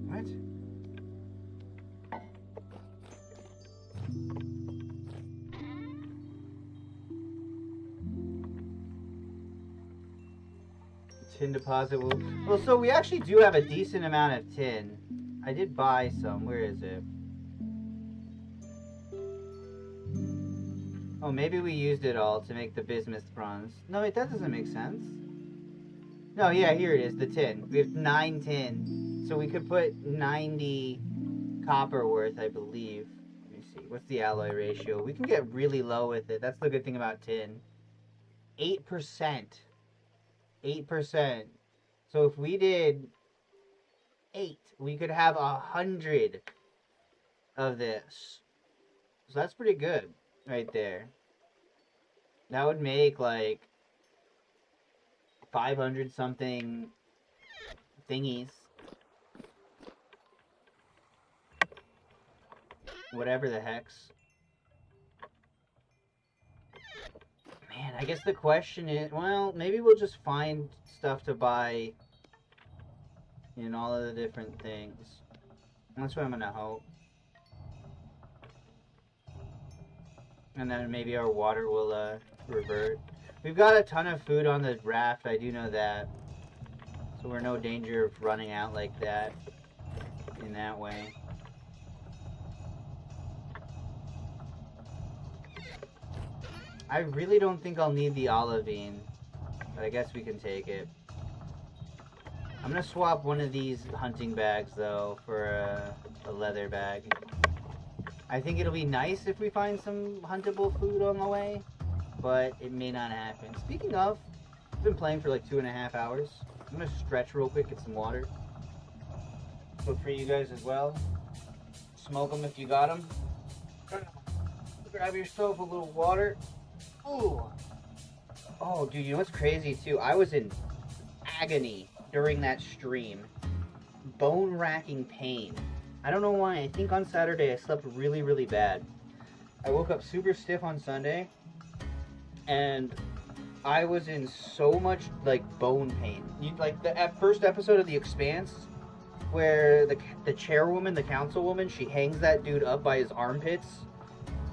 What? Tin deposit will... Well, so we actually do have a decent amount of tin. I did buy some. Where is it? Oh, maybe we used it all to make the bismuth bronze. No, wait, that doesn't make sense. No, yeah, here it is, the tin. We have 9 tin. So we could put 90 copper worth, I believe. Let me see. What's the alloy ratio? We can get really low with it. That's the good thing about tin. 8%. 8%. So if we did 8, we could have 100 of this. So that's pretty good right there. That would make like 500 something thingies. Whatever the hex. Man, I guess the question is, well, maybe we'll just find stuff to buy in all of the different things. That's what I'm gonna hope. And then maybe our water will revert. We've got a ton of food on the raft, I do know that. So we're no danger of running out like that in that way. I really don't think I'll need the olivine, but I guess we can take it. I'm gonna swap one of these hunting bags though for a leather bag. I think it'll be nice if we find some huntable food on the way, but it may not happen. Speaking of, I've been playing for like 2.5 hours. I'm gonna stretch real quick, get some water. So for you guys as well, smoke them if you got them. Grab yourself a little water. Ooh. Oh, dude, you know what's crazy too? I was in agony during that stream. Bone-racking pain. I don't know why. I think on Saturday I slept really, really bad. I woke up super stiff on Sunday, and I was in so much, like, bone pain. Like, the first episode of The Expanse, where the chairwoman, the councilwoman, she hangs that dude up by his armpits.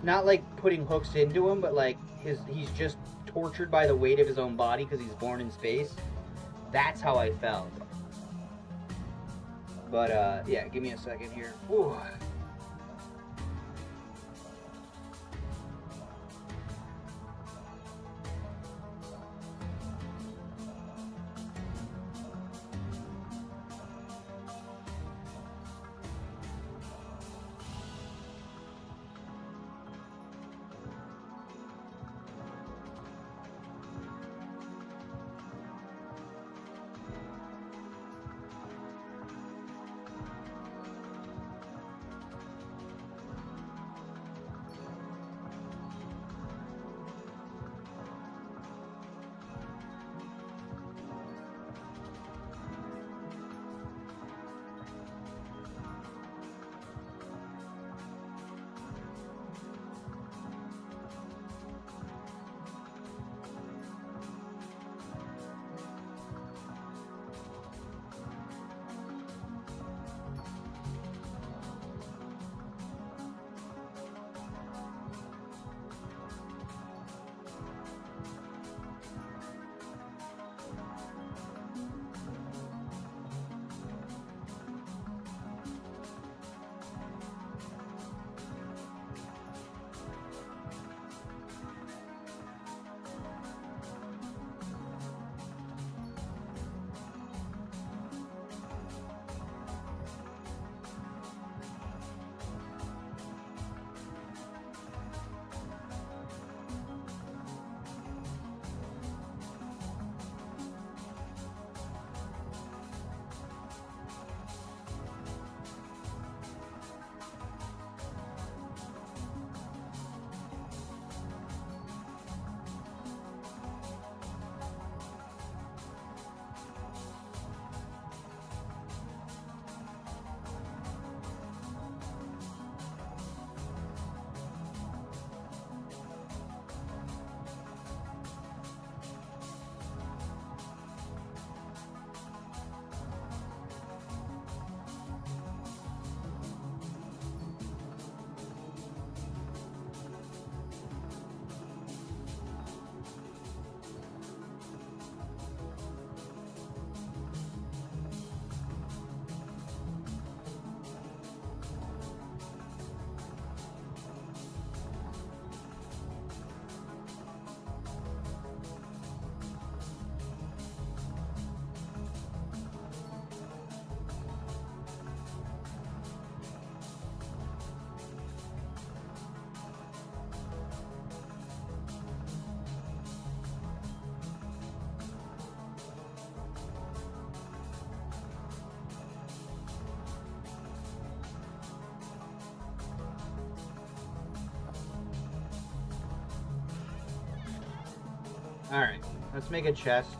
Not, like, putting hooks into him, but, like, he's just tortured by the weight of his own body because he's born in space. That's how I felt. But, yeah, give me a second here. Ooh. Alright, let's make a chest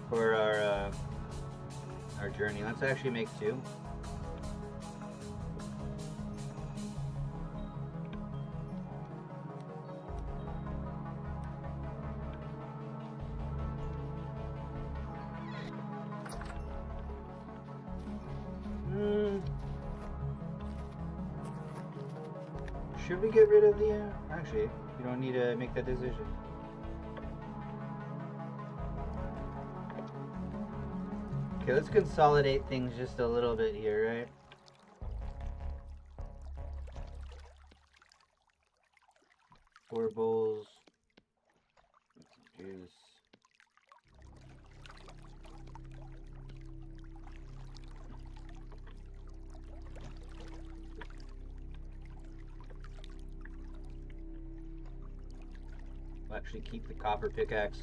for our journey. Let's actually make 2. Should we get rid of the... Actually, you don't need to make that decision. Okay, let's consolidate things just a little bit here, right? Four bowls. Some juice. We'll actually keep the copper pickaxe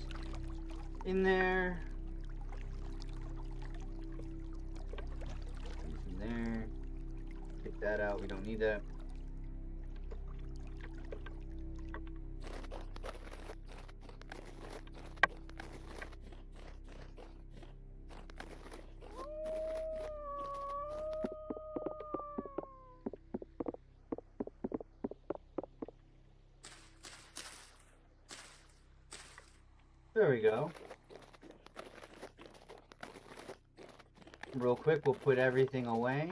in there. In there. Take that out. We don't need that. There we go. Real quick, we'll put everything away.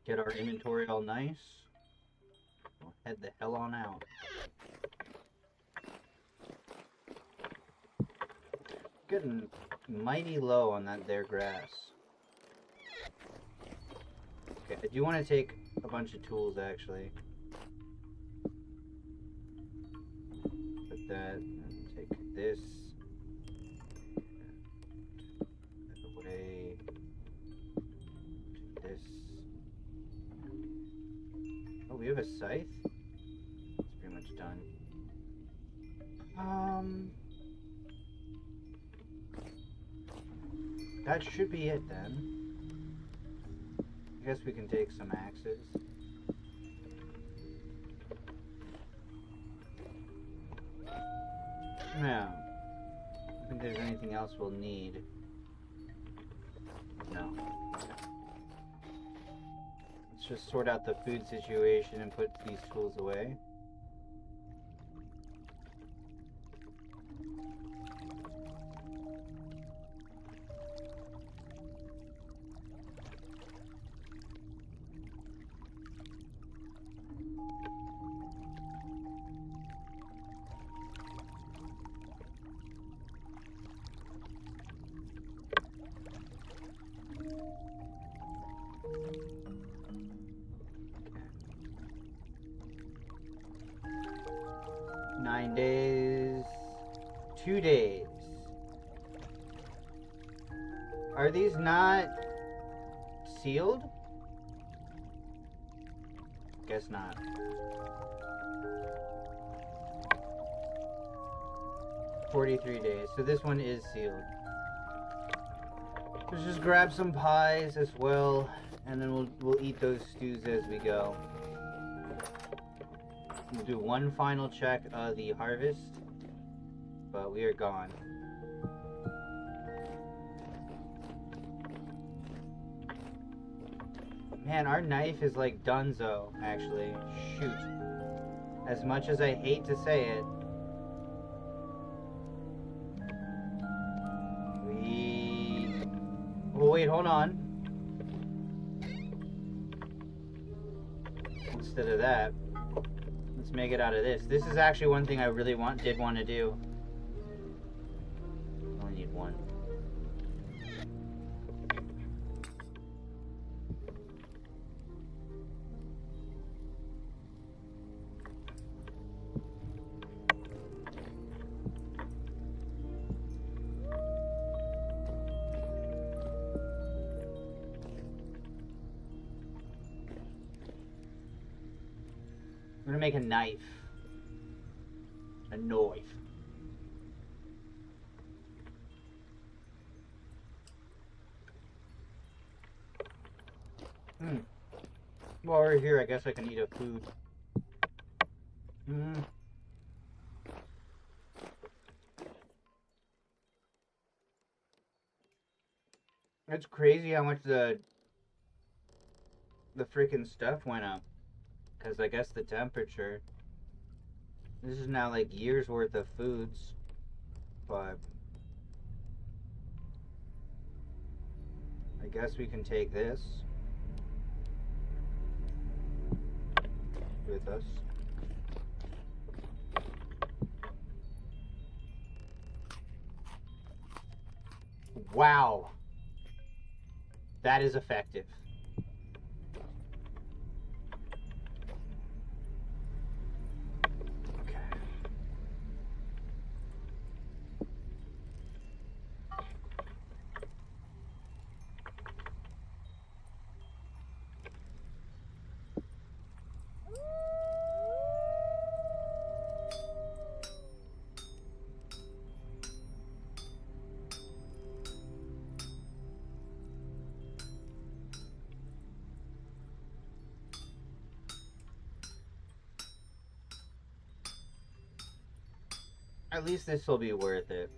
Get our inventory all nice. We'll head the hell on out. Getting mighty low on that there grass. Okay, I do want to take a bunch of tools actually. That and take this away. This. Oh, we have a scythe? It's pretty much done. That should be it then. I guess we can take some axes. No. I don't think there's anything else we'll need. No. Let's just sort out the food situation and put these tools away. Days, 2 days. Are these not sealed? Guess not. $43 days. So this one is sealed. Let's just grab some pies as well, and then we'll eat those stews as we go. We'll do one final check of the harvest, but we are gone. Man, our knife is like dunzo, actually. Shoot. As much as I hate to say it. Oh, wait, hold on. Instead of that, let's make it out of this. This is actually one thing I really did want to do. Only need one. I'm gonna make a knife. A knife. While we're here, I guess I can eat a food. It's crazy how much the freaking stuff went up. Because I guess the temperature. This is now like years worth of foods. But I guess we can take this with us. Wow. That is effective. Okay. At least this will be worth it.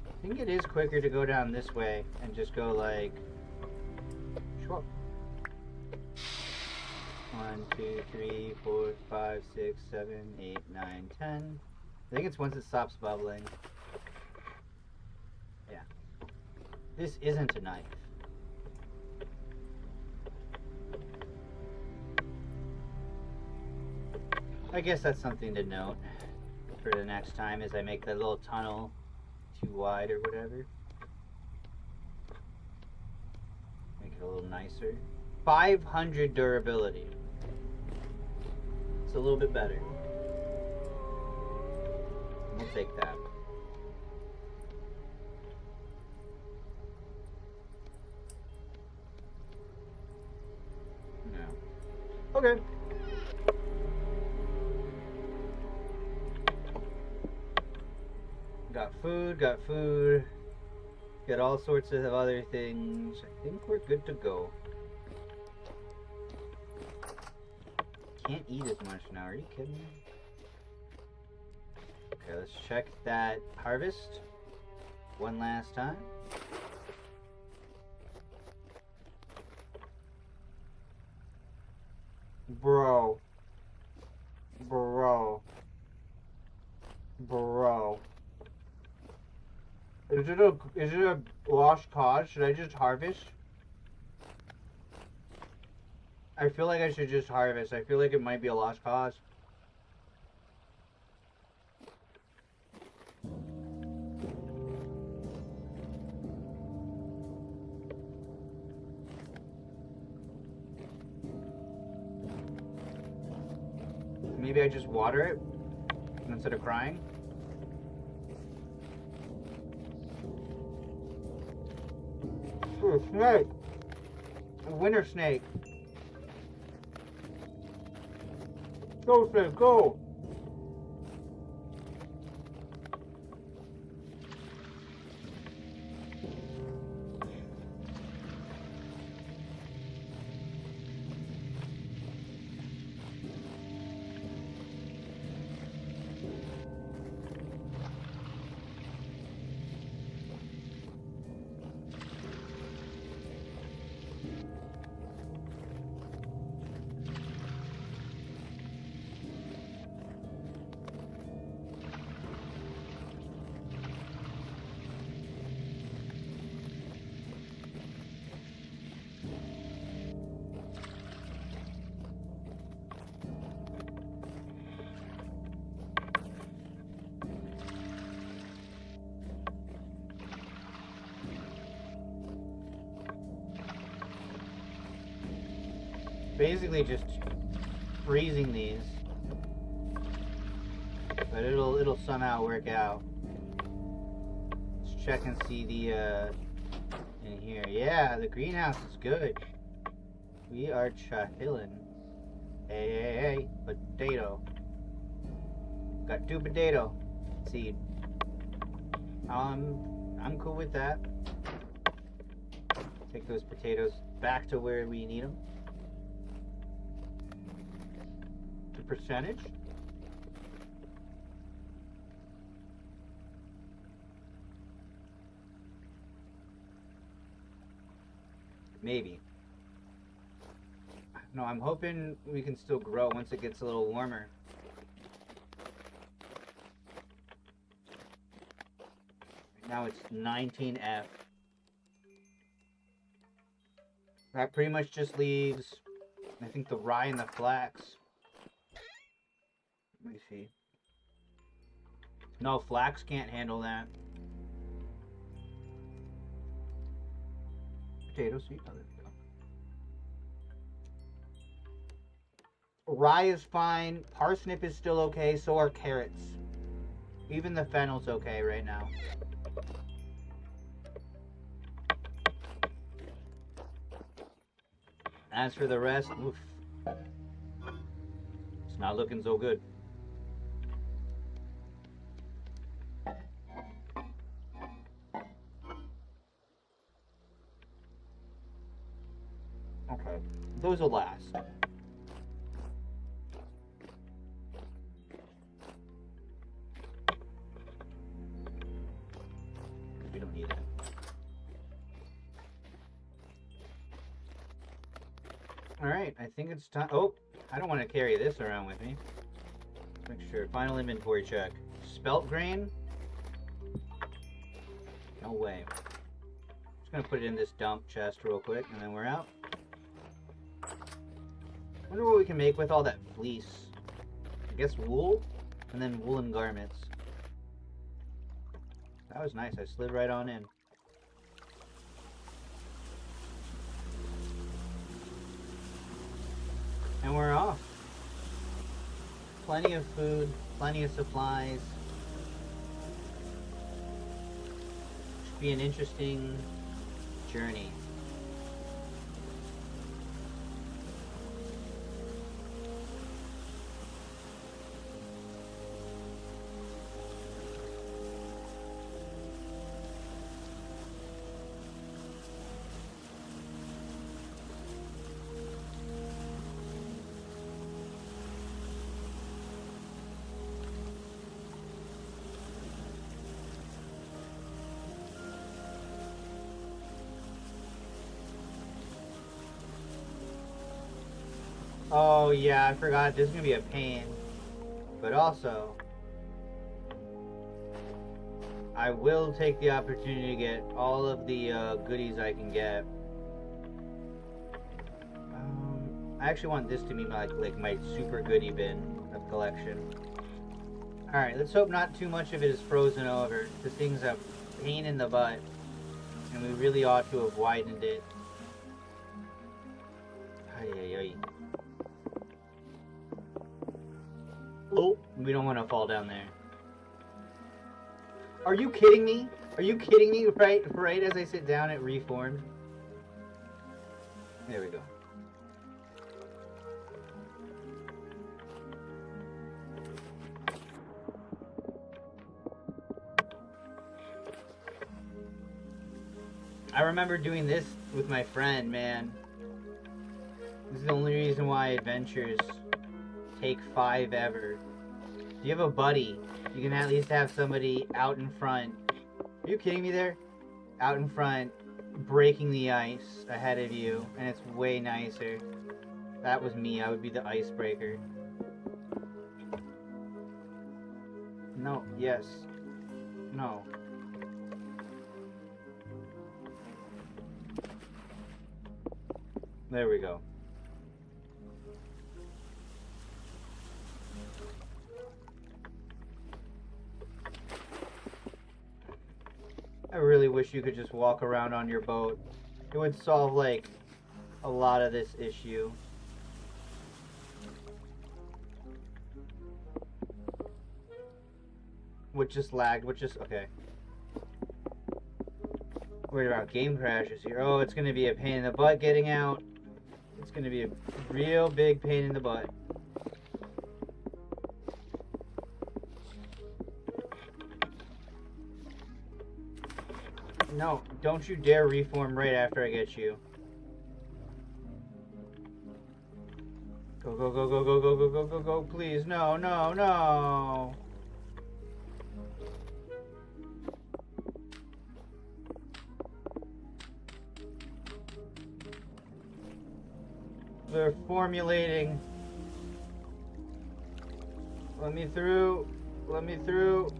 I think it is quicker to go down this way and just go like... 1, 2, 3, 4, 5, 6, 7, 8, 9, 10. I think it's once it stops bubbling. Yeah. This isn't a knife. I guess that's something to note for the next time as I make that little tunnel too wide or whatever. Make it a little nicer. 500 durability. It's a little bit better. We'll take that. No. Okay. Got food, got all sorts of other things. I think we're good to go. Can't eat as much now, are you kidding me? Okay, let's check that harvest one last time. Bro. Is it a lost cause? Should I just harvest? I feel like I should just harvest. I feel like it might be a lost cause. Maybe I just water it instead of crying. Ooh, snake! A winter snake! Go, snake, go! Basically just freezing these, but it'll somehow work out. Let's check and see the in here. Yeah, the greenhouse is good. We are chillin'. Hey, potato. Got 2 potato seed. I'm cool with that. Take those potatoes back to where we need them. The percentage. Maybe. No, I'm hoping we can still grow once it gets a little warmer. Right now it's 19F. That pretty much just leaves, I think, the rye and the flax. Let me see. No, flax can't handle that. Potato seed. Oh, there we go. Rye is fine. Parsnip is still okay. So are carrots. Even the fennel's okay right now. As for the rest, oof. It's not looking so good. Okay, those will last. We don't need it. Alright, I think it's time. Oh, I don't want to carry this around with me. Make sure. Final inventory check. Spelt grain? No way. Just gonna put it in this dump chest real quick, and then we're out. Wonder what we can make with all that fleece. I guess wool, and then woolen garments. That was nice. I slid right on in. And we're off. Plenty of food, plenty of supplies. Should be an interesting journey. Oh yeah, I forgot. This is gonna be a pain. But also, I will take the opportunity to get all of the goodies I can get. I actually want this to be like my super goodie bin of collection. Alright, let's hope not too much of it is frozen over. This thing's a pain in the butt. And we really ought to have widened it. Ay, ay, ay. Oh, we don't want to fall down there. Are you kidding me? Are you kidding me? Right as I sit down, it reformed. There we go. I remember doing this with my friend, man. This is the only reason why adventures take 5 ever. If you have a buddy, you can at least have somebody out in front. Are you kidding me there? Out in front, breaking the ice ahead of you, and it's way nicer. That was me. I would be the icebreaker. No. Yes. No. There we go. I really wish you could just walk around on your boat. It would solve, like, a lot of this issue. What just lagged? What just... okay. Worried about game crashes here. Oh, it's gonna be a pain in the butt getting out. It's gonna be a real big pain in the butt. No, don't you dare reform right after I get you. Go, go, go, go, go, go, go, go, go, go, please. No, no, no. They're formulating. Let me through. Let me through.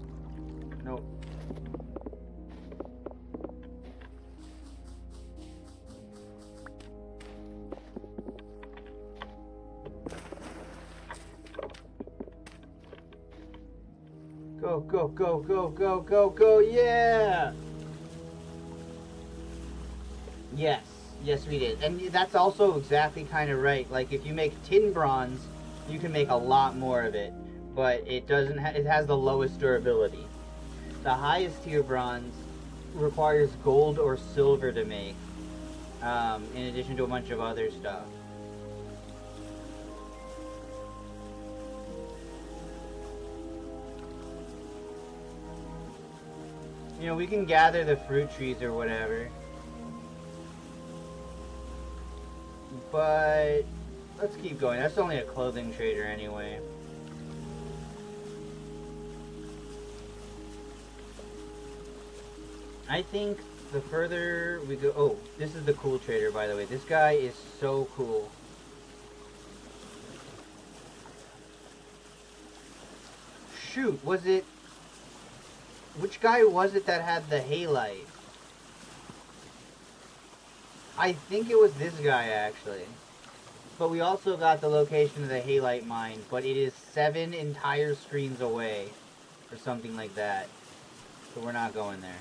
Nope. Go, go, go, go, go, go, go, yeah! Yes, yes we did. And that's also exactly kind of right. Like, if you make tin bronze, you can make a lot more of it. But it doesn't it has the lowest durability. The highest tier bronze requires gold or silver to make, in addition to a bunch of other stuff. You know, we can gather the fruit trees or whatever. But let's keep going. That's only a clothing trader anyway. I think the further we go... Oh, this is the cool trader, by the way. This guy is so cool. Shoot, was it... Which guy was it that had the halite? I think it was this guy, actually. But we also got the location of the halite mine, but it is 7 entire screens away, or something like that. So we're not going there.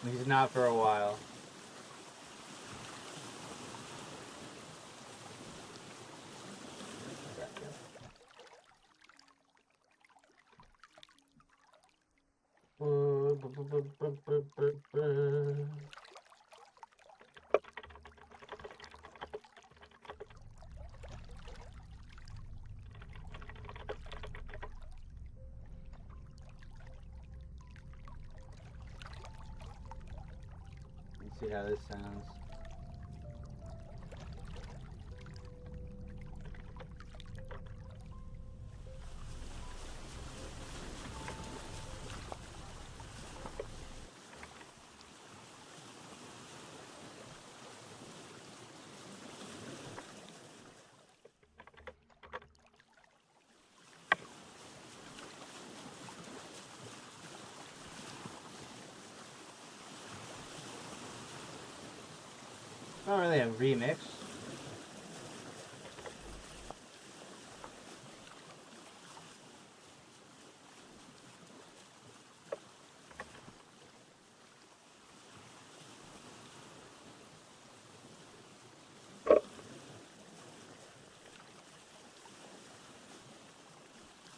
At least not for a while. Let's see how this sounds. Not really a remix.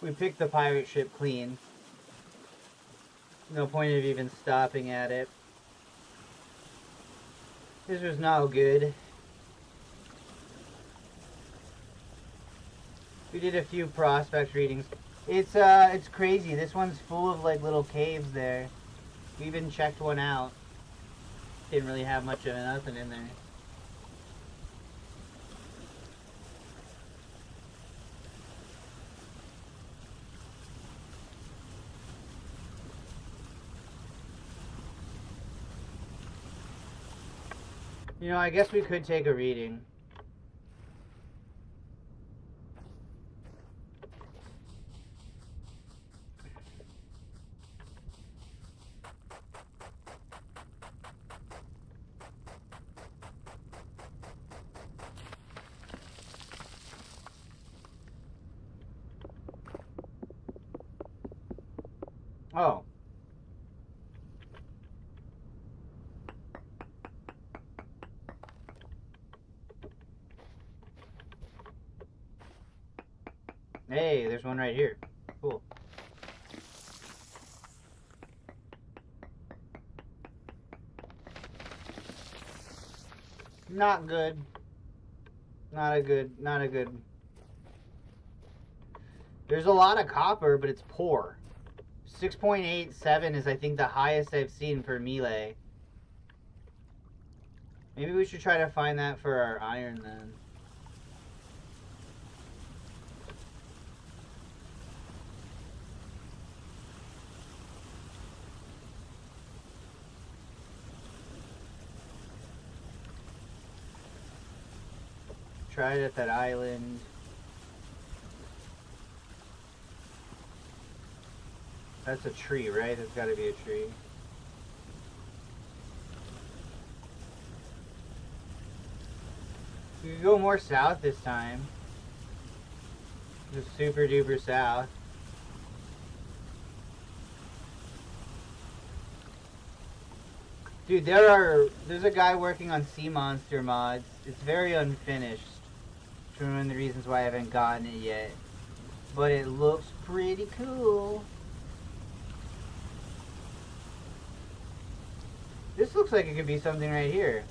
We picked the pirate ship clean. No point of even stopping at it. This was no good. We did a few prospect readings. It's crazy. This one's full of like little caves there. We even checked one out. Didn't really have much of nothing in there. You know, I guess we could take a reading. Oh. Hey, there's one right here. Cool. Not good. Not a good. There's a lot of copper, but it's poor. 6.87 is, I think, the highest I've seen for melee. Maybe we should try to find that for our iron then. Try it at that island. That's a tree, right? That's gotta be a tree. We could go more south this time. Just super duper south. Dude, there's a guy working on sea monster mods. It's very unfinished. It's one of the reasons why I haven't gotten it yet. But it looks pretty cool. This looks like it could be something right here.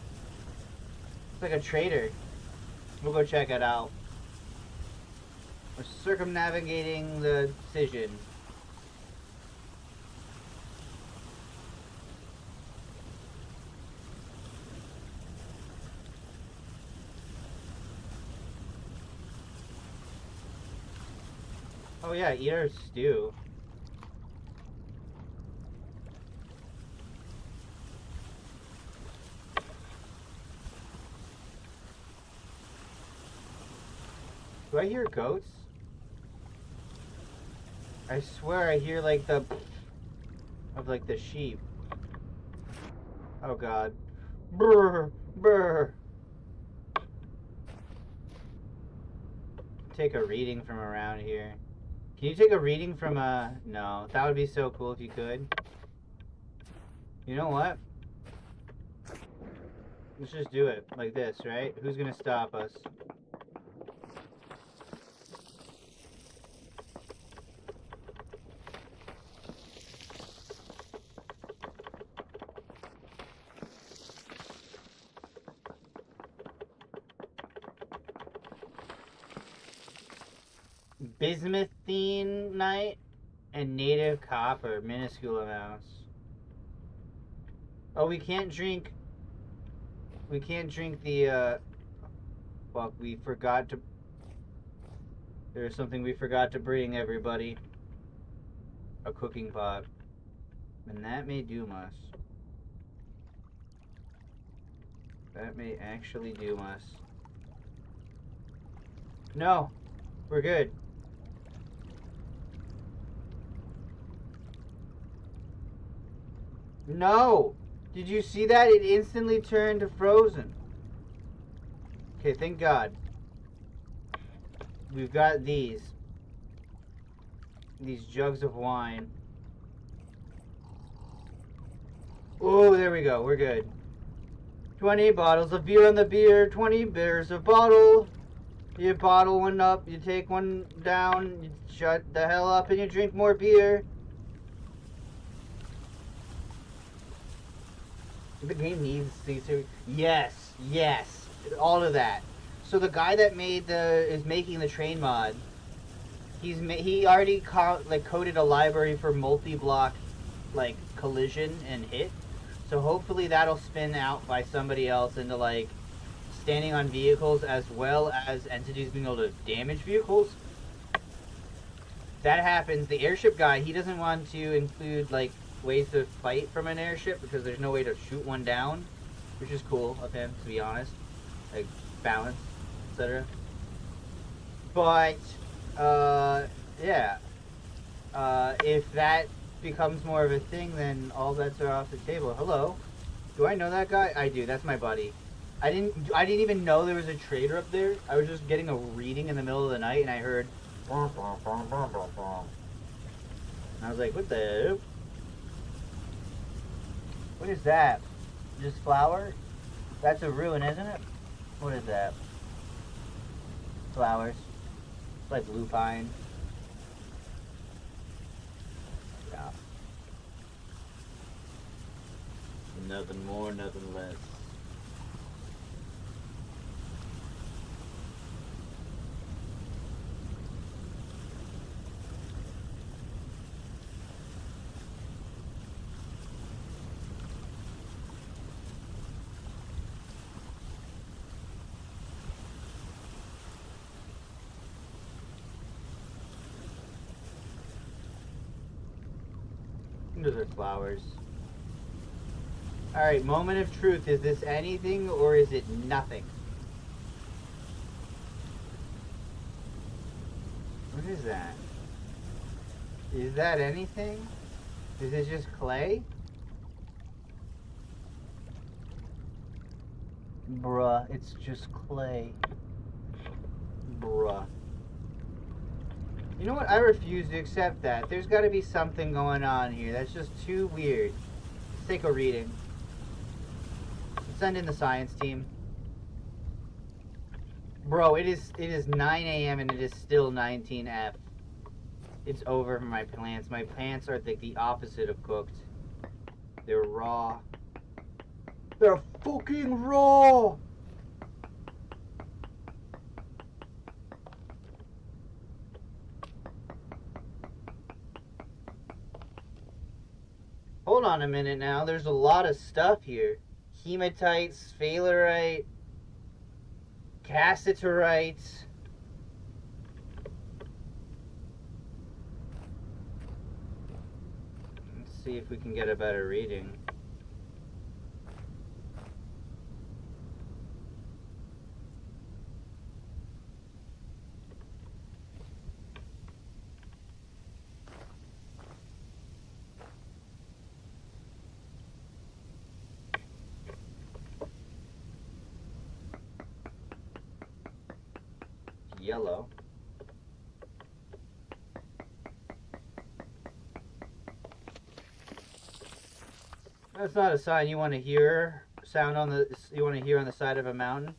It's like a trader. We'll go check it out. We're circumnavigating the decision. Oh yeah, eat our stew. Do I hear goats? I swear I hear like the of like the sheep. Oh god. Brr, brr. Take a reading from around here. Can you take a reading from no, that would be so cool if you could. You know what? Let's just do it like this, right? Who's gonna stop us? Bismuthinite and native copper, minuscule amounts. Oh, we can't drink the fuck, we forgot to, there's something we forgot to bring, everybody. A cooking pot. And that may doom us. That may actually doom us. No, we're good. No! Did you see that? It instantly turned to frozen. Okay, thank God. We've got these jugs of wine. Oh, there we go. We're good. 20 bottles of beer on the beer. 20 beers a bottle. You bottle one up. You take one down. You shut the hell up and you drink more beer. The game needs these two. Yes, yes, all of that. So the guy that is making the train mod, he already coded a library for multi-block like collision and hit. So hopefully that'll spin out by somebody else into like standing on vehicles as well as entities being able to damage vehicles. That happens. The airship guy, he doesn't want to include like ways to fight from an airship because there's no way to shoot one down, which is cool of him, to be honest, like balance, etc. But yeah, if that becomes more of a thing, then all bets are off the table. Hello, do I know that guy? I do. That's my buddy. I didn't even know there was a trader up there. I was just getting a reading in the middle of the night and I heard and I was like, what the? What is that? Just flour? That's a ruin, isn't it? What is that? Flowers. It's like lupine. Yeah. Nothing more, nothing less. Those are flowers. Alright, moment of truth. Is this anything or is it nothing? What is that? Is that anything? Is it just clay? Bruh, it's just clay. Bruh. You know what? I refuse to accept that. There's got to be something going on here. That's just too weird. Let's take a reading. Let's send in the science team. Bro, it is 9 a.m. and it is still 19F. It's over for my plants. My plants are like the opposite of cooked. They're raw. They're fucking raw! Hold on a minute now. There's a lot of stuff here. Hematite, sphalerite, cassiterite. Let's see if we can get a better reading. Yellow. That's not a sign you want to hear. Sound on the you want to hear on the side of a mountain.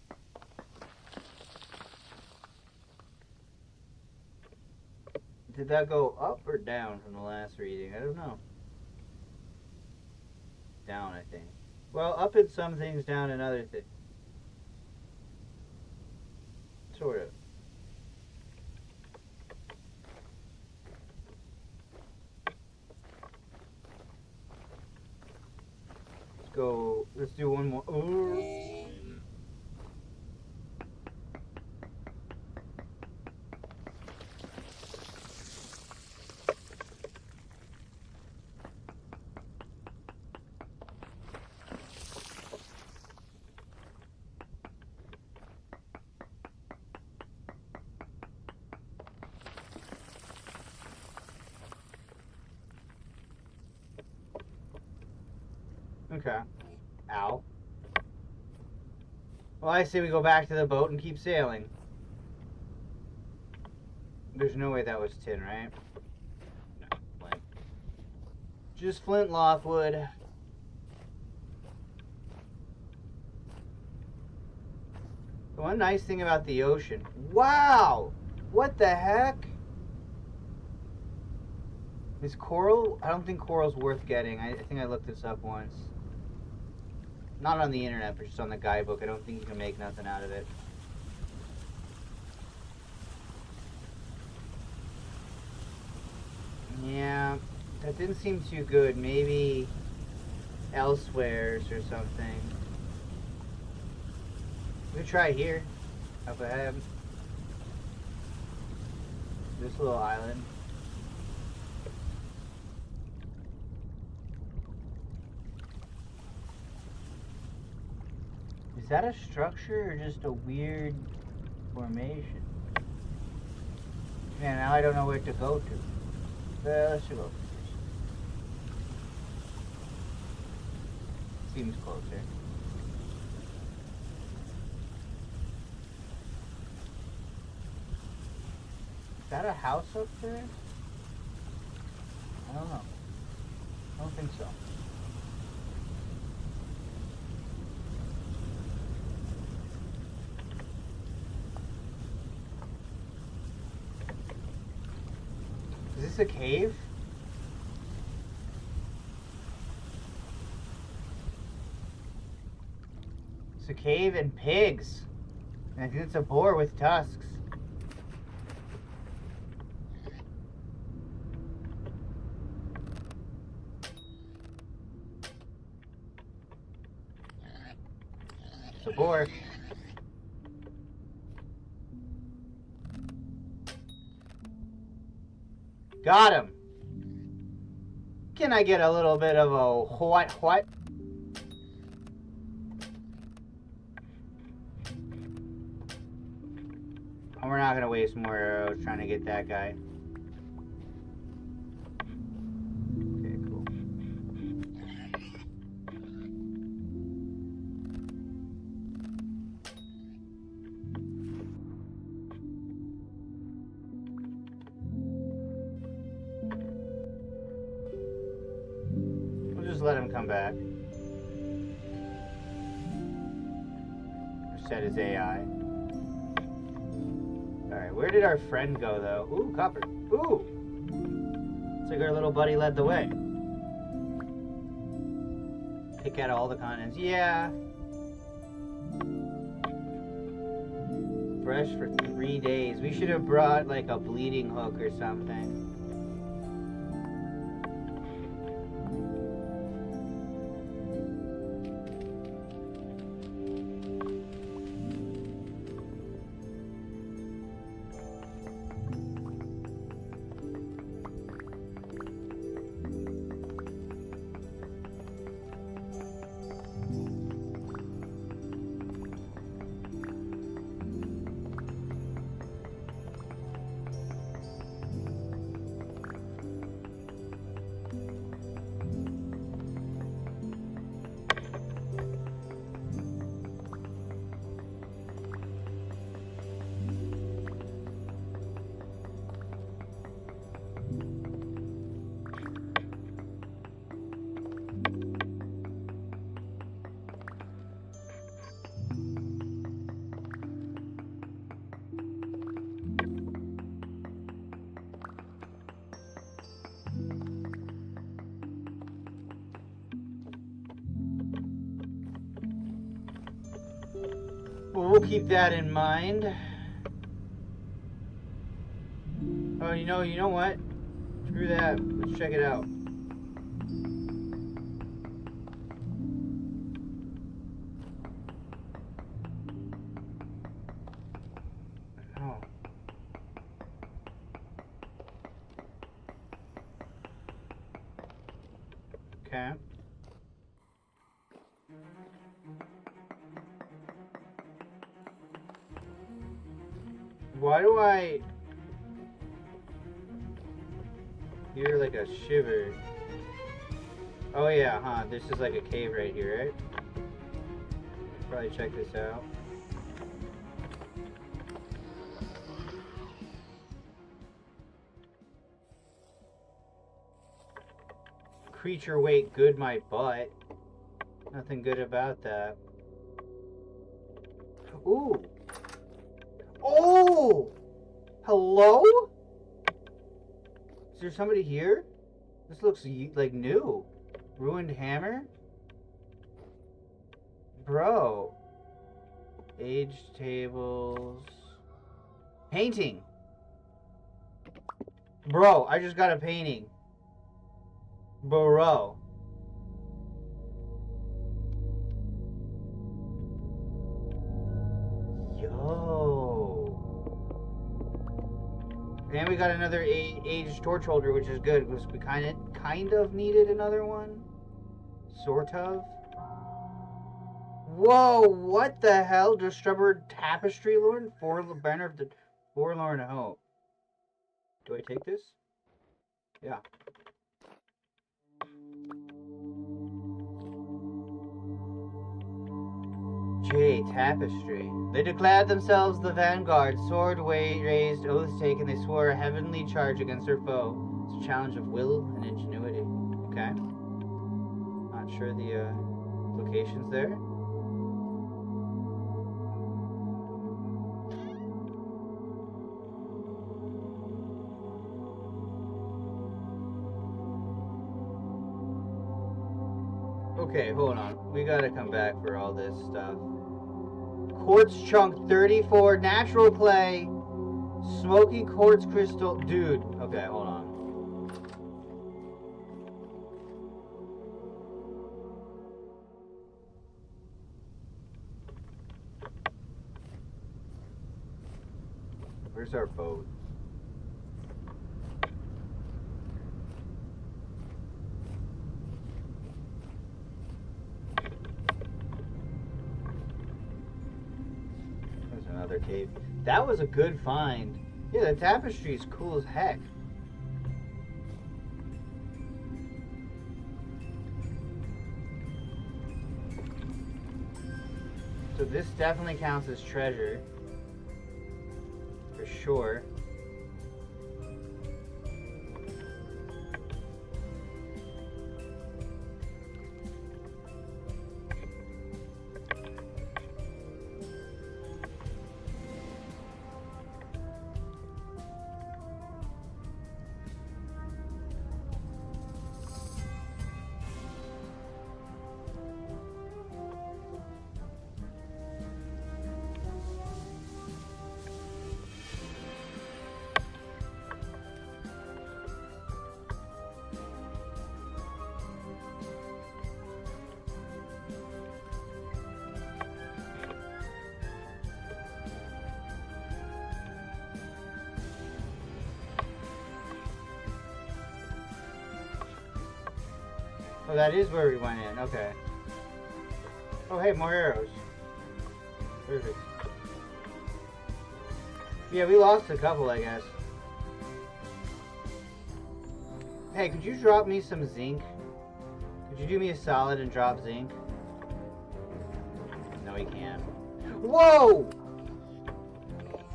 Did that go up or down from the last reading? I don't know. Down, I think. Well, up in some things, down in other things. Sort of. Go. Let's do one more. Ooh. Okay. Ow. Well, I say we go back to the boat and keep sailing. There's no way that was tin, right? No, flint. Just flint lockwood. The one nice thing about the ocean. Wow! What the heck? Is coral? I don't think coral's worth getting. I think I looked this up once. Not on the internet, but just on the guidebook. I don't think you can make nothing out of it. Yeah, that didn't seem too good. Maybe elsewhere or something. We could try here, up ahead. This little island. Is that a structure or just a weird formation? Man, now I don't know where to go to. Let's go. Seems closer. Is that a house up there? I don't know. I don't think so. Is this a cave? It's a cave and pigs. And I think it's a boar with tusks. It's a boar. Got him. Can I get a little bit of a what? And we're not gonna waste more arrows trying to get that guy. Okay, cool. We'll just let him come back. Set his AI. Alright, where did our friend go, though? Ooh, copper. Ooh! Looks like our little buddy led the way. Pick out all the continents. Yeah. Fresh for 3 days. We should have brought, like, a bleeding hook or something. Well, we'll keep that in mind. Oh, you know what? Screw that. Let's check it out. Oh. Okay. Why do I hear like a shiver? Oh yeah, huh? This is like a cave right here, right? Probably check this out. Creature weight good my butt. Nothing good about that. Ooh. Oh! Hello? Is there somebody here? This looks like new. Ruined hammer? Bro. Aged tables. Painting. Bro, I just got a painting. Bro. And we got another aged torch holder, which is good because we kind of needed another one, sort of. Whoa! What the hell? Discovered tapestry, Lord, banner of the forlorn hope. Do I take this? Yeah. J. Tapestry. They declared themselves the vanguard, sword raised, oaths taken, they swore a heavenly charge against their foe. It's a challenge of will and ingenuity. Okay. Not sure the implications there. Okay, hold on. We gotta come back for all this stuff. Quartz chunk 34, natural clay, smoky quartz crystal. Dude, okay, hold on. Where's our boat? another cave. That was a good find. Yeah, the tapestry is cool as heck. So this definitely counts as treasure. For sure. Oh, that is where we went in. Okay. Oh, hey, more arrows. Perfect. Yeah, we lost a couple, I guess. Hey, could you drop me some zinc? Could you do me a solid and drop zinc? No, he can't. Whoa!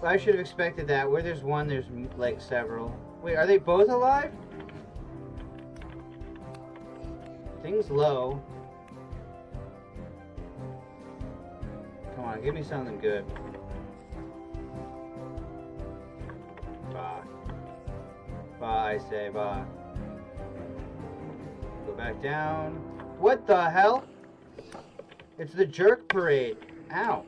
I should have expected that. Where there's one, there's, like, several. Wait, are they both alive? Thing's low. Come on, give me something good. Bah. Bah, I say, bah. Go back down. What the hell? It's the jerk parade. Ow.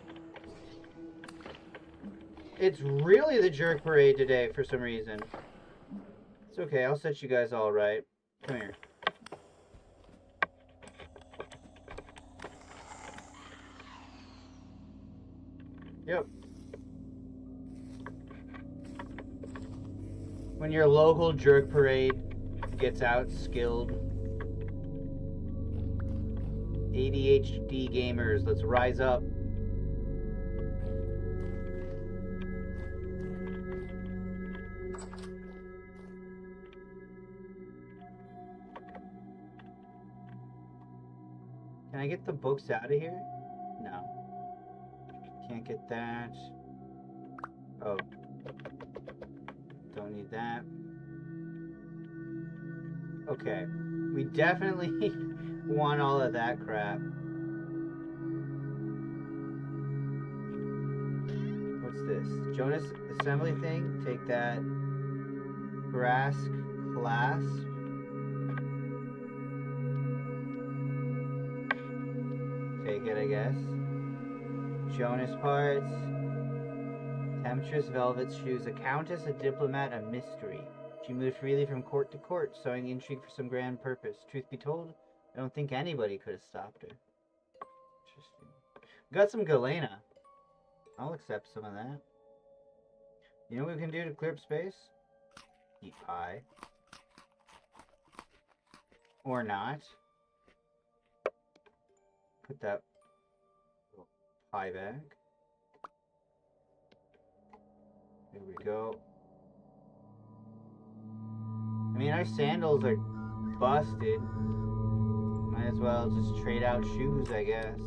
It's really the jerk parade today for some reason. It's okay, I'll set you guys all right. Come here. Yep. When your local jerk parade gets out skilled. ADHD gamers, let's rise up. Can I get the books out of here? No. Can't get that. Oh. Don't need that. Okay. We definitely want all of that crap. What's this? Jonas assembly thing? Take that. Brass clasp. Take it, I guess. Jonas parts. Temptress velvet shoes. A countess, a diplomat, a mystery. She moved freely from court to court, sowing intrigue for some grand purpose. Truth be told, I don't think anybody could have stopped her. Interesting. Got some galena. I'll accept some of that. You know what we can do to clear up space? Eat pie. Or not. Put that little pie back. There we go. I mean, our sandals are busted. Might as well just trade out shoes, I guess.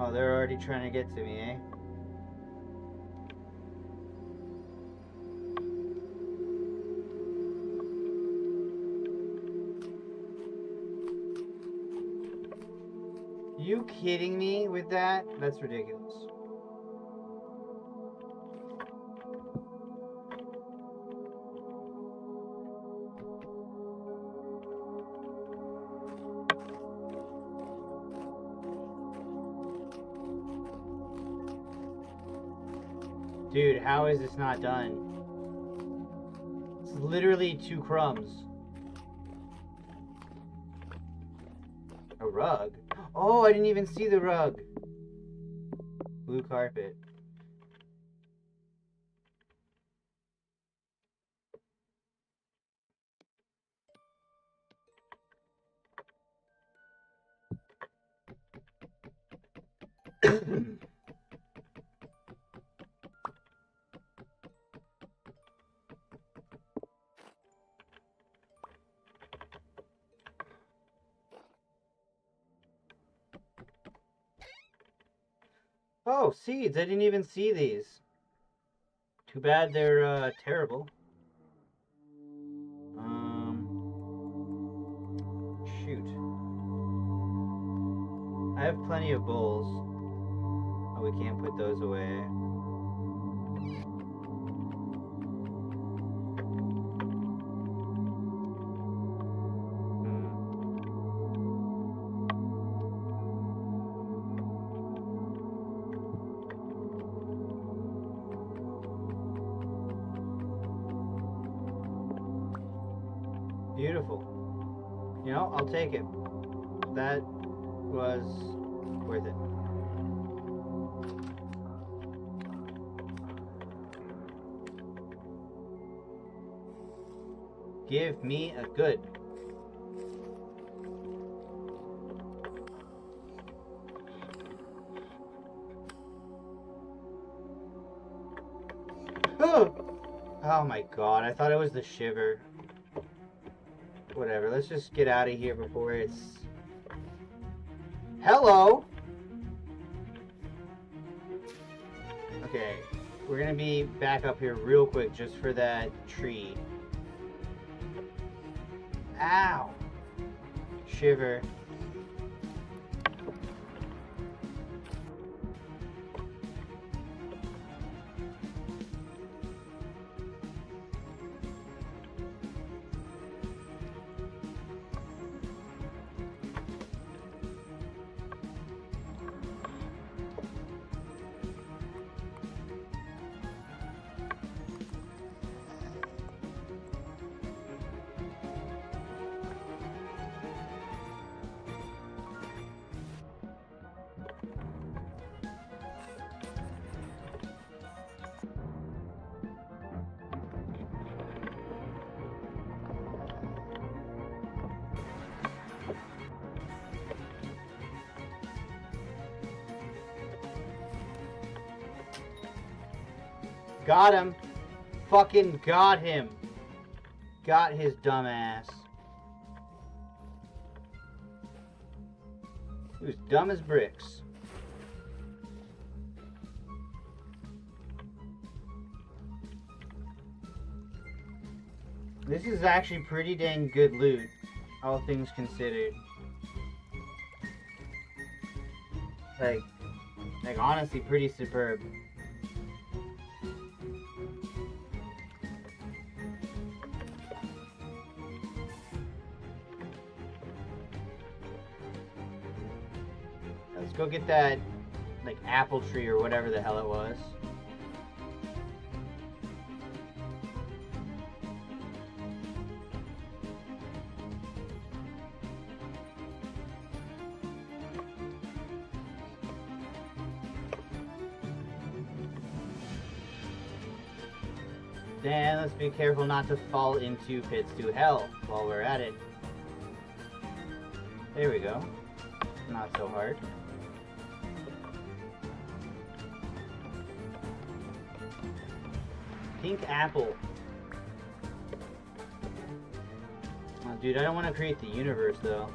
Oh, they're already trying to get to me, eh? You kidding me with that? That's ridiculous. Dude, how is this not done? It's literally 2 crumbs. A rug? Oh, I didn't even see the rug. Blue carpet. Oh, seeds! I didn't even see these. Too bad they're terrible. Shoot. I have plenty of bowls. Oh, we can't put those away. Beautiful. You know, I'll take it. That was worth it. Give me a good. Oh my god, I thought it was the shiver. Whatever, let's just get out of here before it's... Hello! Okay, we're gonna be back up here real quick just for that tree. Ow! Shiver. Got him. Fucking got him. Got his dumb ass. He was dumb as bricks. This is actually pretty dang good loot, all things considered. Like honestly pretty superb. Let's go get that, like, apple tree or whatever the hell it was. Then let's be careful not to fall into pits to hell while we're at it. There we go. Not so hard. Pink apple. Oh, dude, I don't want to create the universe, though.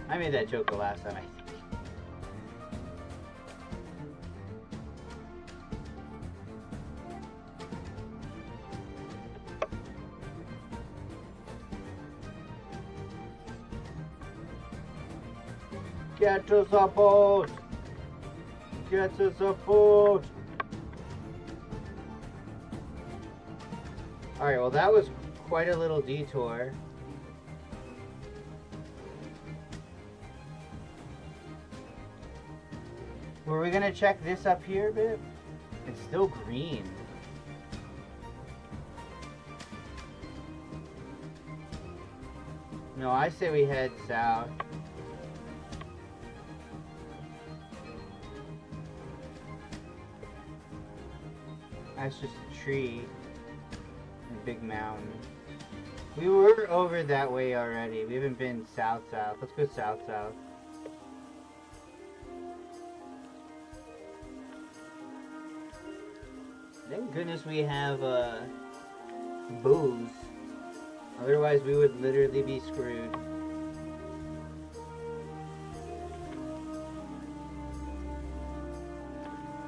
I made that joke the last time, I think. Get to support! Get to support! Alright, well that was quite a little detour. Were we gonna check this up here a bit? It's still green. No, I say we head south. That's just a tree. A big mountain. We were over that way already. We haven't been south. Let's go south. goodness we have booze. Otherwise we would literally be screwed.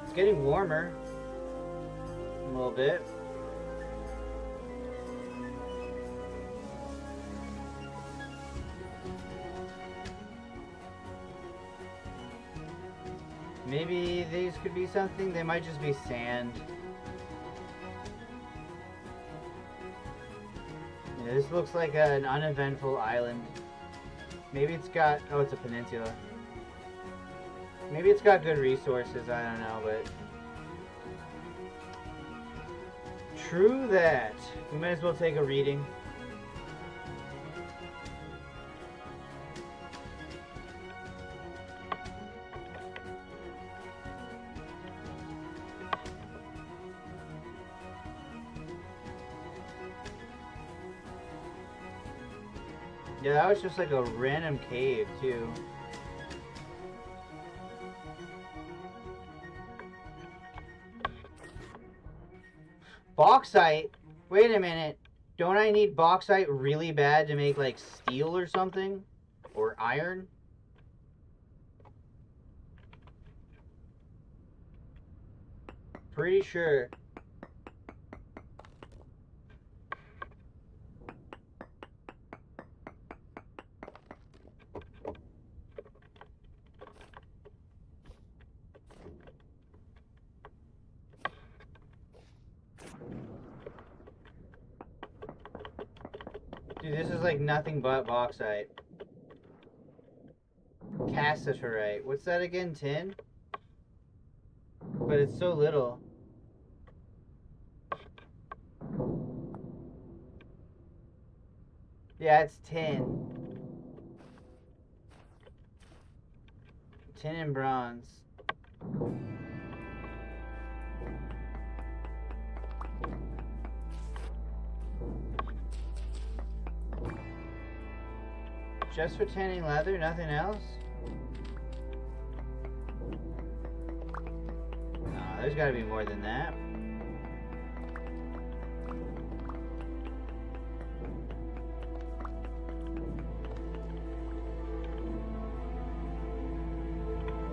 It's getting warmer. A little bit. Maybe these could be something. They might just be sand. Yeah, this looks like an uneventful island. Maybe it's got... Oh, it's a peninsula. Maybe it's got good resources. I don't know, but... True that. We might as well take a reading. Yeah, that was just like a random cave, too. Bauxite? Wait a minute. Don't I need bauxite really bad to make, like, steel or something? Or iron? Pretty sure. Dude, this is like nothing but bauxite. Cassiterite. What's that again? Tin? But it's so little. Yeah, it's tin. Tin and bronze. Just for tanning leather, nothing else? No, there's gotta be more than that.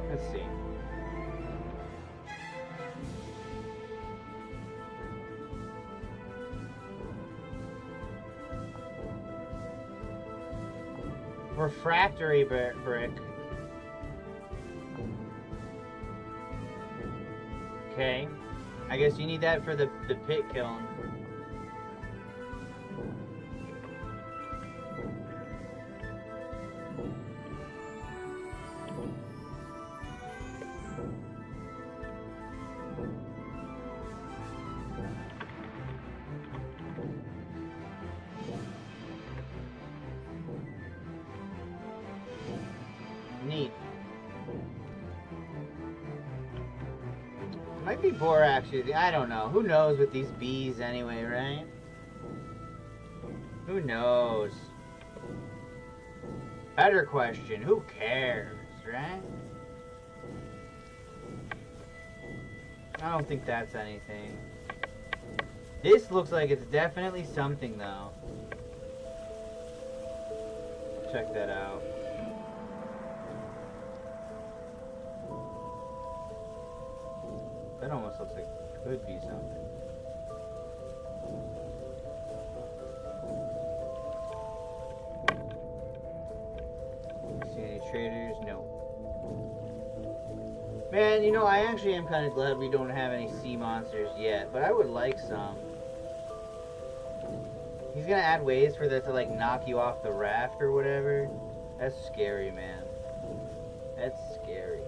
Let's see. Refractory brick. Okay. I guess you need that for the pit kiln. Might be borax. I don't know. Who knows with these bees anyway, right? Who knows? Better question. Who cares, right? I don't think that's anything. This looks like it's definitely something, though. Check that out. That almost looks like it could be something. See any traders? No. Man, you know, I actually am kind of glad we don't have any sea monsters yet, but I would like some. He's gonna add ways for that to, like, knock you off the raft or whatever. That's scary, man. That's scary.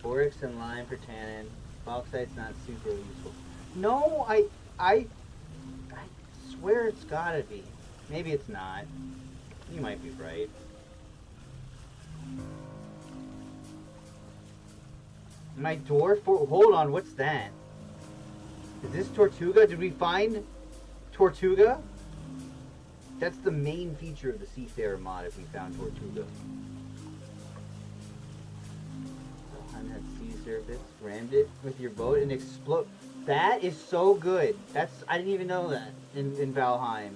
Borax and lime for tannin. Bauxite's not super useful. No, I swear it's gotta be. Maybe it's not. You might be right. My dwarf... Hold on, what's that? Is this Tortuga? Did we find Tortuga? That's the main feature of the Seafarer mod if we found Tortuga. On that sea surface, rammed it with your boat and explode. That is so good. I didn't even know that in Valheim.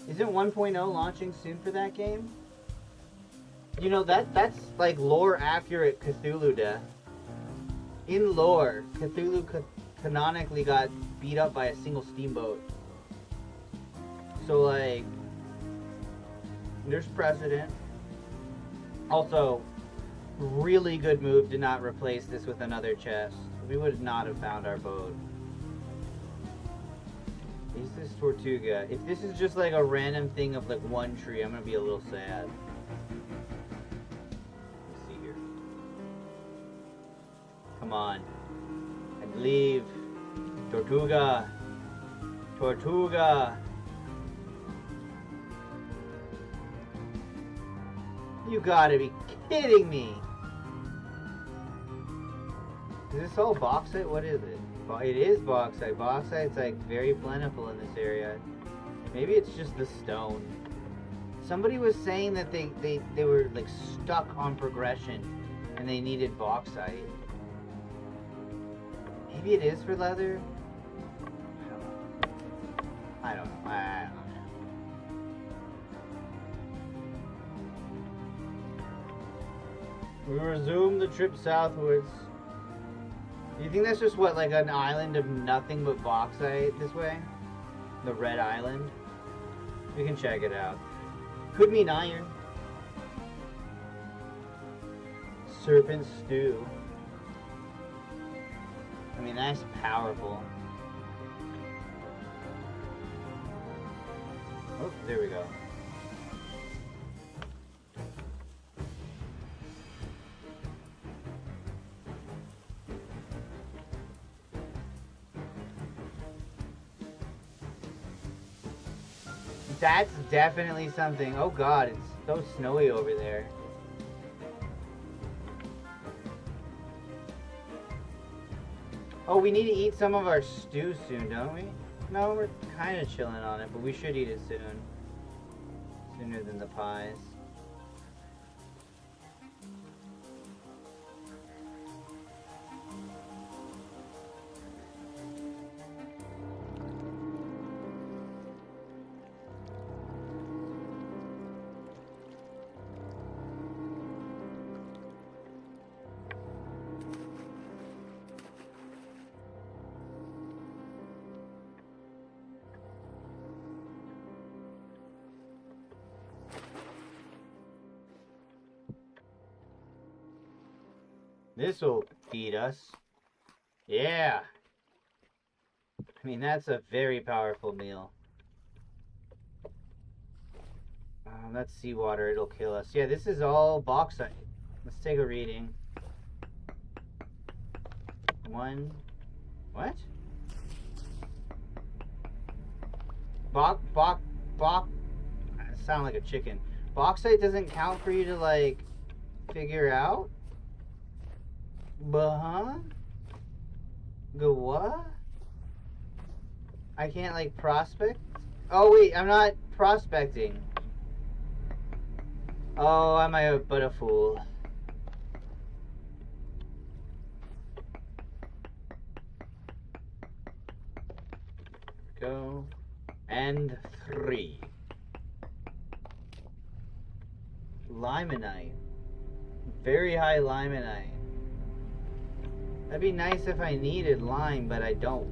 Isn't 1.0 launching soon for that game? You know, that's like lore accurate Cthulhu death. In lore, Cthulhu canonically got beat up by a single steamboat. So like, there's precedent. Also, really good move to not replace this with another chest. We would not have found our boat. Is this Tortuga? If this is just like a random thing of like one tree, I'm gonna be a little sad. Let's see here. Come on. I believe. Tortuga. Tortuga. You gotta be kidding me. Is this all bauxite? What is it? It is bauxite. Bauxite's like very plentiful in this area. Maybe it's just the stone. Somebody was saying that they were like stuck on progression and they needed bauxite. Maybe it is for leather? I don't know. I don't know. We resume the trip southwards. Do you think that's just what, like an island of nothing but bauxite this way? The Red Island? We can check it out. Could mean iron. Serpent stew. I mean, that's powerful. Oh, there we go. That's definitely something. Oh god, it's so snowy over there. Oh, we need to eat some of our stew soon, don't we? No, we're kind of chilling on it, but we should eat it soon. Sooner than the pies. This will feed us. Yeah. I mean, that's a very powerful meal. That's seawater. It'll kill us. Yeah, this is all bauxite. Let's take a reading. What? I sound like a chicken. Bauxite doesn't count for you to, like, figure out? Huh? Go what? I can't, like, prospect? Oh, wait, I'm not prospecting. Oh, am I but a fool? Go. And 3. Limonite. Very high limonite. That'd be nice if I needed lime, but I don't.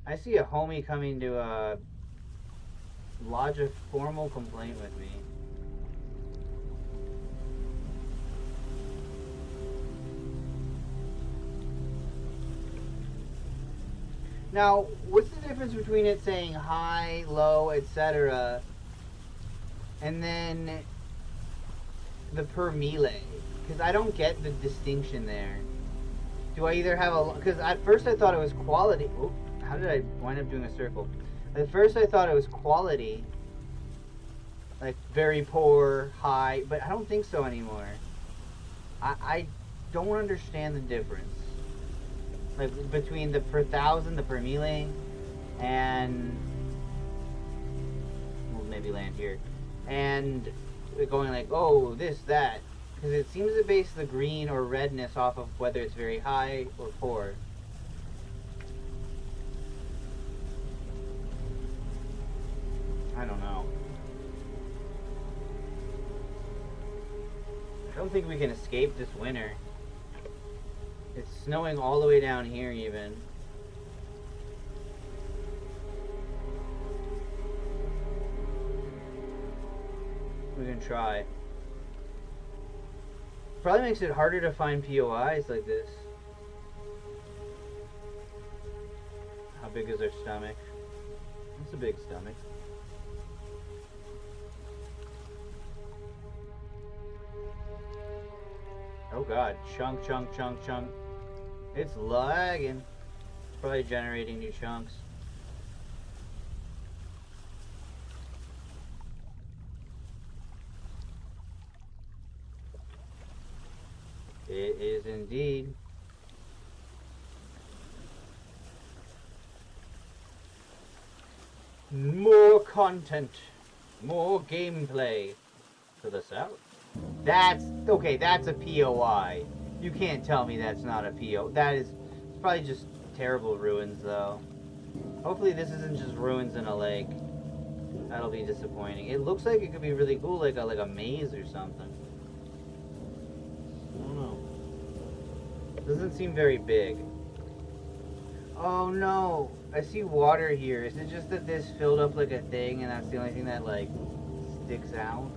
I see a homie coming to lodge a formal complaint with me. Now, what's the difference between it saying high, low, etc., and then the per melee? Because I don't get the distinction there. Do I either have a... Because at first I thought it was quality. Oh, how did I wind up doing a circle? At first I thought it was quality. Like very poor, high, but I don't think so anymore. I don't understand the difference. Like, between the per thousand, the per mille, and... We'll maybe land here. And going like, oh, this, that. Because it seems to base the green or redness off of whether it's very high or poor. I don't know. I don't think we can escape this winter. It's snowing all the way down here even. We can try. Probably makes it harder to find POIs like this. How big is our stomach? It's a big stomach. Oh god, chunk, chunk, chunk, chunk. It's lagging. Probably generating new chunks. It is indeed. More content. More gameplay. To the south. That's... Okay, that's a POI. You can't tell me that's not a PO. That is... It's probably just terrible ruins, though. Hopefully this isn't just ruins in a lake. That'll be disappointing. It looks like it could be really cool, like a maze or something. I don't know. Doesn't seem very big. Oh no! I see water here. Is it just that this filled up like a thing and that's the only thing that like sticks out?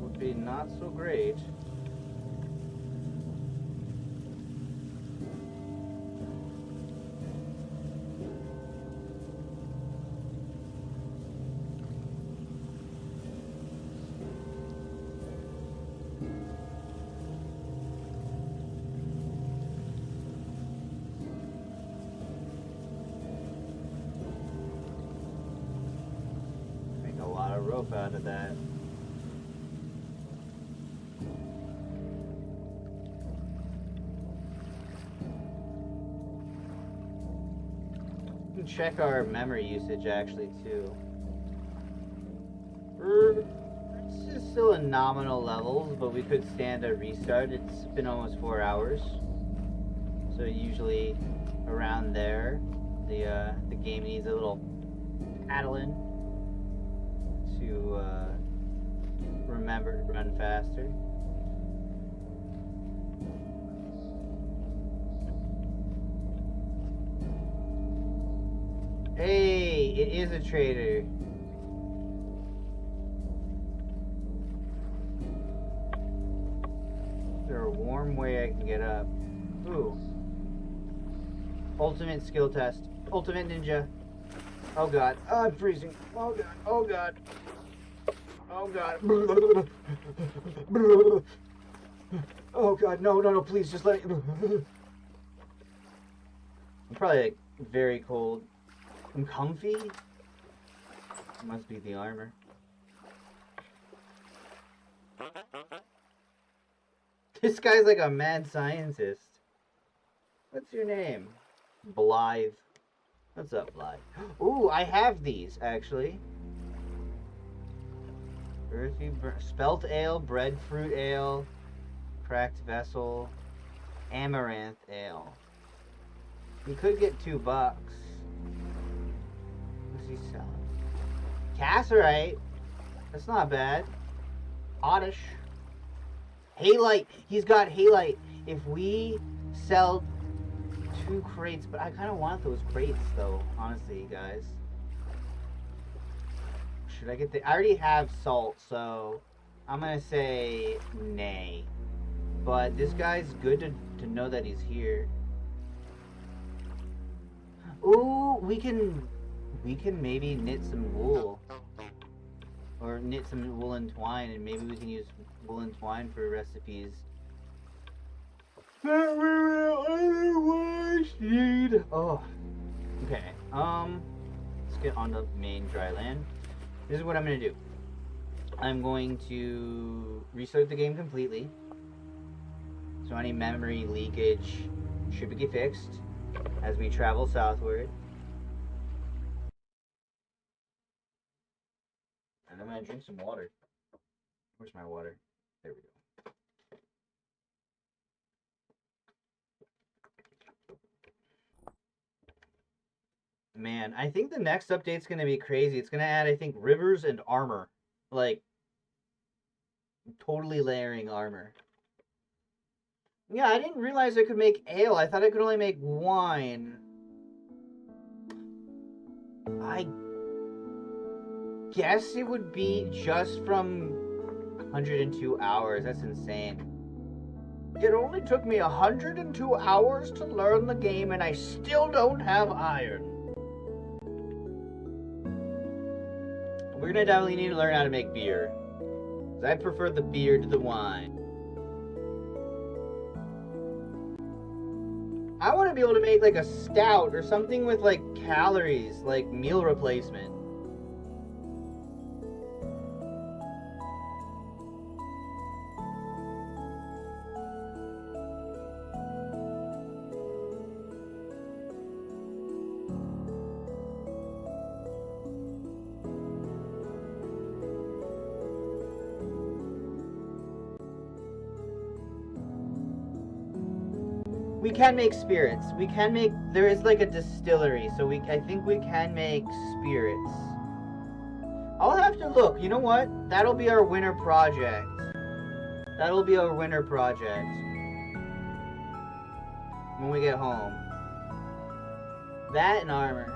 Would be not so great. Rope out of that. We can check our memory usage actually too. It's just still in nominal levels, but we could stand a restart. It's been almost 4 hours, so usually around there, the game needs a little paddling to remember to run faster. Hey, it is a trader. Is there a warm way I can get up? Ooh. Ultimate skill test. Ultimate ninja. Oh god. Oh, I'm freezing. Oh god. Oh god. Oh god. Oh god. No, no, no. Please just let it. I'm probably like very cold. I'm comfy. It must be the armor. This guy's like a mad scientist. What's your name? Blythe. What's up, Blythe? Ooh, I have these, actually. Earthy, spelt ale, breadfruit ale, cracked vessel, amaranth ale. You could get $2. What's he selling? Casserite. That's not bad. Oddish. Halite. He's got halite. If we sell 2 crates, but I kind of want those crates though, honestly, guys. Should I get the... I already have salt, so I'm gonna say nay. But this guy's good to know that he's here. Ooh, we can maybe knit some wool. Or knit some woolen twine, and maybe we can use woolen twine for recipes that we will otherwise need. Oh, Okay, let's get on the main dry land. This is what I'm gonna do. I'm going to restart the game completely. So any memory leakage should be fixed as we travel southward. And I'm gonna drink some water. Where's my water? There we go. Man, I think the next update's gonna be crazy. It's gonna add, I think, rivers and armor. Like, totally layering armor. Yeah, I didn't realize I could make ale. I thought I could only make wine. I guess it would be just from 102 hours. That's insane. It only took me 102 hours to learn the game, and I still don't have iron. We're gonna definitely need to learn how to make beer. I prefer the beer to the wine. I want to be able to make like a stout or something with like calories, like meal replacement. We can make spirits. We can make, there is like a distillery, so I think we can make spirits. I'll have to look. You know what? That'll be our winter project. That'll be our winter project. When we get home. That and armor.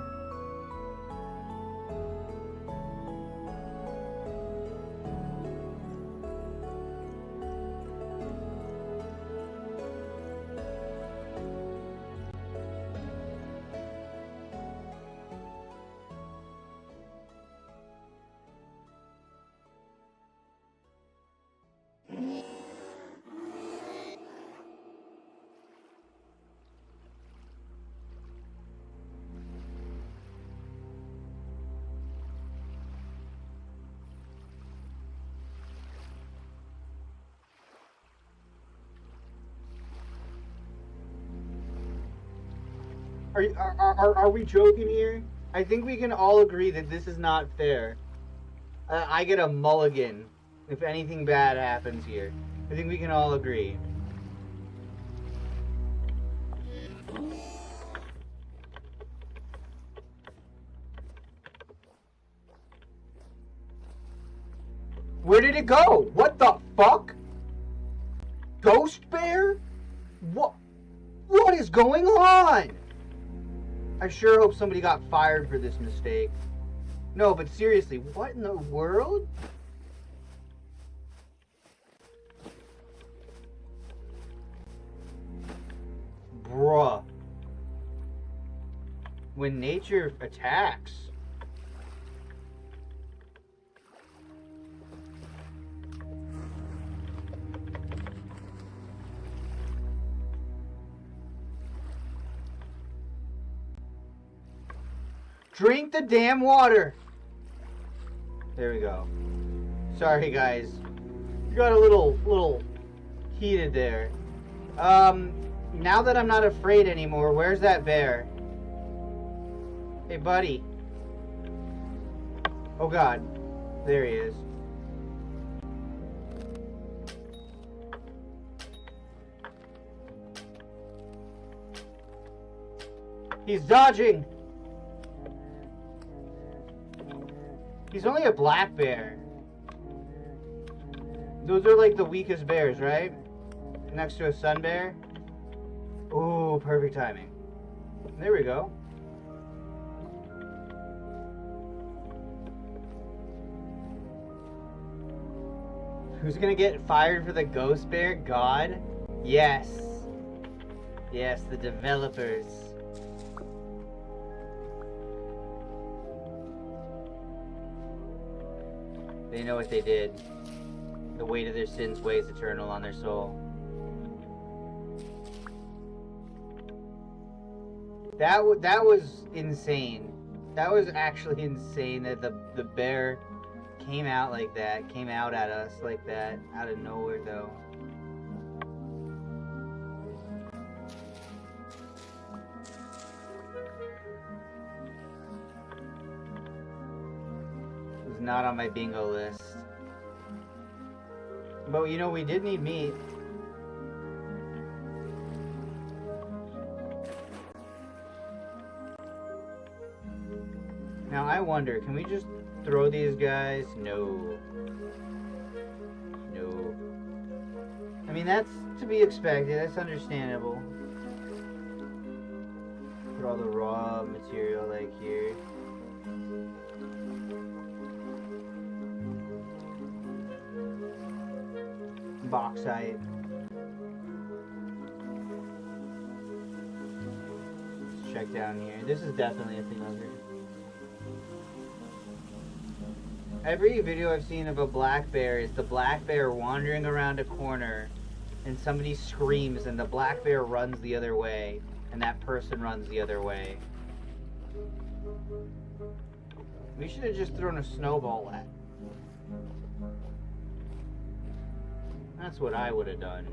Are we joking here? I think we can all agree that this is not fair. I get a mulligan if anything bad happens here. I think we can all agree. Where did it go? What the fuck? Ghost bear? What is going on? I sure hope somebody got fired for this mistake. No, but seriously, what in the world? Bruh. When nature attacks. Drink the damn water. There we go. Sorry, guys. You got a little heated there. Now that I'm not afraid anymore, where's that bear? Hey, buddy. Oh, God. There he is. He's dodging. He's only a black bear. Those are like the weakest bears, right? Next to a sun bear. Ooh, perfect timing. There we go. Who's gonna get fired for the ghost bear? God? Yes. Yes, the developers. They know what they did. The weight of their sins weighs eternal on their soul. That was insane. That was actually insane that the bear came out like that, came out at us like that, out of nowhere though. It was not on my bingo list. But you know, we did need meat. Now I wonder, can we just throw these guys? No. No. I mean, that's to be expected. That's understandable. Put all the raw material like here. Bauxite. Let's check down here. This is definitely a thing over. Every video I've seen of a black bear is the black bear wandering around a corner and somebody screams and the black bear runs the other way and that person runs the other way. We should have just thrown a snowball at. That's what I would have done.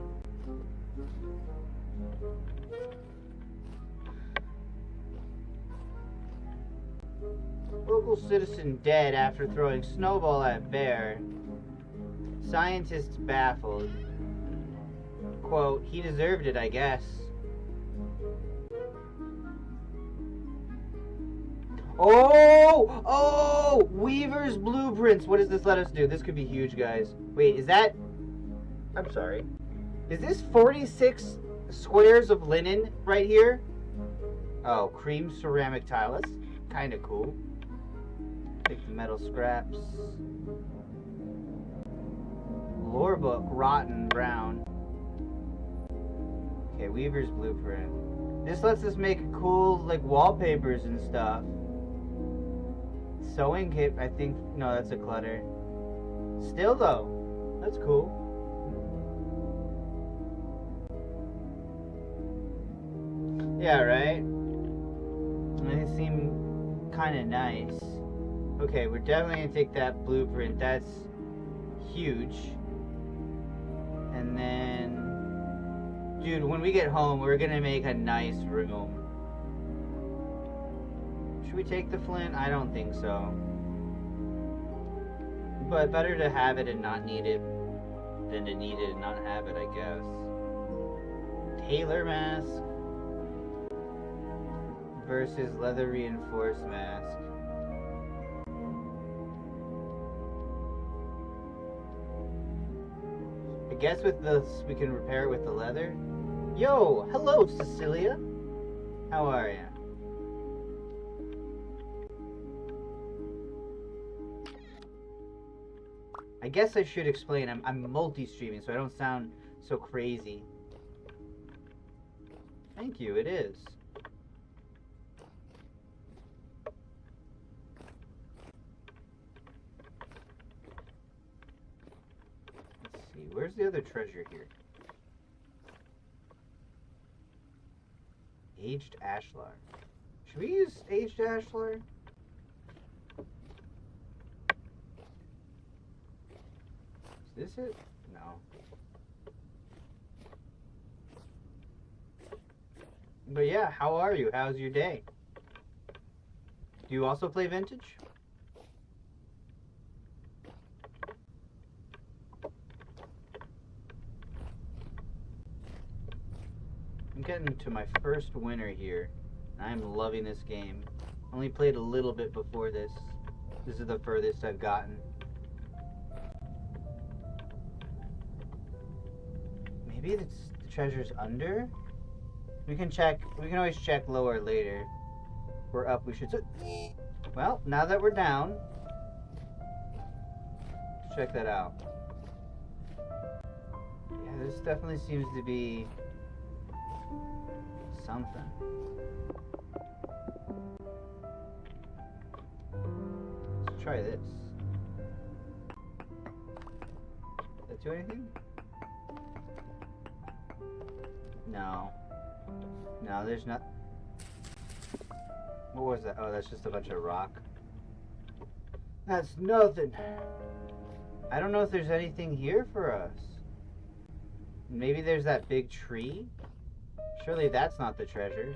Local citizen dead after throwing snowball at bear. Scientists baffled. Quote, he deserved it, I guess. Oh! Oh! Weaver's blueprints. What does this let us do? This could be huge, guys. Wait, is that... I'm sorry. Is this 46 squares of linen right here? Oh, cream ceramic tile. That's kind of cool. Take the metal scraps. Lore book, rotten brown. Okay, Weaver's blueprint. This lets us make cool, like, wallpapers and stuff. Sewing kit, I think, no, that's a clutter. Still, though, that's cool. Yeah, right? They seem kind of nice. Okay, we're definitely gonna take that blueprint. That's huge. And then, dude, when we get home, we're gonna make a nice room. Should we take the flint? I don't think so. But better to have it and not need it than to need it and not have it, I guess. Tailor mask versus leather reinforced mask. I guess with this we can repair it with the leather. Yo, hello Cecilia. How are ya? I guess I should explain. I'm multi-streaming, so I don't sound so crazy. Thank you. It is. Where's the other treasure here? Aged ashlar. Should we use aged ashlar? Is this it? No. But yeah, how are you? How's your day? Do you also play vintage? I'm getting to my first winter here. I'm loving this game. Only played a little bit before this. This is the furthest I've gotten. Maybe the treasure's under? We can check. We can always check lower later. We're up. We should... Well, now that we're down, let's check that out. Yeah, this definitely seems to be something. Let's try this. Does that do anything? No. No, there's not. What was that? Oh, that's just a bunch of rock. That's nothing. I don't know if there's anything here for us. Maybe there's that big tree? Surely that's not the treasure.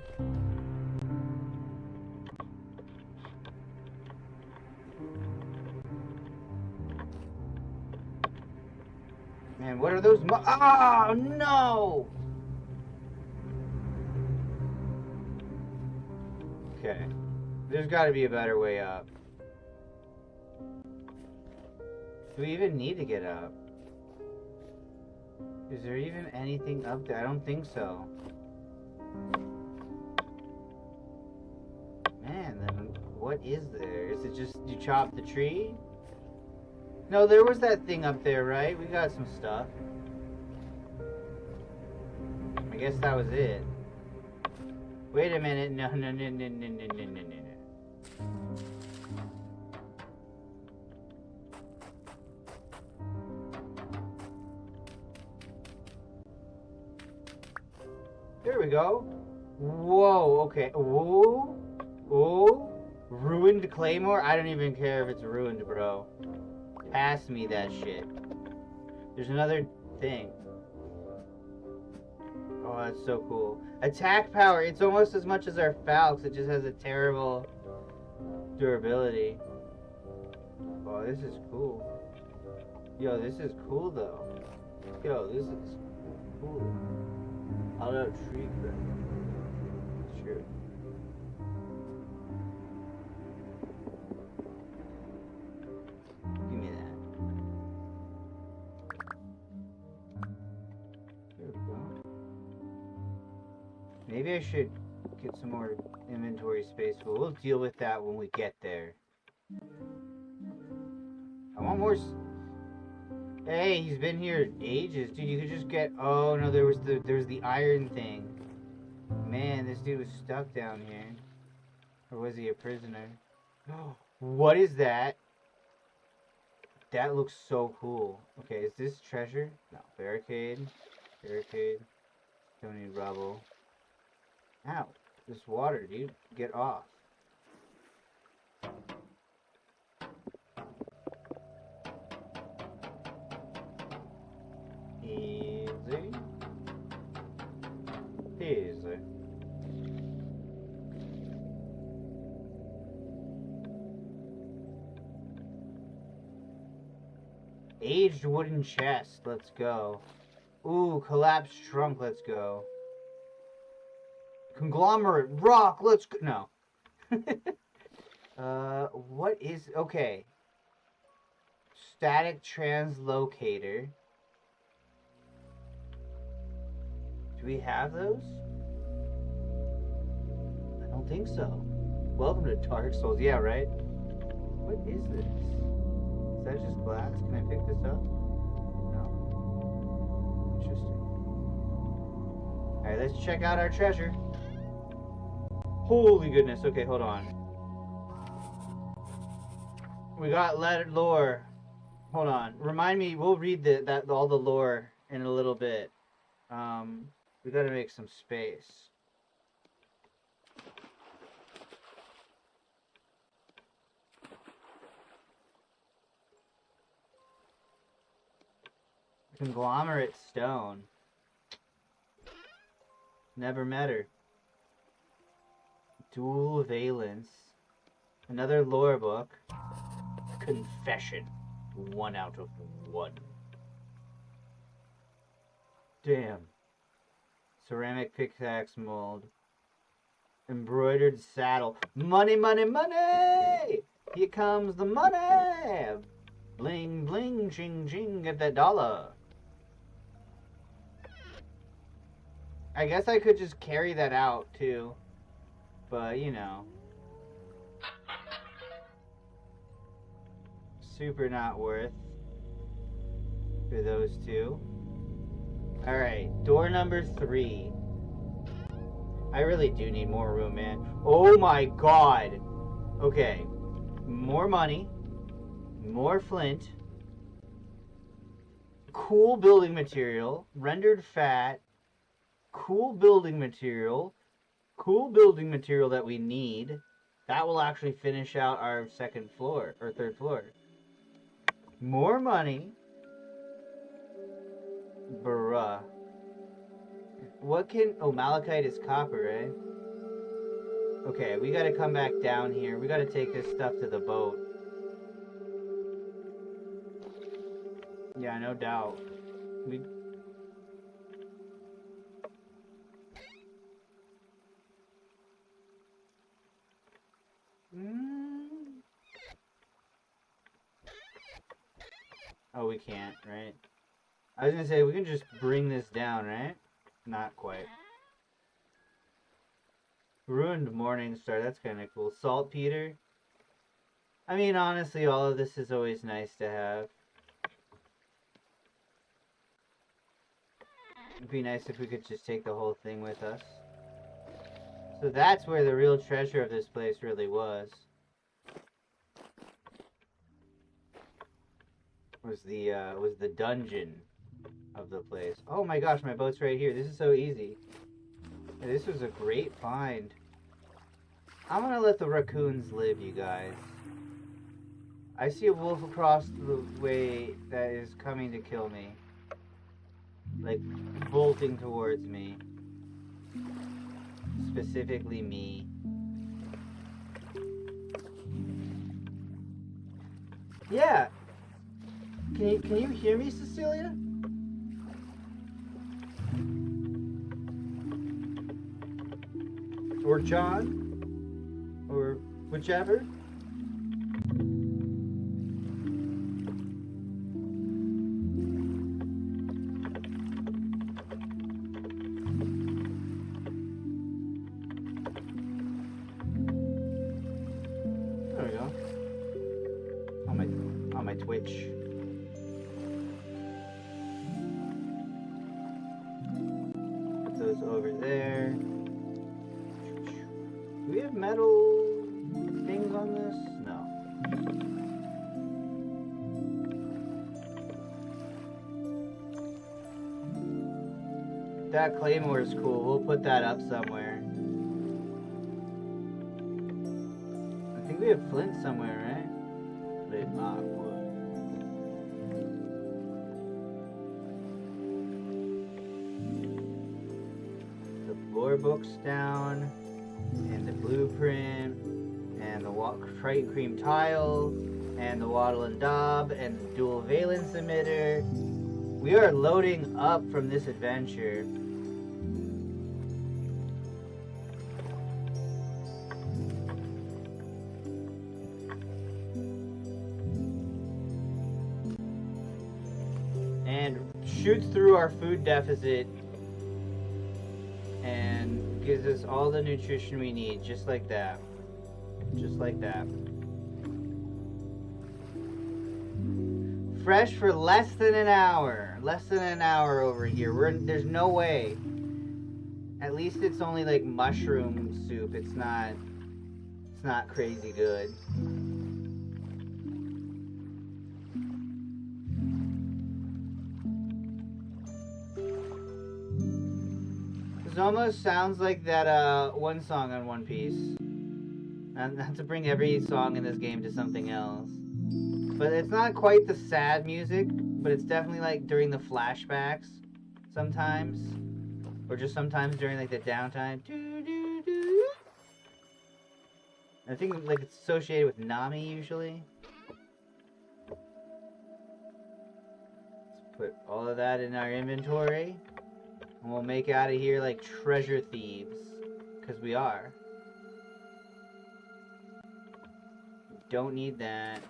Man, what are those oh, no! Okay. There's gotta be a better way up. Do we even need to get up? Is there even anything up there? I don't think so. Man, then what is there? Is it just you chop the tree? No, there was that thing up there, right? We got some stuff. I guess that was it. Wait a minute. No. There we go. Whoa, okay. Whoa. Oh. Ruined claymore? I don't even care if it's ruined, bro. Pass me that shit. There's another thing. Oh, that's so cool. Attack power. It's almost as much as our Falx. It just has a terrible durability. Oh, this is cool. Yo, this is cool, though. Yo, this is cool. I'll know tree crap. Sure. Give me that. There we go. Maybe I should get some more inventory space, but we'll deal with that when we get there. I want more. Hey, he's been here ages, dude. You could just get. Oh no, there was the iron thing. Man, this dude was stuck down here, or was he a prisoner? What is that? That looks so cool. Okay, is this treasure? No. Barricade. Barricade. Don't need rubble. Ow. This water, dude. Get off. Easy. Easy. Aged wooden chest. Let's go. Ooh, collapsed trunk. Let's go. Conglomerate rock. Let's go. No. What is... Okay. Static translocator. Do we have those? I don't think so. Welcome to Dark Souls. Yeah, right? What is this? Is that just glass? Can I pick this up? No. Interesting. Alright, let's check out our treasure. Holy goodness. Okay, hold on. We got lore. Hold on. Remind me, we'll read all the lore in a little bit. We gotta make some space. Conglomerate stone. Never met her. Dual valence. Another lore book. Confession. 1 out of 1. Damn. Ceramic pickaxe mold. Embroidered saddle. Money, money, money! Here comes the money! Bling, bling, ching, ching, get that dollar. I guess I could just carry that out, too. But, you know. Super not worth for those two. Alright, door number 3. I really do need more room, man. Oh my god! Okay. More money. More flint. Cool building material. Rendered fat. Cool building material. Cool building material that we need. That will actually finish out our second floor, or third floor. More money. Bruh. What can... Oh, malachite is copper, eh? Okay, we gotta come back down here. We gotta take this stuff to the boat. Yeah, no doubt. We... Oh, we can't, right? I was gonna say, we can just bring this down, right? Not quite. Ruined Morning Star, that's kind of cool. Saltpeter. I mean, honestly, all of this is always nice to have. It'd be nice if we could just take the whole thing with us. So that's where the real treasure of this place really was. Was the dungeon of the place. Oh my gosh, my boat's right here. This is so easy. Yeah, this was a great find. I'm gonna let the raccoons live, you guys. I see a wolf across the way that is coming to kill me. Like, bolting towards me. Specifically me. Yeah. Can you hear me, Cecilia? Or John? Or whichever? There we go. On my Twitch. Put those over there. Do we have metal things on this? No. That claymore is cool. We'll put that up somewhere. I think we have flint somewhere, right? Flint wood. The floor book's down. And the blueprint, and the Triton Cream tile, and the Waddle and Daub, and the dual valence emitter. We are loading up from this adventure. And shoots through our food deficit and gives us all the nutrition we need, just like that. Just like that. Fresh for less than an hour. Less than an hour over here. There's no way. At least it's only like mushroom soup. It's not crazy good. It almost sounds like that one song on One Piece. Not to bring every song in this game to something else. But it's not quite the sad music, but it's definitely like during the flashbacks sometimes. Or just sometimes during like the downtime. I think like it's associated with Nami usually. Let's put all of that in our inventory. And we'll make out of here like treasure thieves. Because we are. Don't need that.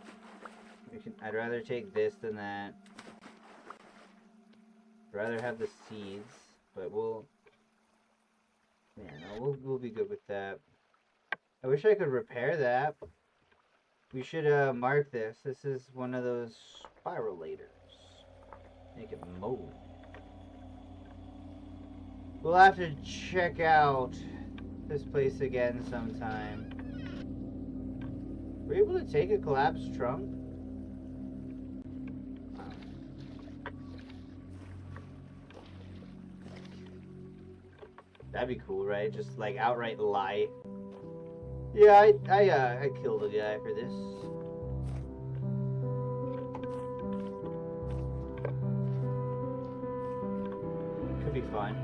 I'd rather take this than that. I'd rather have the seeds. But we'll... Yeah, no, we'll be good with that. I wish I could repair that. We should mark this. This is one of those spiralators. Make it move. We'll have to check out this place again sometime. Were you able to take a collapsed trunk? That'd be cool, right? Just like outright lie. Yeah, I killed a guy for this. Could be fun.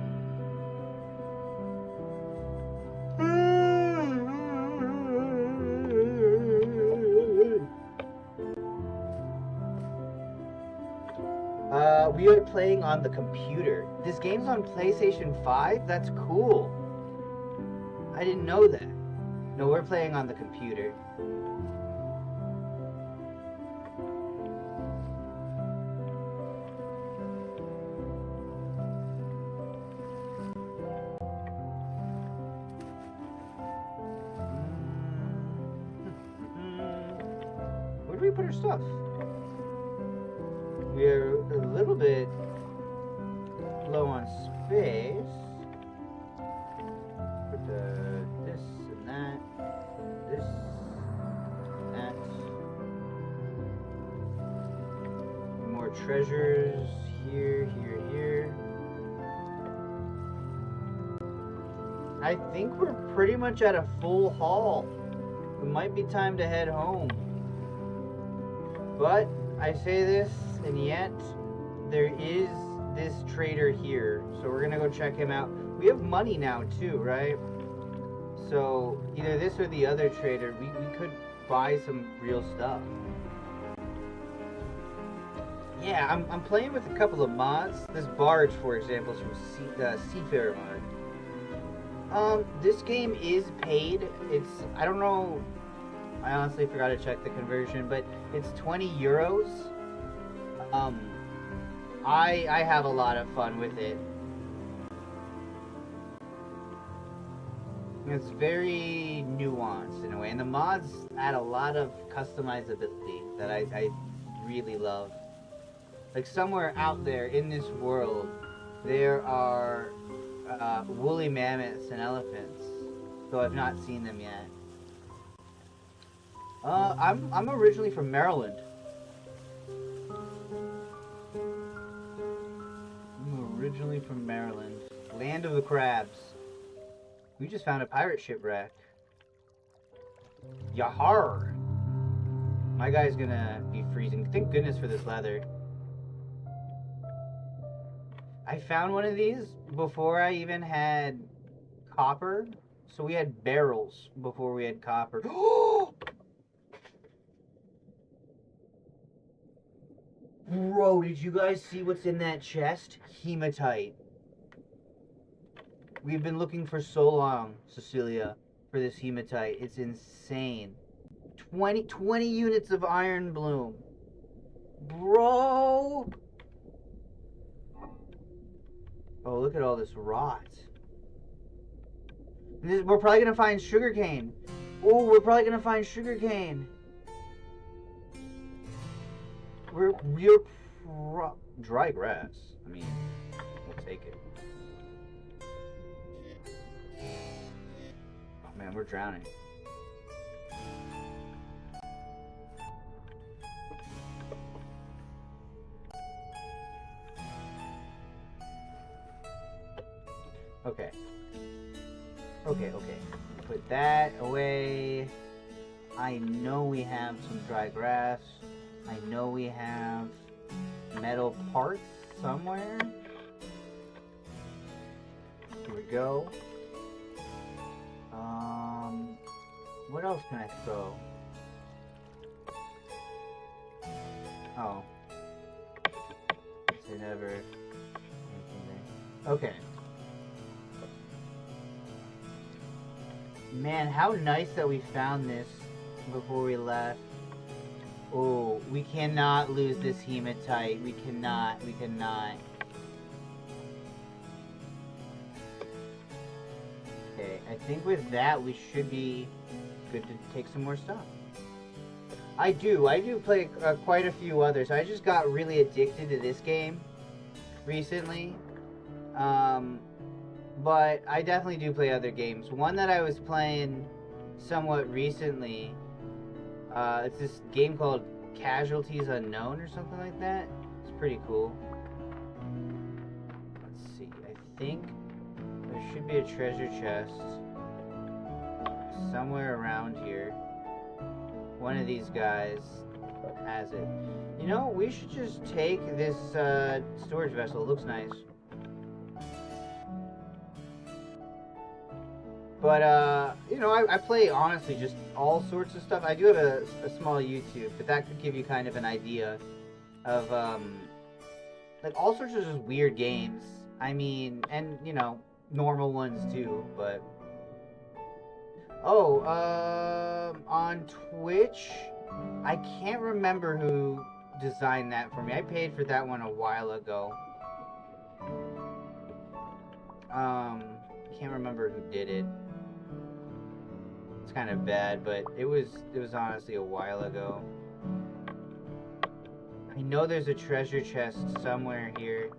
We are playing on the computer. This game's on PlayStation 5? That's cool. I didn't know that. No, we're playing on the computer. Where do we put our stuff? We're a little bit low on space. Put this and that, this and that. More treasures here, here, here. I think we're pretty much at a full haul. It might be time to head home. But I say this, and yet there is this trader here. So we're gonna go check him out. We have money now too, right? So either this or the other trader, we could buy some real stuff. Yeah, I'm playing with a couple of mods. This barge, for example, is from Seafarer mod. This game is paid. It's, I don't know, I honestly forgot to check the conversion, but it's 20 euros. I have a lot of fun with it. It's very nuanced in a way, and the mods add a lot of customizability that I really love. Like somewhere out there in this world, there are woolly mammoths and elephants, though I've not seen them yet. I'm originally from Maryland. Land of the crabs. We just found a pirate shipwreck. Yahar! My guy's gonna be freezing. Thank goodness for this leather. I found one of these before I even had copper. So we had barrels before we had copper. Bro, did you guys see what's in that chest? Hematite. We've been looking for so long, Cecilia, for this hematite. It's insane. 20 units of iron bloom. Bro! Oh, look at all this rot. We're probably gonna find sugarcane. Oh, we're probably gonna find sugarcane. We're dry grass. I mean, we'll take it. Oh man, we're drowning. Okay. Okay. Put that away. I know we have some dry grass. I know we have metal parts somewhere. Here we go. What else can I throw? Oh. Say never. Okay. Man, how nice that we found this before we left. Oh, we cannot lose this hematite. We cannot. Okay, I think with that we should be good to take some more stuff. I do play quite a few others. I just got really addicted to this game recently. But I definitely do play other games. One that I was playing somewhat recently, it's this game called Casualties Unknown or something like that. It's pretty cool. Let's see, I think there should be a treasure chest somewhere around here. One of these guys has it. You know, we should just take this storage vessel. It looks nice. But, you know, I play, honestly, just all sorts of stuff. I do have a small YouTube, but that could give you kind of an idea of, like, all sorts of just weird games. I mean, and, you know, normal ones, too, but... Oh, on Twitch, I can't remember who designed that for me. I paid for that one a while ago. Can't remember who did it. It's kind of bad, but it was honestly a while ago. I know there's a treasure chest somewhere here.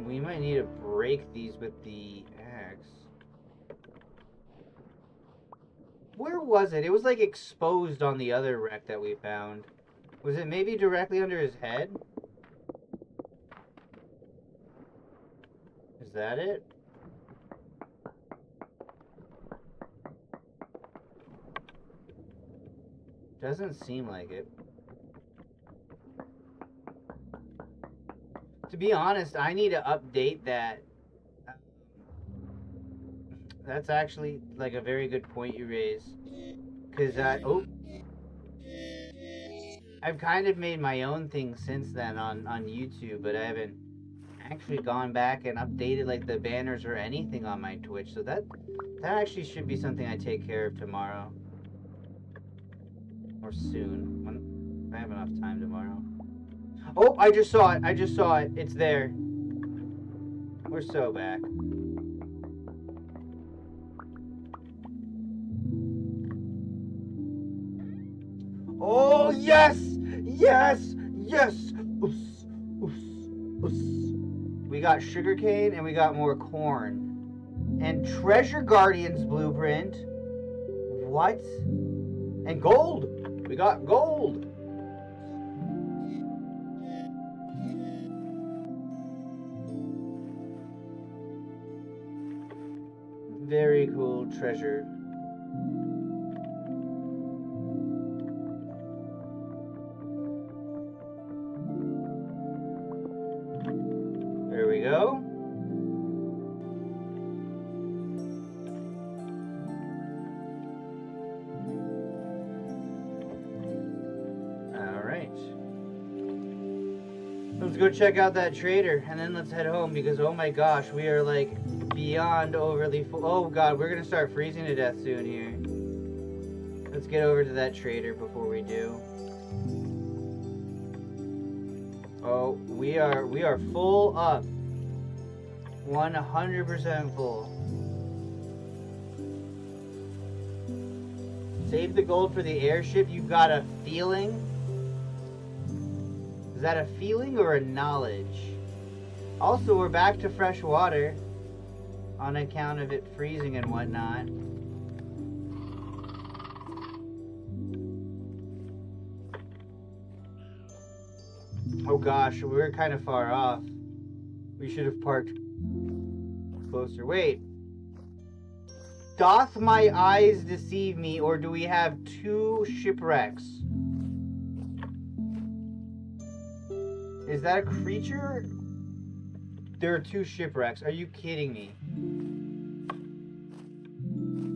We might need to break these with the axe. Where was it? It was like exposed on the other wreck that we found. Was it maybe directly under his head? Is that it? Doesn't seem like it. To be honest, I need to update that. That's actually like a very good point you raise. Because I've kind of made my own thing since then on YouTube, but I haven't actually gone back and updated like the banners or anything on my Twitch. So that actually should be something I take care of tomorrow. Or soon. When I have enough time tomorrow. Oh, I just saw it. I just saw it. It's there. We're so back. Oh, yes! Yes! Yes! Oos, oos, oos. We got sugarcane and we got more corn. And Treasure Guardian's blueprint. What? And gold! We got gold! Very cool treasure. There we go. Alright. Let's go check out that trader and then let's head home because oh my gosh, we are like beyond overly full. Oh god, we're gonna start freezing to death soon here. Let's get over to that trader before we do. Oh, we are full up. 100% full. Save the gold for the airship. You've got a feeling? Is that a feeling or a knowledge? Also, we're back to fresh water on account of it freezing and whatnot. Oh gosh, we're kind of far off. We should have parked closer. Wait. Doth my eyes deceive me, or do we have two shipwrecks? Is that a creature? There are two shipwrecks. Are you kidding me?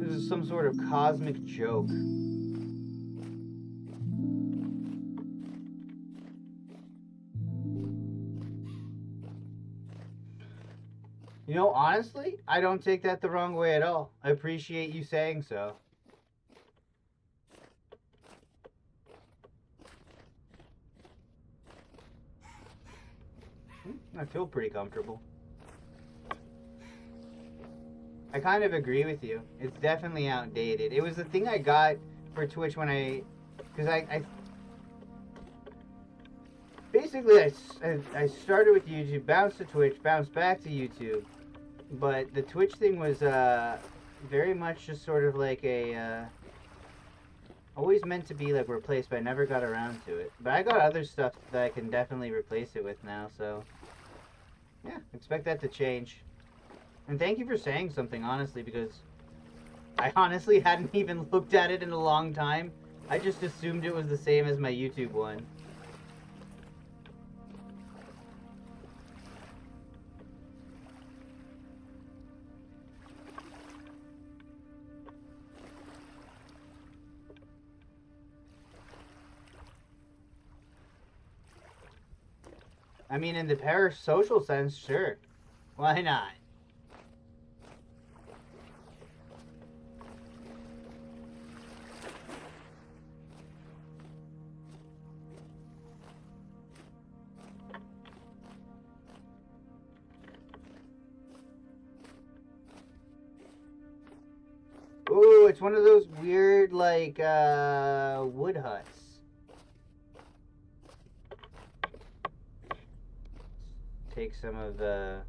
This is some sort of cosmic joke. You know, honestly, I don't take that the wrong way at all. I appreciate you saying so. I feel pretty comfortable. I kind of agree with you. It's definitely outdated. It was the thing I got for Twitch when because I basically I started with YouTube, bounced to Twitch, bounced back to YouTube. But the Twitch thing was very much just sort of like a, always meant to be like replaced, but I never got around to it. But I got other stuff that I can definitely replace it with now, so yeah, expect that to change. And thank you for saying something, honestly, because I honestly hadn't even looked at it in a long time. I just assumed it was the same as my YouTube one. I mean, in the parasocial sense, sure. Why not? Ooh, it's one of those weird, like, wood huts. Take some of the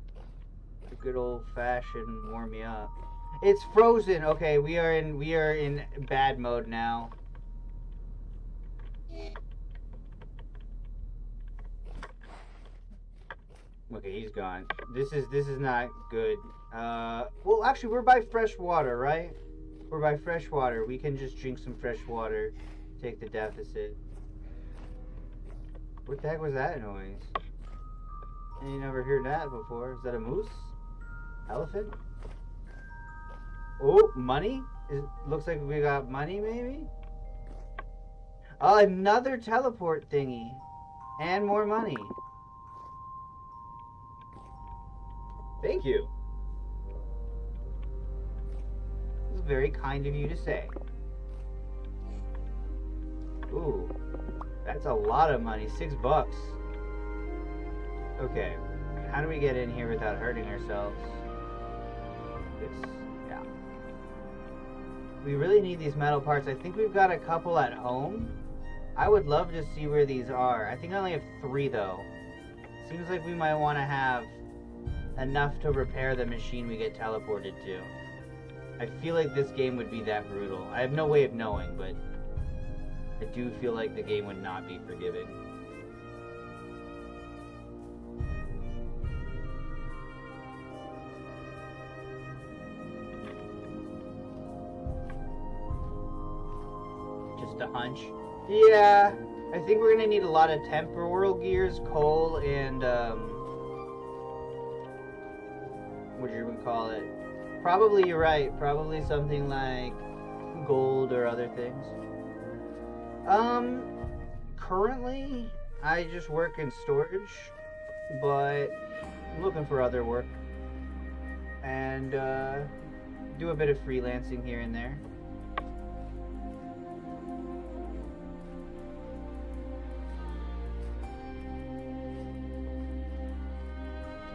good old-fashioned warm me up. It's frozen. Okay, we are in bad mode now. Okay, he's gone. This is not good. Well, actually, we're by fresh water, right? We're by fresh water. We can just drink some fresh water. Take the deficit. What the heck was that noise? You never heard that before. Is that a moose? Elephant? Oh, money? Looks like we got money, maybe? Oh, another teleport thingy. And more money. Thank you. This is very kind of you to say. Ooh, that's a lot of money. $6. Okay, how do we get in here without hurting ourselves? Yeah. We really need these metal parts. I think we've got a couple at home. I would love to see where these are. I think I only have 3 though. Seems like we might want to have enough to repair the machine we get teleported to. I feel like this game would be that brutal. I have no way of knowing, but I do feel like the game would not be forgiving. Just a hunch. Yeah, I think we're gonna need a lot of temporal gears, coal, and what do you call it? Probably you're right. Probably something like gold or other things. Currently I just work in storage, but I'm looking for other work and do a bit of freelancing here and there.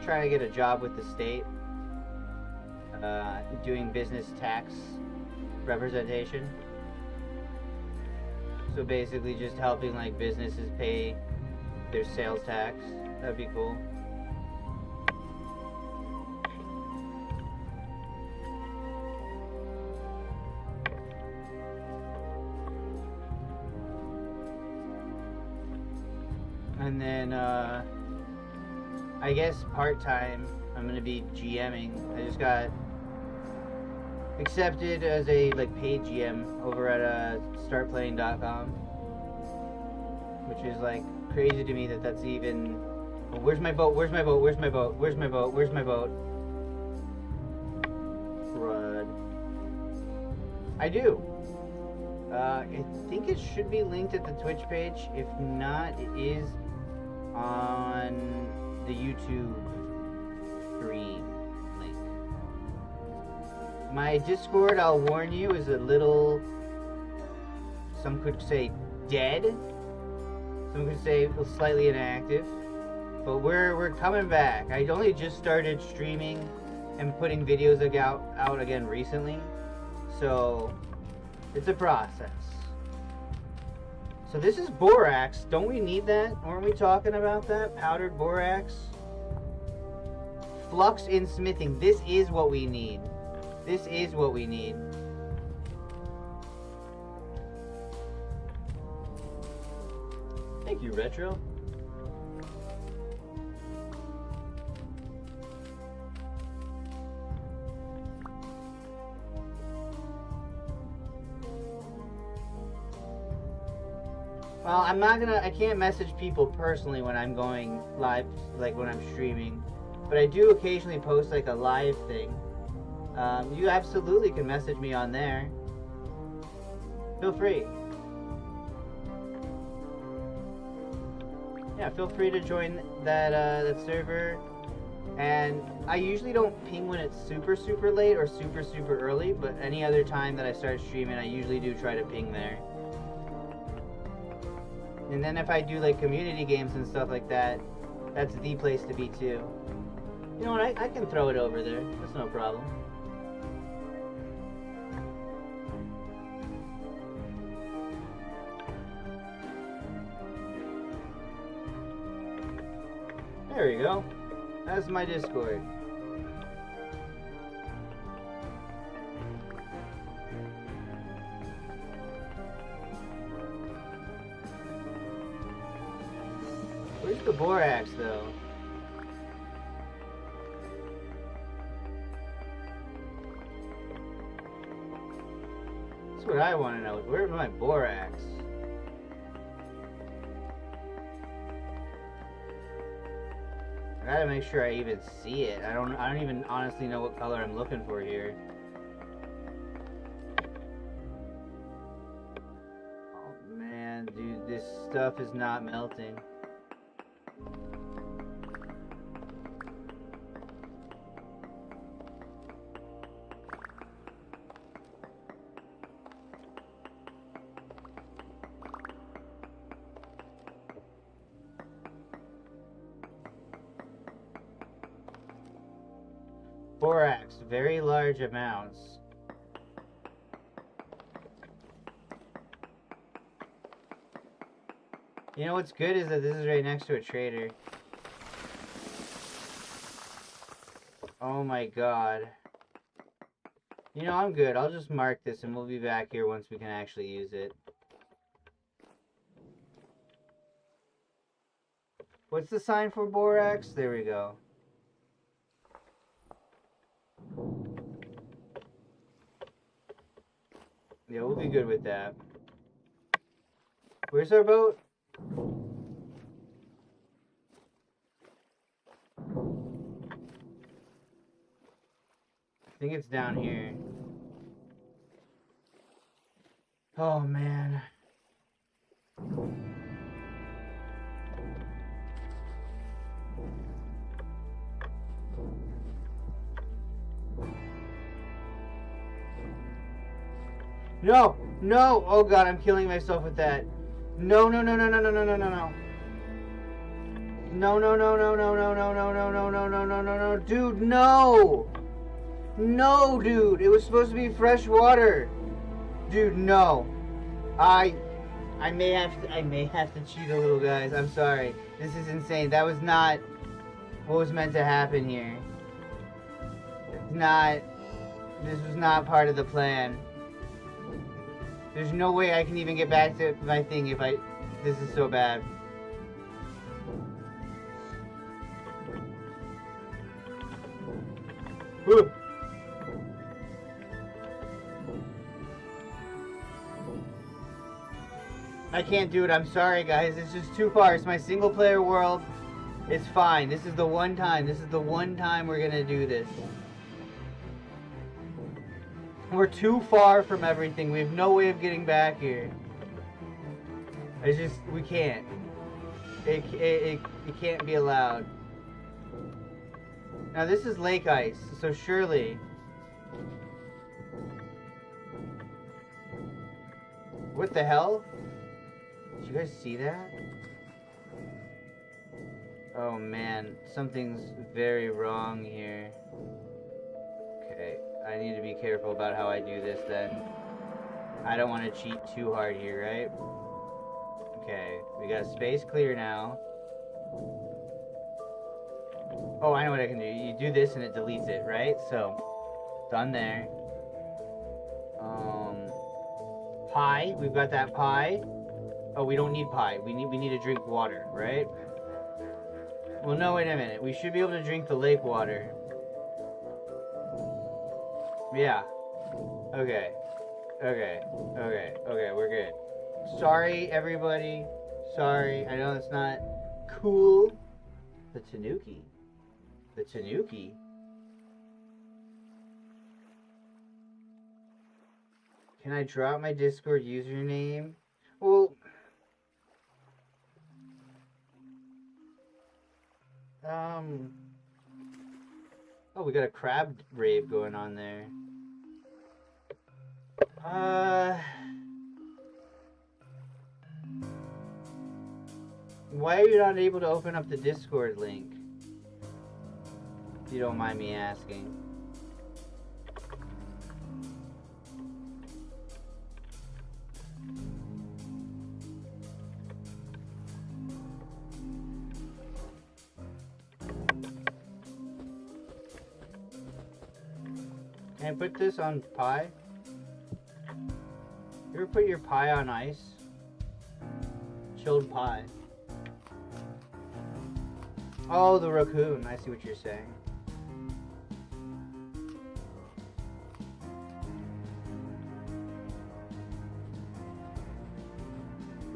Trying to get a job with the state, doing business tax representation. So basically just helping like businesses pay their sales tax. That'd be cool. And then I guess part-time I'm gonna be GMing. I just got accepted as a like paid GM over at startplaying.com, which is like crazy to me that that's even. Oh, where's my boat? Where's my boat? Where's my boat? Where's my boat? Where's my boat? Crud. I do. I think it should be linked at the Twitch page. If not, it is on the YouTube stream link. My Discord, I'll warn you, is a little, some could say dead. Some could say slightly inactive. But we're coming back. I only just started streaming and putting videos out again recently. So it's a process. So this is borax. Don't we need that? Weren't we talking about that? Powdered borax? Flux in smithing. This is what we need. This is what we need. Thank you, Retro. Well, I can't message people personally when I'm going live, like when I'm streaming. But I do occasionally post like a live thing. You absolutely can message me on there. Feel free. Yeah, feel free to join that server. And I usually don't ping when it's super, super late or super, super early. But any other time that I start streaming, I usually do try to ping there. And then if I do like community games and stuff like that, that's the place to be too. You know what, I can throw it over there. That's no problem. There we go. That's my Discord. Where's the borax, though? That's what I want to know. Where's my borax? I gotta make sure I even see it. I don't even honestly know what color I'm looking for here. Oh man, dude, this stuff is not melting. Borax, very large amounts. You know what's good is that this is right next to a trader. Oh my god. You know, I'm good. I'll just mark this and we'll be back here once we can actually use it. What's the sign for borax? There we go. Yeah, we'll be good with that. Where's our boat? I think it's down here. Oh man. No! No! Oh god, I'm killing myself with that. No, no, no, no, no, no, no, no, no, no. No, no, no, no, no, no, no, no, no, no, no, no, no, no, no. Dude, no! No, dude! It was supposed to be fresh water. Dude, no. I may have to cheat a little, guys. I'm sorry. This is insane. That was not what was meant to happen here. This was not part of the plan. There's no way I can even get back to my thing if this is so bad. Whew. I can't do it. I'm sorry, guys. It's just too far. It's my single player world. It's fine. This is the one time. This is the one time we're gonna do this. We're too far from everything. We have no way of getting back here. It's just, we can't. It can't be allowed. Now this is lake ice, so surely... What the hell? Did you guys see that? Oh man, something's very wrong here. Okay, I need to be careful about how I do this then. I don't want to cheat too hard here, right? Okay, we got space clear now. Oh, I know what I can do. You do this and it deletes it, right? So, Done there. Pie. We've got that pie. Oh, we don't need pie. We need to drink water, right? Well, no, wait a minute. We should be able to drink the lake water. Yeah. Okay. Okay. Okay. Okay, we're good. Sorry, everybody. Sorry. I know it's not cool. The Tanuki. The Tanuki. Can I drop my Discord username? Well... Oh, we got a crab rave going on there. Why are you not able to open up the Discord link? If you don't mind me asking. Can I put this on pie? You ever put your pie on ice? Chilled pie. Oh, the raccoon. I see what you're saying.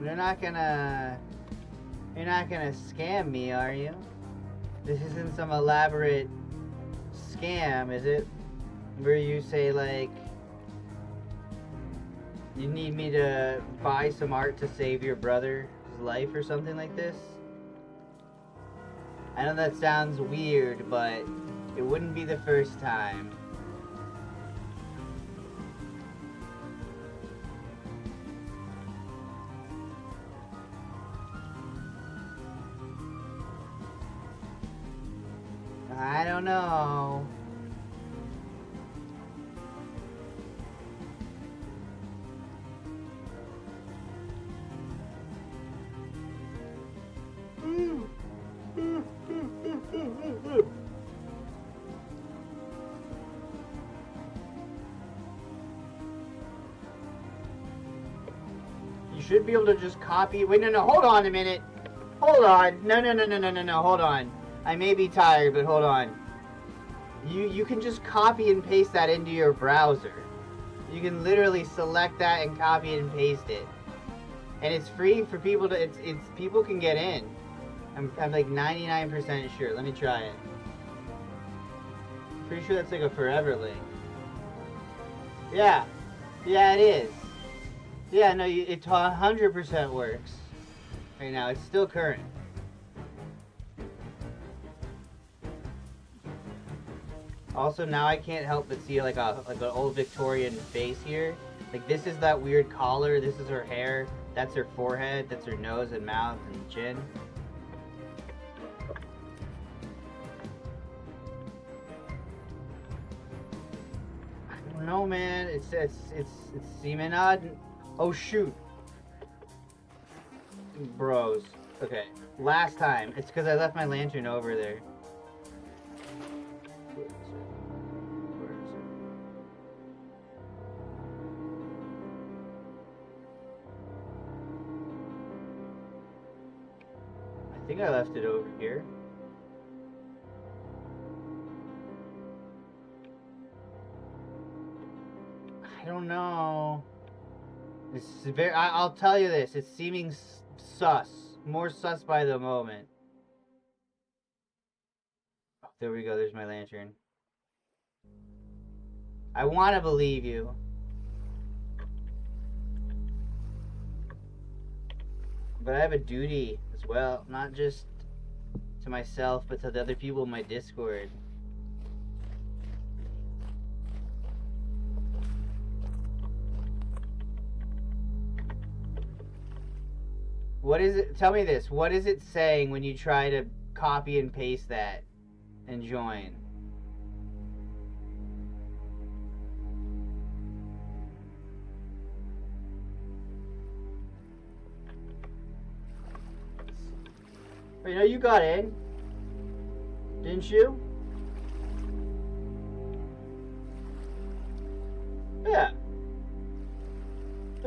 You're not gonna scam me, are you? This isn't some elaborate scam, is it? Where you say, like, you need me to buy some art to save your brother's life or something like this? I know that sounds weird, but it wouldn't be the first time. I don't know. You should be able to just copy. Wait, no, hold on a minute. Hold on. No, hold on. I may be tired, but hold on. You can just copy and paste that into your browser. You can literally select that and copy and paste it. And it's free for people to, people can get in. I'm like 99% sure. Let me try it. Pretty sure that's like a forever link. Yeah. Yeah, it is. Yeah, no, it 100% works. Right now, it's still current. Also, now I can't help but see like an old Victorian face here. Like, this is that weird collar, this is her hair, that's her forehead, that's her nose and mouth and chin. I don't know, man. It's seeming odd. Oh shoot. Bros. Okay. Last time. It's because I left my lantern over there. Where is it? I think I left it over here. I don't know. This is very. I'll tell you this. It's seeming sus. More sus by the moment. Oh, there we go. There's my lantern. I want to believe you. But I have a duty as well. Not just to myself, but to the other people in my Discord. What is it? Tell me this. What is it saying when you try to copy and paste that and join? You know, you got in, didn't you?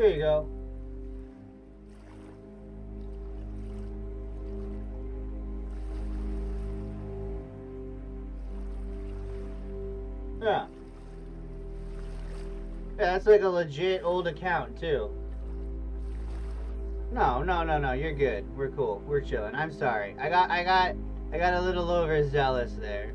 There you go. Yeah. Yeah, that's like a legit old account too. No, you're good. We're cool. We're chilling. I'm sorry. I got a little overzealous there.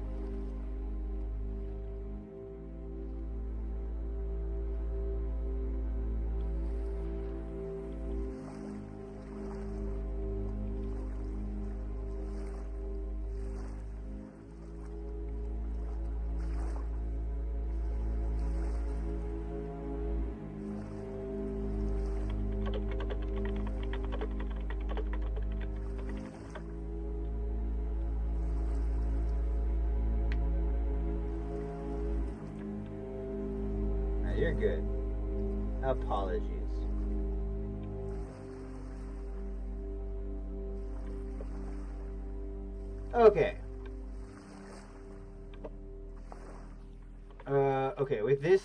You're good. Apologies. Okay. Okay, with this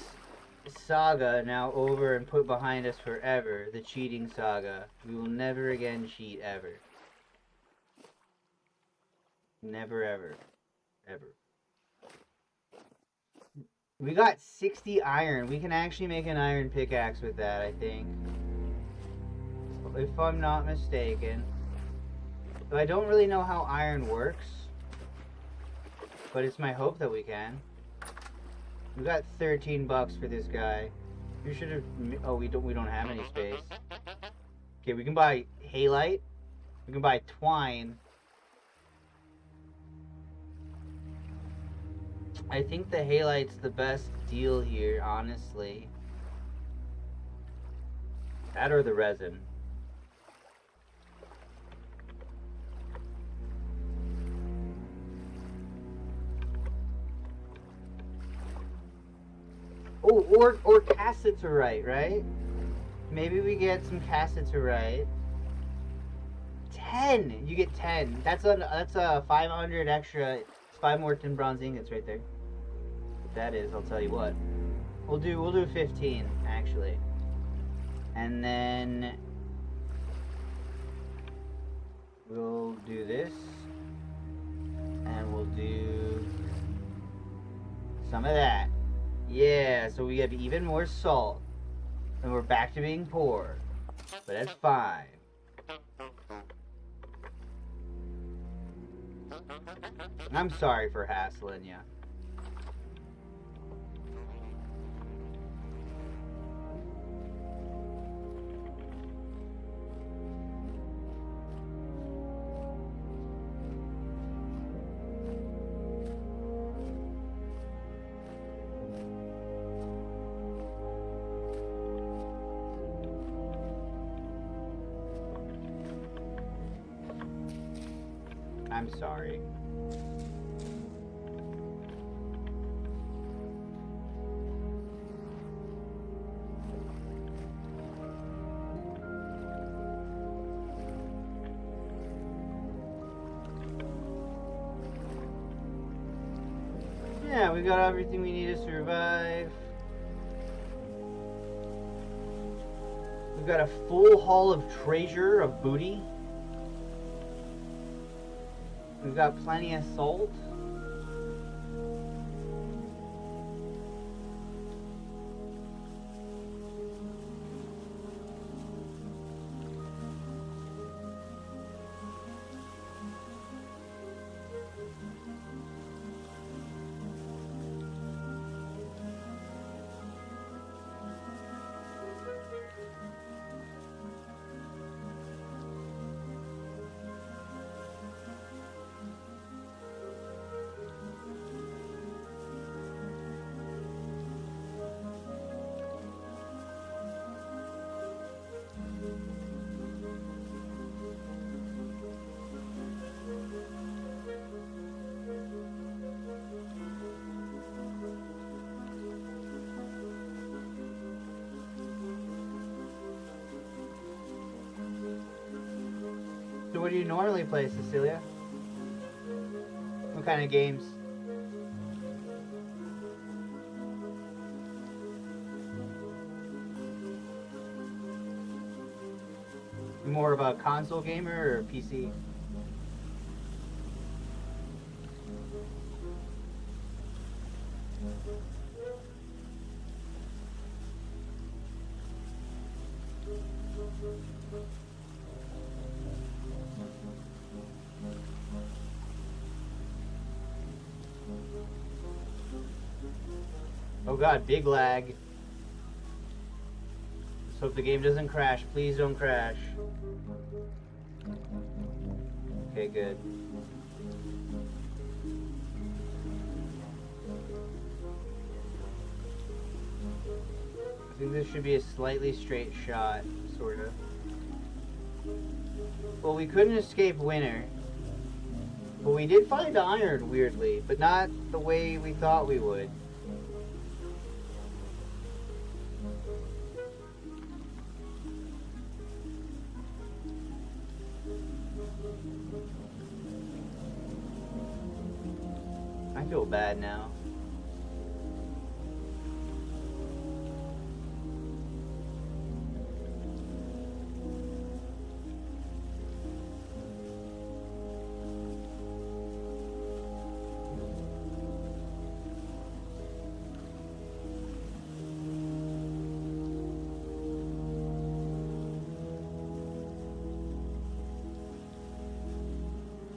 saga now over and put behind us forever, the cheating saga, we will never again cheat ever. Never ever. Ever. We got 60 iron. We can actually make an iron pickaxe with that, I think. If I'm not mistaken. So I don't really know how iron works. But it's my hope that we can. We got 13 bucks for this guy. You should have... Oh, we don't have any space. Okay, we can buy halite. We can buy twine. I think the halite's the best deal here, honestly. That or the resin. Oh, or cassiterite, right? Maybe we get some cassiterite. 10! You get 10. That's a 500 extra. It's 5 more tin bronze ingots right there. That is, I'll tell you what. We'll do 15 actually. And then we'll do this. And we'll do some of that. Yeah, so we have even more salt. And we're back to being poor. But that's fine. I'm sorry for hassling you. I'm sorry. Yeah, we got everything we need to survive. We've got a full haul of treasure, of booty. We've got plenty of salt. So what do you normally play, Cecilia? What kind of games? More of a console gamer or PC? Oh god, big lag. Let's hope the game doesn't crash. Please don't crash. Okay, good. I think this should be a slightly straight shot, sort of. Well, we couldn't escape winter. But we did find iron, weirdly, but not the way we thought we would. I feel bad now.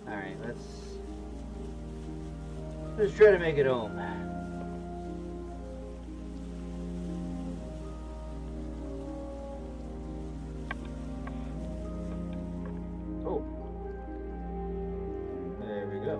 Alright, let's try to make it home. Oh. There we go.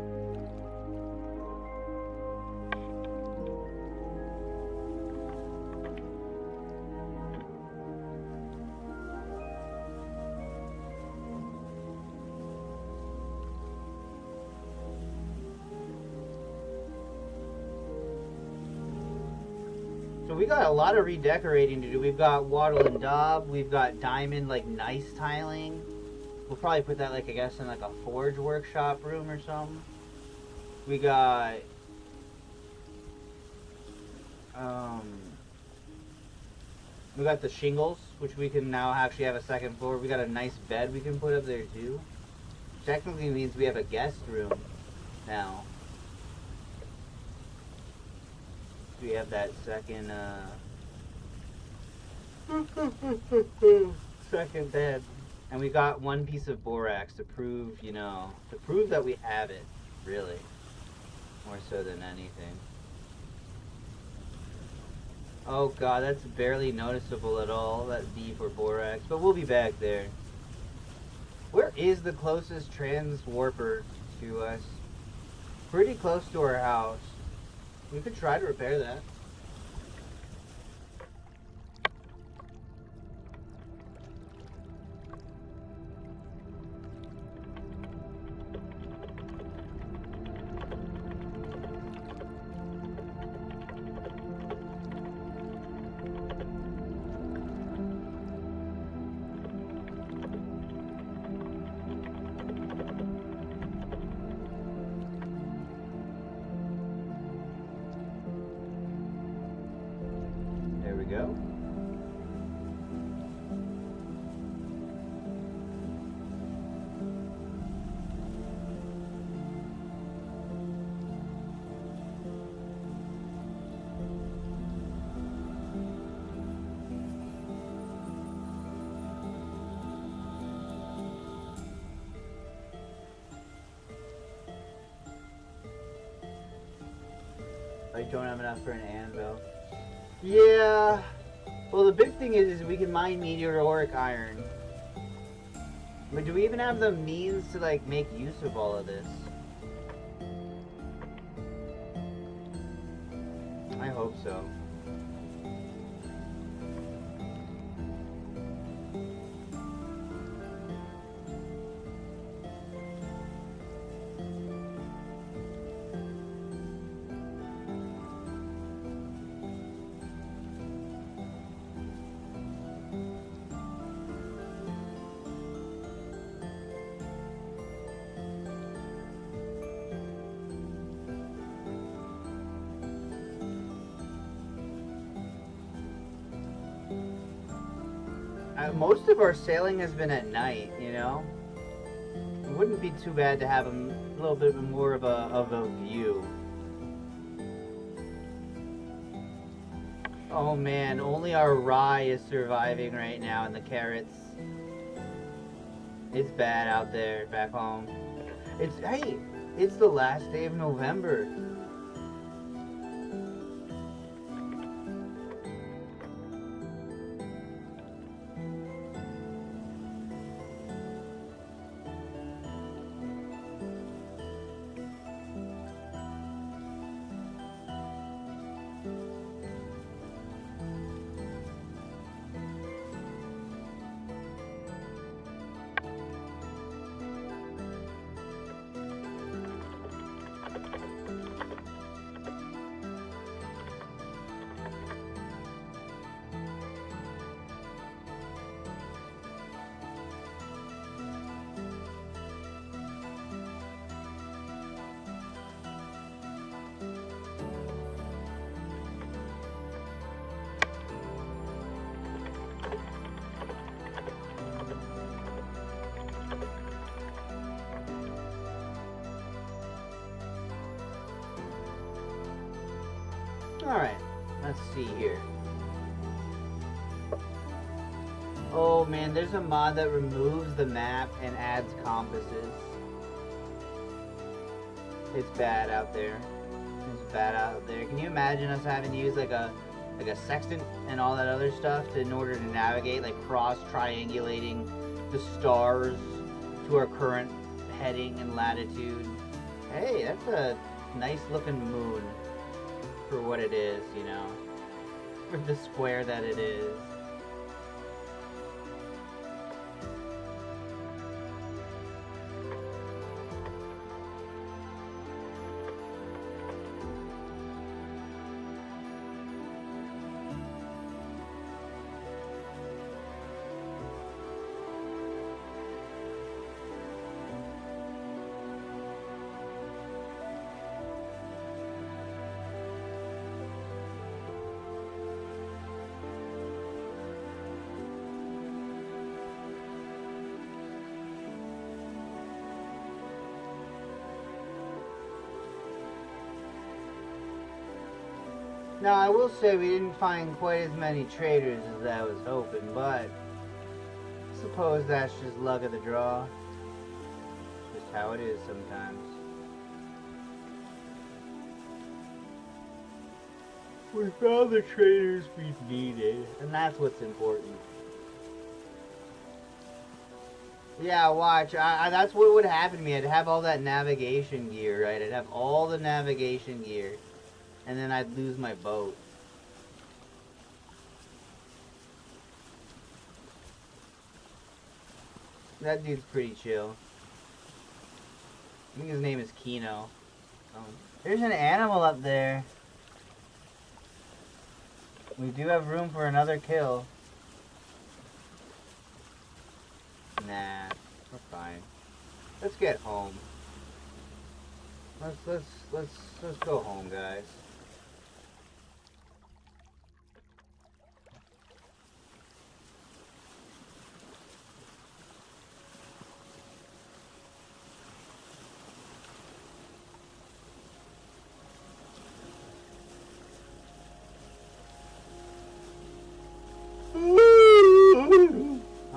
So we got a lot of redecorating to do. We've got wattle and daub. We've got diamond, like, nice tiling. We'll probably put that, like, I guess, in, like, a forge workshop room or something. We got... we got the shingles, which we can now actually have a second floor. We got a nice bed we can put up there, too. Technically means we have a guest room now. We have that second, second bed. And we got one piece of borax to prove, you know, to prove that we have it, really. More so than anything. Oh god, that's barely noticeable at all, that V for borax. But we'll be back there. Where is the closest transwarper to us? Pretty close to our house. We could try to repair that. There we go. I don't have enough for an anvil. Yeah. Well, the big thing is we can mine meteoric iron. But do we even have the means to, like, make use of all of this? I hope so. most of our sailing has been at night, you know? It wouldn't be too bad to have a little bit more of a view. Oh man, only our rye is surviving right now and the carrots. It's bad out there, back home. Hey, it's the last day of November. Alright, let's see here. Oh man, there's a mod that removes the map and adds compasses. It's bad out there. It's bad out there. Can you imagine us having to use like a sextant and all that other stuff in order to navigate, like cross-triangulating the stars to our current heading and latitude? Hey, that's a nice looking moon for what it is, you know, for the square that it is. Now, I will say we didn't find quite as many traders as I was hoping, but I suppose that's just luck of the draw. Just how it is sometimes. We found the traders we needed, and that's what's important. Yeah, watch. That's what would happen to me. I'd have all that navigation gear, right? I'd have all the navigation gear. And then I'd lose my boat. That dude's pretty chill. I think his name is Kino. There's an animal up there. We do have room for another kill. Nah, we're fine. Let's get home. Let's go home, guys.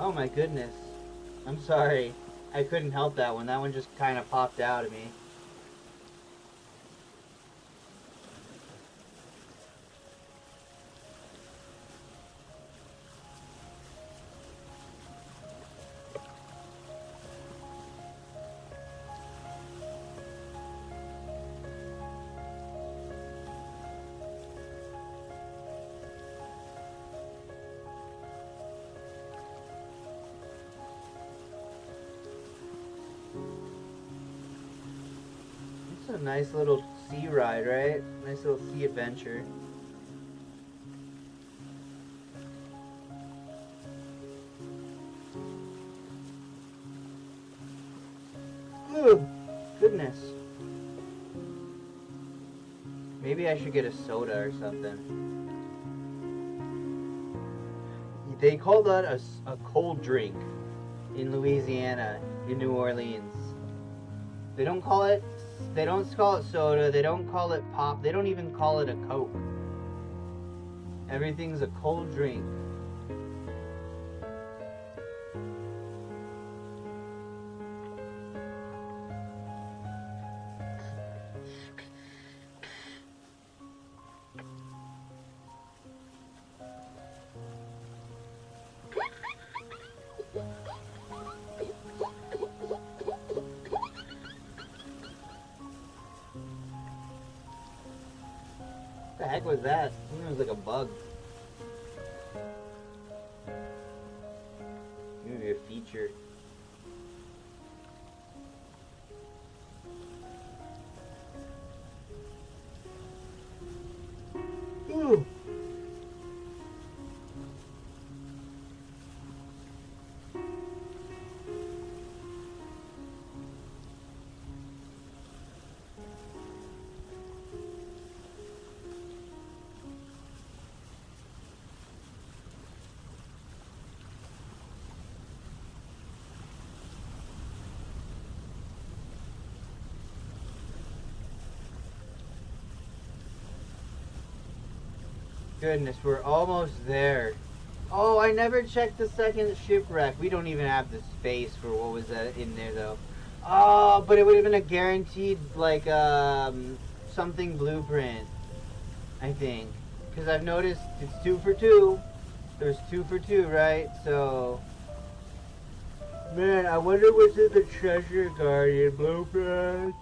Oh my goodness. I'm sorry. I couldn't help that one. That one just kind of popped out of me. A nice little sea ride, right? Nice little sea adventure. Ooh, goodness. Maybe I should get a soda or something. They call that a cold drink in Louisiana, in New Orleans. They don't call it soda, they don't call it pop, they don't even call it a Coke. Everything's a cold drink. What the heck was that? I think it was like a bug. Maybe a feature. Ooh. Goodness, we're almost there. Oh, I never checked the second shipwreck. We don't even have the space for what was that in there, though. Oh, but it would have been a guaranteed, like, something blueprint, I think. Because I've noticed it's 2 for 2. There's 2 for 2, right? So, man, I wonder what's in the Treasure Guardian blueprint.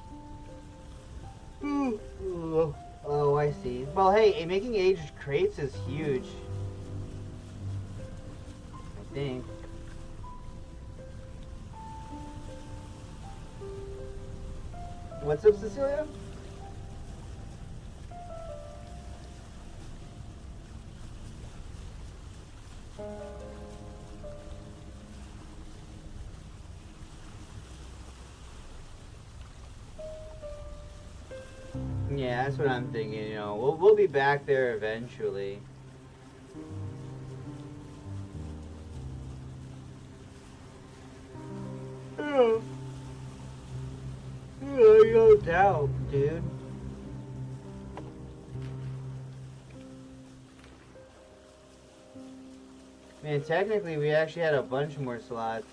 Ooh. Oh, I see. Well, hey, making aged crates is huge. I think. What's up, Cecilia? Yeah, that's what I'm thinking, you know. We'll be back there eventually. Yeah. No doubt, dude. Man, technically we actually had a bunch more slots.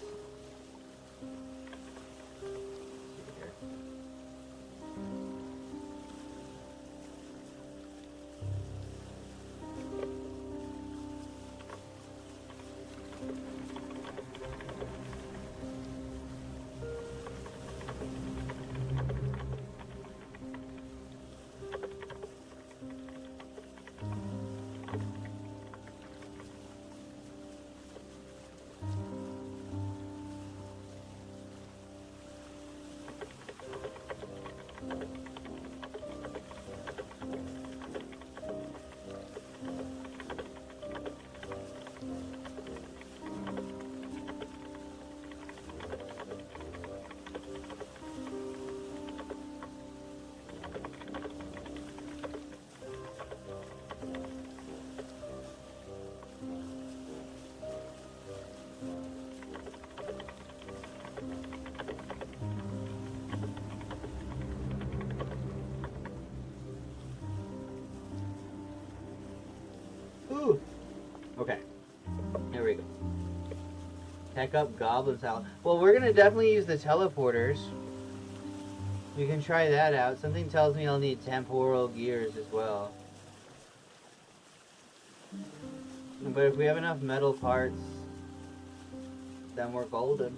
Ooh. Okay. There we go. Tech up Goblin's house. Well, we're gonna definitely use the teleporters. We can try that out. Something tells me I'll need temporal gears as well. But if we have enough metal parts, then we're golden.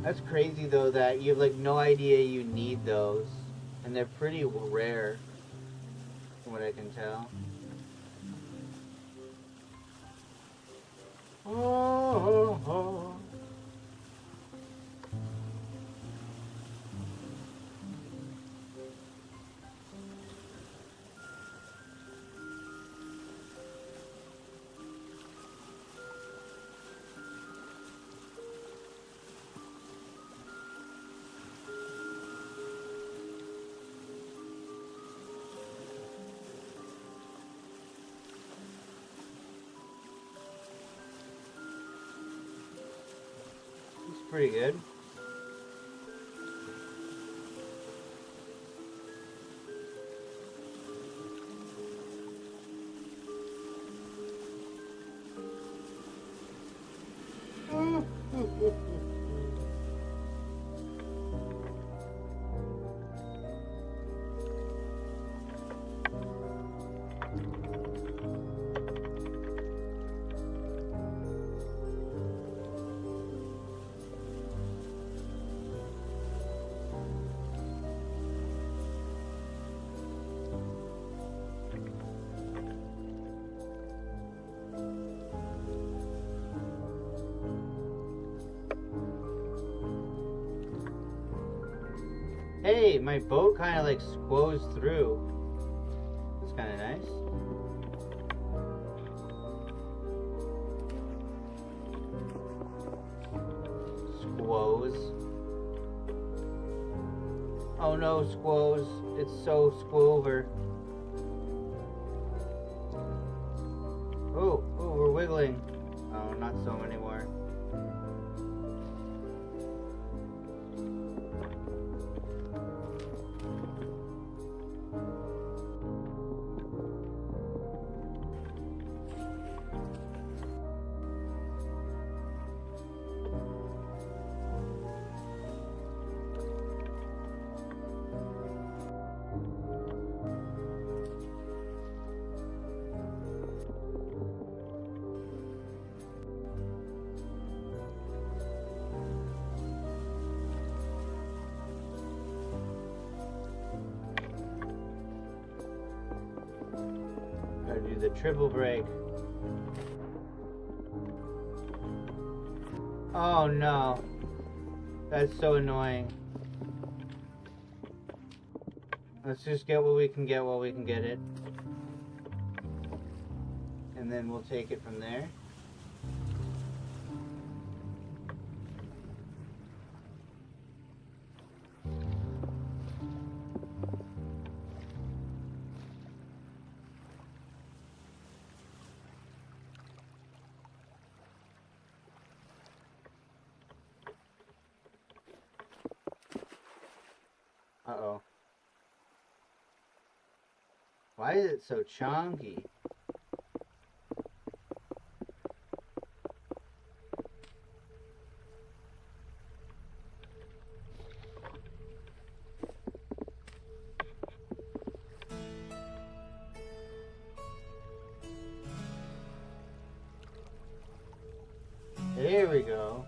That's crazy though that you have like no idea you need those. And they're pretty rare, from what I can tell. Oh. pretty good. Hey, my boat kind of like squoze through. That's kind of nice. Squoze. Oh no, squoze. It's so squover. Oh, we're wiggling. Oh, not so anymore. Gotta do the triple break. Oh no. That's so annoying. Let's just get what we can get while we can get it. And then we'll take it from there. Uh-oh. Why is it so chunky? There we go.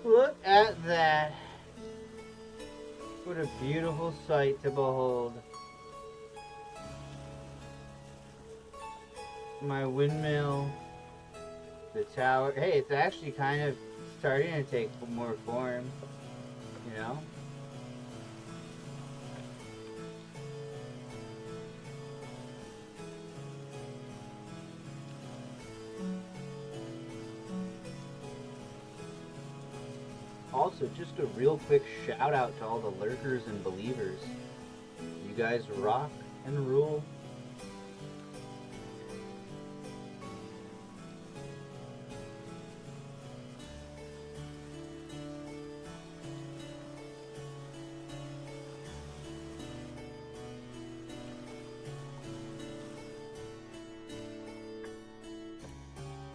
Look at that. What a beautiful sight to behold. My windmill, the tower. Hey, it's actually kind of starting to take more form, you know? Also, just a real quick shout out to all the lurkers and believers. You guys rock and rule.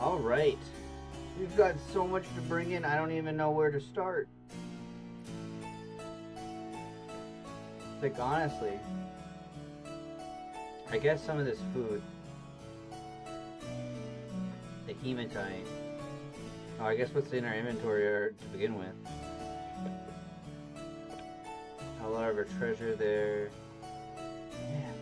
All right. We've got so much to bring in, I don't even know where to start. Like, honestly, I guess some of this food, the hematite. Oh, I guess what's in our inventory to begin with. A lot of our treasure there. Man.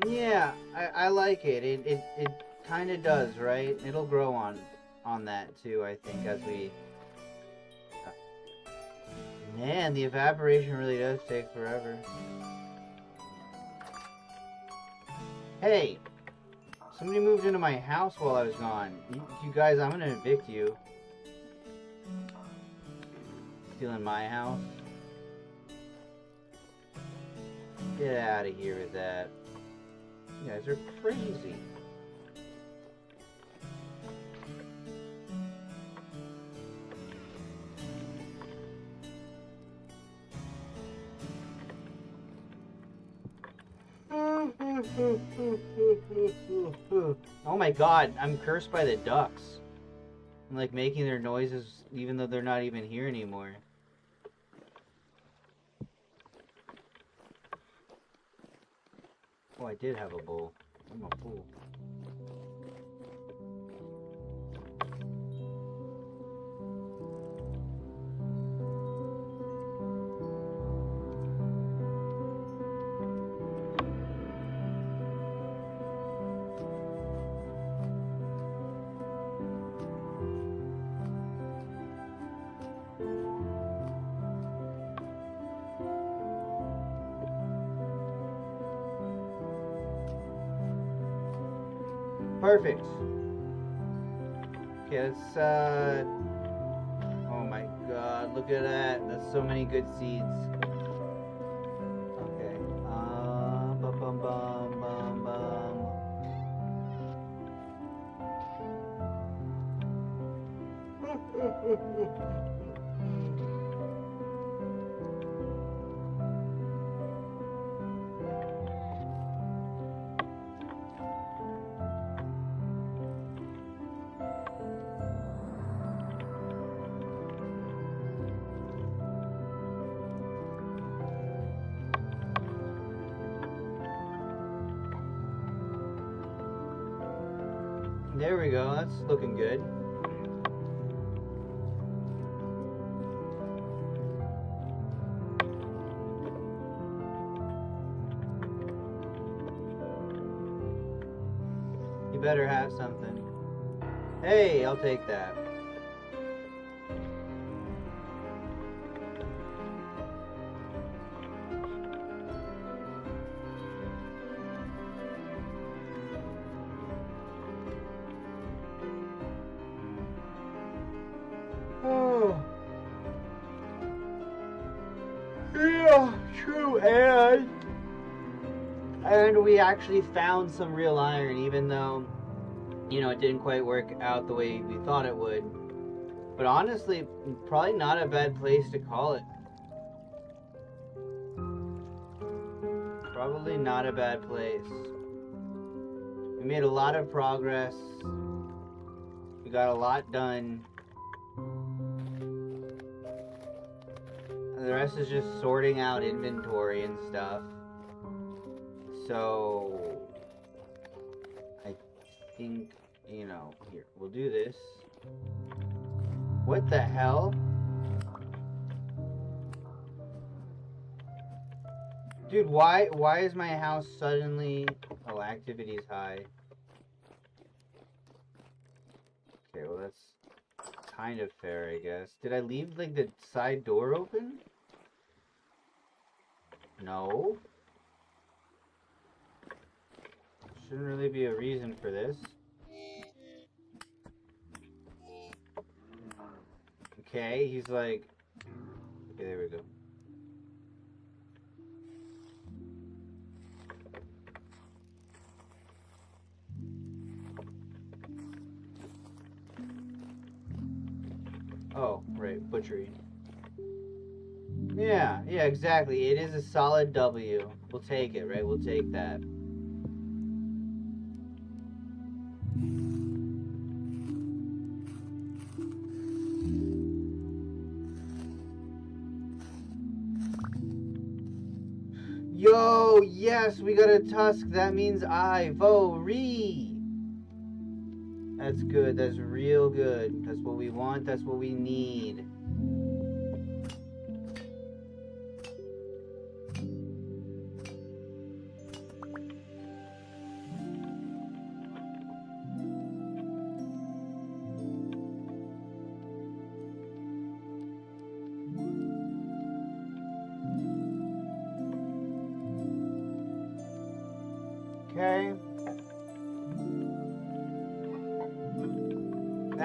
Yeah, I like it. It kind of does, right? It'll grow on on that too, I think, as we... Man, the evaporation really does take forever. Hey! Somebody moved into my house while I was gone. You guys, I'm gonna evict you. Stealing my house? Get out of here with that. You guys are crazy. Oh my god, I'm cursed by the ducks. I'm like making their noises even though they're not even here anymore. Oh, I did have a bowl. I'm a fool. Perfect. Okay, let's, oh my god, look at that. That's so many good seeds. Okay. Bum bum bum bum bum. There we go, that's looking good. You better have something. Hey, I'll take that. Oh. Yeah, true, and we actually found some real iron, even though, you know, it didn't quite work out the way we thought it would. But honestly, probably not a bad place to call it. Probably not a bad place. We made a lot of progress. We got a lot done. And the rest is just sorting out inventory and stuff. So, I think, you know, here, we'll do this. What the hell? Dude, why is my house suddenly... Oh, activity is high. Okay, well that's kind of fair, I guess. Did I leave, like, the side door open? No. Shouldn't really be a reason for this. Okay, he's like... Okay, there we go. Oh, right, butchery. Yeah, exactly. It is a solid W. We'll take it, right? We'll take that. Yo, yes, we got a tusk. That means ivory. That's good. That's real good. That's what we want. That's what we need.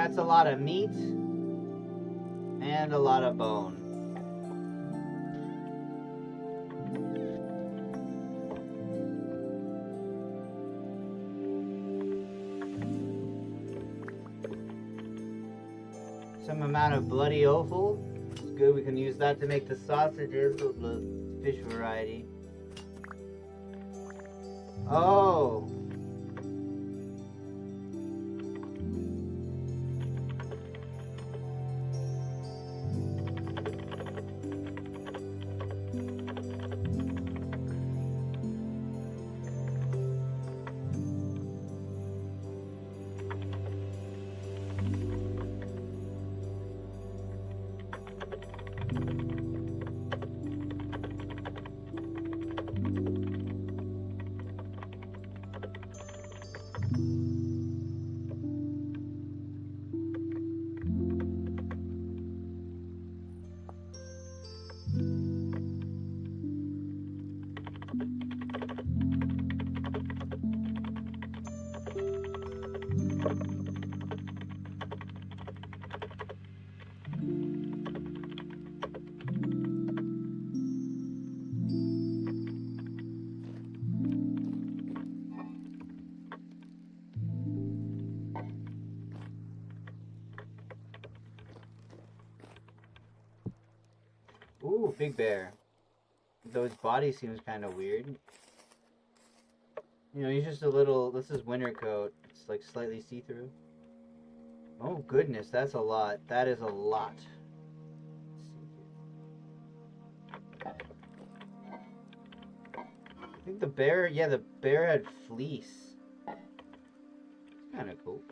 That's a lot of meat and a lot of bone. Some amount of bloody offal. It's good, we can use that to make the sausages, the fish variety. Oh! Ooh, big bear. Though his body seems kind of weird. You know, he's just a little... This is winter coat. It's like slightly see-through. Oh, goodness, that's a lot. That is a lot. Let's see here. I think the bear... Yeah, the bear had fleece. Kind of cool.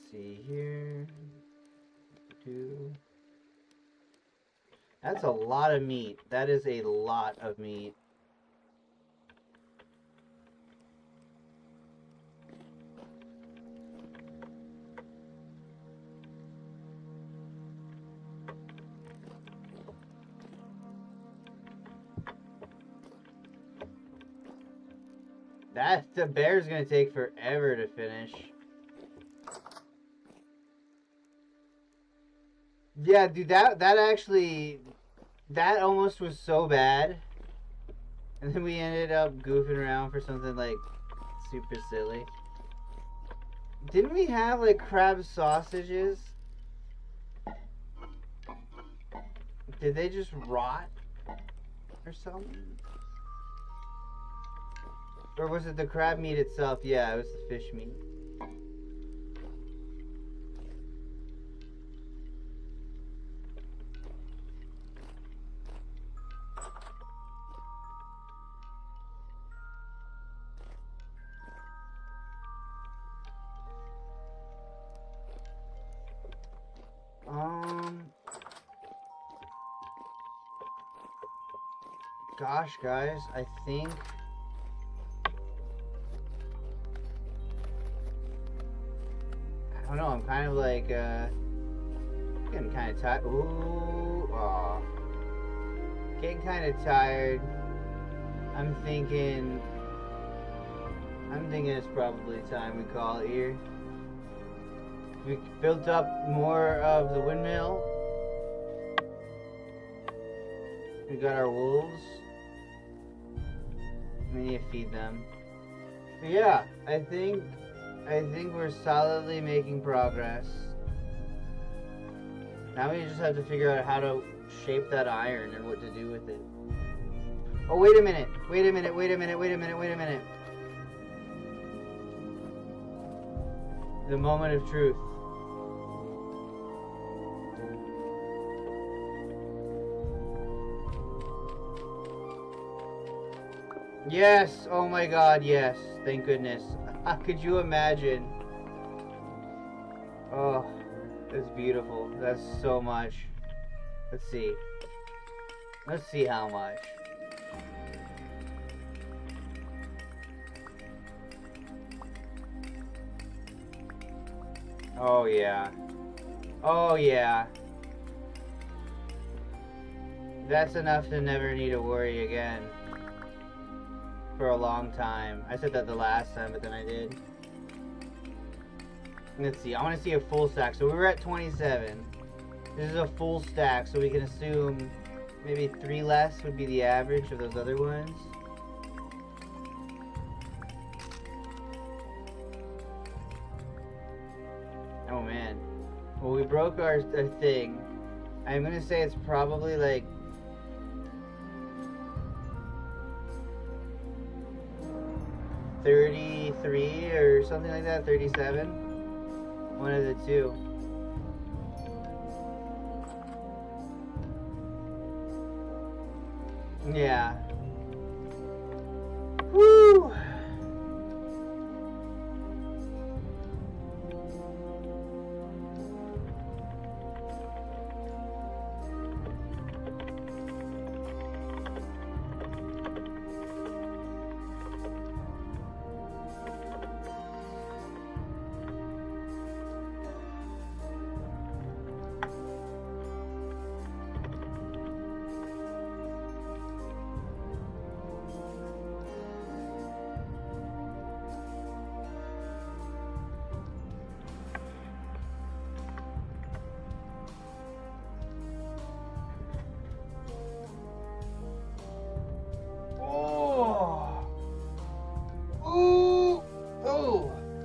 See here. That's a lot of meat. That is a lot of meat. The bear's gonna take forever to finish. Yeah, dude, that actually, that almost was so bad. And then we ended up goofing around for something like super silly. Didn't we have like crab sausages? Did they just rot or something? Or was it the crab meat itself? Yeah, it was the fish meat. Gosh, guys, I think... I don't know, I'm kind of like, getting kind of tired. Ooh, aw. Getting kind of tired. I'm thinking it's probably time we call it here. We built up more of the windmill. We got our wolves. We need to feed them. But yeah, I think we're solidly making progress. Now we just have to figure out how to shape that iron and what to do with it. Oh, wait a minute. Wait a minute. The moment of truth. Yes! Oh my god, yes. Thank goodness. Could you imagine? Oh, that's beautiful. That's so much. Let's see. Let's see how much. Oh yeah. Oh yeah. That's enough to never need to worry again. For a long time. I said that the last time, but then I did. Let's see. I want to see a full stack. So we were at 27. This is a full stack, so we can assume maybe 3 less would be the average of those other ones. Oh man. Well, we broke our thing. I'm gonna say it's probably like 33 or something like that. 37. One of the two. Yeah. Woo!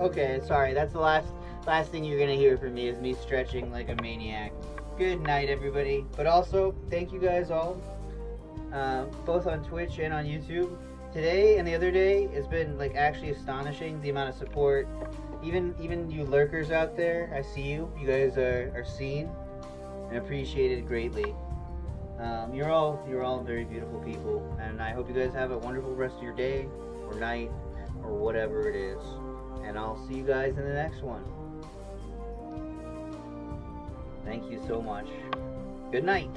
Okay, sorry. That's the last thing you're gonna hear from me is me stretching like a maniac. Good night, everybody. But also, thank you guys all, both on Twitch and on YouTube. Today and the other day, it's been like actually astonishing the amount of support. Even you lurkers out there, I see you. You guys are seen and appreciated greatly. You're all very beautiful people, and I hope you guys have a wonderful rest of your day or night or whatever it is. And I'll see you guys in the next one. Thank you so much. Good night.